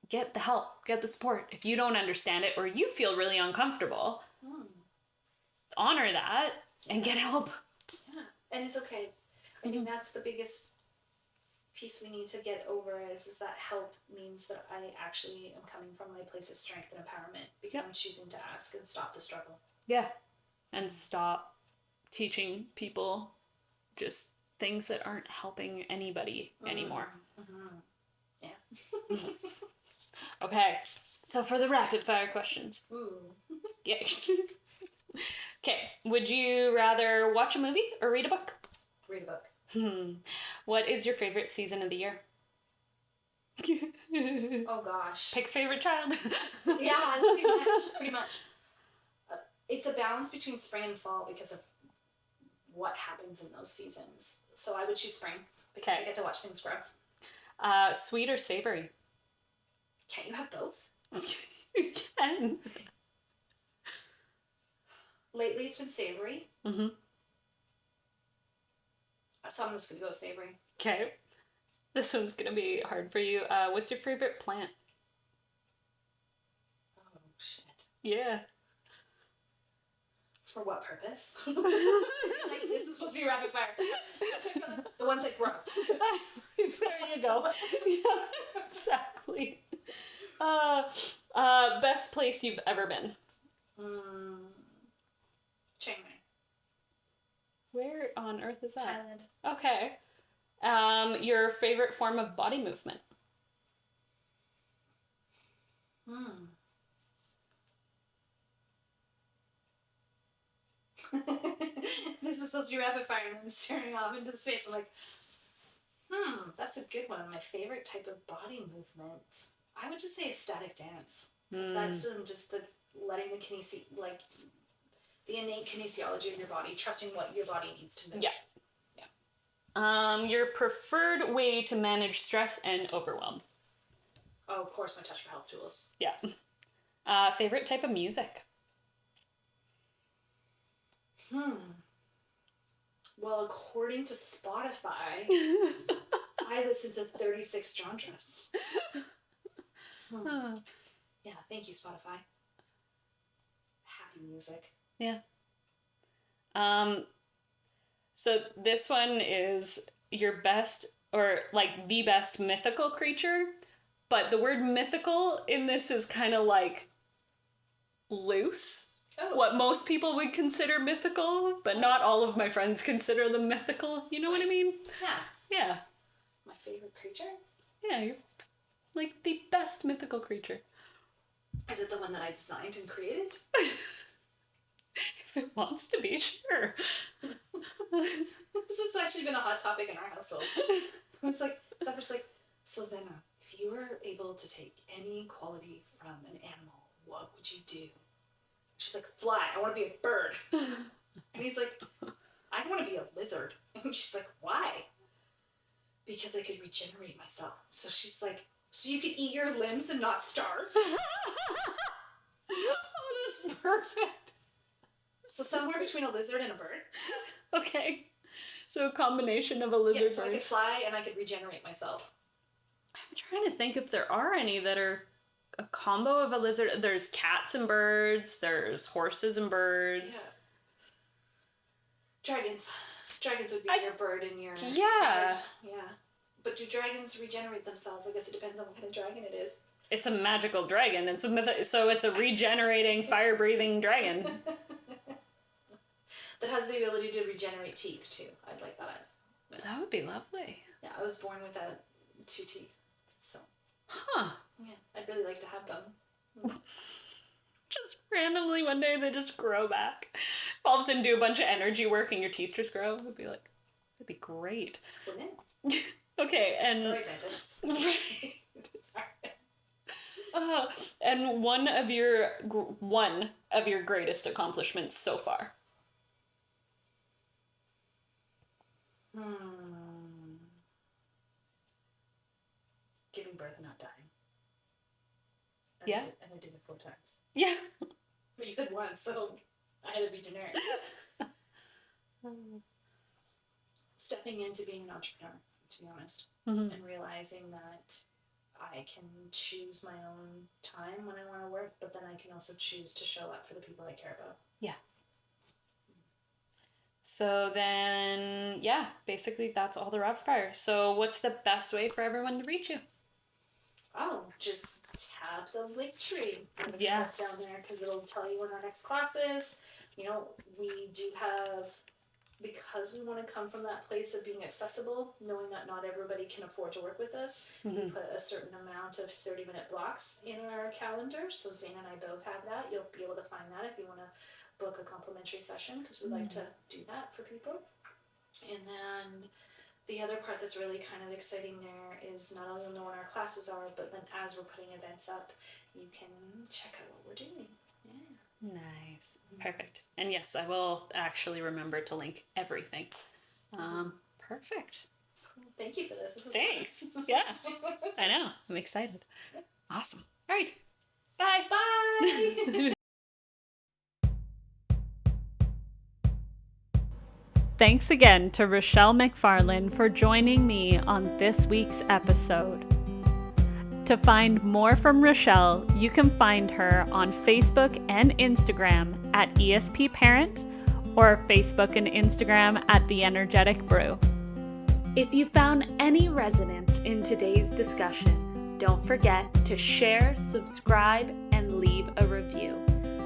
get the help, get the support. If you don't understand it or you feel really uncomfortable, honor that and get help. Yeah, and it's okay. I think that's the biggest piece we need to get over is that help means that I actually am coming from my place of strength and empowerment because I'm choosing to ask and stop the struggle. Yeah, and stop teaching people just things that aren't helping anybody anymore. Yeah. Okay, so for the rapid fire questions. Ooh. Yeah. Okay, would you rather watch a movie or read a book? Read a book. What is your favorite season of the year? Oh gosh. Pick favorite child. Yeah, pretty much. It's a balance between spring and fall because of what happens in those seasons. So I would choose spring because I get to watch things grow. Sweet or savory? Can't you have both? You can. Lately it's been savory. Mm-hmm. So I'm just going to go savory. Okay. This one's going to be hard for you. What's your favorite plant? Oh, shit. Yeah. For what purpose? Like, this is supposed to be rapid fire. The ones that grow. There you go. Yeah, exactly. Best place you've ever been? Chiang Mai. Where on earth is that? Thailand. Okay. Your favorite form of body movement? This is supposed to be rapid fire and I'm staring off into space. I'm like, that's a good one. My favorite type of body movement. I would just say static dance. Because that's just the letting the innate kinesiology of your body, trusting what your body needs to move. Yeah. Your preferred way to manage stress and overwhelm? Oh, of course, my Touch for Health tools. Yeah. Favorite type of music? Well, according to Spotify, I listen to 36 genres. Yeah, thank you, Spotify. Happy music. Yeah. So this one is your best, or like the best mythical creature, but the word mythical in this is kind of like loose. Oh. What most people would consider mythical, but not all of my friends consider them mythical. You know what I mean? Yeah. Yeah. My favorite creature? Yeah, you're like the best mythical creature. Is it the one that I designed and created? If it wants to be, sure. This has actually been a hot topic in our household. It's like, Zephyr's like, so Zena, if you were able to take any quality from an animal, what would you do? She's like, fly, I want to be a bird. And he's like, I want to be a lizard. And she's like, why? Because I could regenerate myself. So she's like, so you could eat your limbs and not starve? Oh, that's perfect. So somewhere between a lizard and a bird. Okay. So a combination of a lizard so bird. I could fly and I could regenerate myself. I'm trying to think if there are any that are a combo of a lizard. There's cats and birds. There's horses and birds. Yeah. Dragons would be your bird and your lizard. Yeah. But do dragons regenerate themselves? I guess it depends on what kind of dragon it is. It's a magical dragon. So it's a regenerating, fire-breathing dragon. That has the ability to regenerate teeth, too. I'd like that. That would be lovely. Yeah, I was born without 2 teeth. So. Huh. Yeah, I'd really like to have them. Just randomly one day they just grow back. All of a sudden do a bunch of energy work and your teeth just grow. It'd be great. Wouldn't it? Okay, and sorry, dentists. Right. Sorry. And one of your greatest accomplishments so far. Giving birth and not dying. And Yeah. I did it 4 times. Yeah. But you said once, so I had to be generic. Stepping into being an entrepreneur, to be honest, and realizing that I can choose my own time when I want to work, but then I can also choose to show up for the people I care about. Yeah. So then, yeah, basically that's all the rapid fire. So what's the best way for everyone to reach you? Oh, just tap the link tree. Yeah. That's down there because it'll tell you when our next class is. You know, we do have, because we want to come from that place of being accessible, knowing that not everybody can afford to work with us, we put a certain amount of 30-minute blocks in our calendar. So Zane and I both have that. You'll be able to find that if you want to book a complimentary session, because we like to do that for people. And then the other part that's really kind of exciting there is not only you'll know when our classes are, but then as we're putting events up, you can check out what we're doing. Yeah. Nice. Perfect. And yes, I will actually remember to link everything. Perfect. Cool. Thank you for this. Thanks. Yeah. I know. I'm excited. Awesome. All right. Bye. Bye. Thanks again to Rochelle McFarlane for joining me on this week's episode. To find more from Rochelle, you can find her on Facebook and Instagram at ESP Parent, or Facebook and Instagram at The Energetic Brew. If you found any resonance in today's discussion, don't forget to share, subscribe, and leave a review.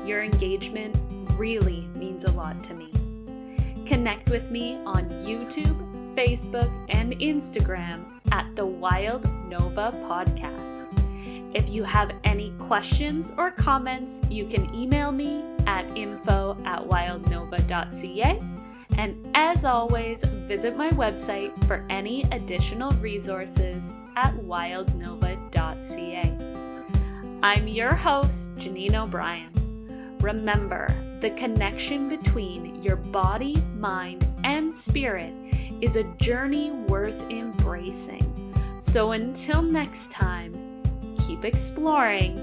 Your engagement really means a lot to me. Connect with me on YouTube, Facebook, and Instagram at the Wild Nova Podcast. If you have any questions or comments, you can email me at info@wildnova.ca. And as always, visit my website for any additional resources at wildnova.ca. I'm your host, Janine O'Brien. Remember, the connection between your body, mind, and spirit is a journey worth embracing. So until next time, keep exploring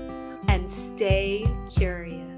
and stay curious.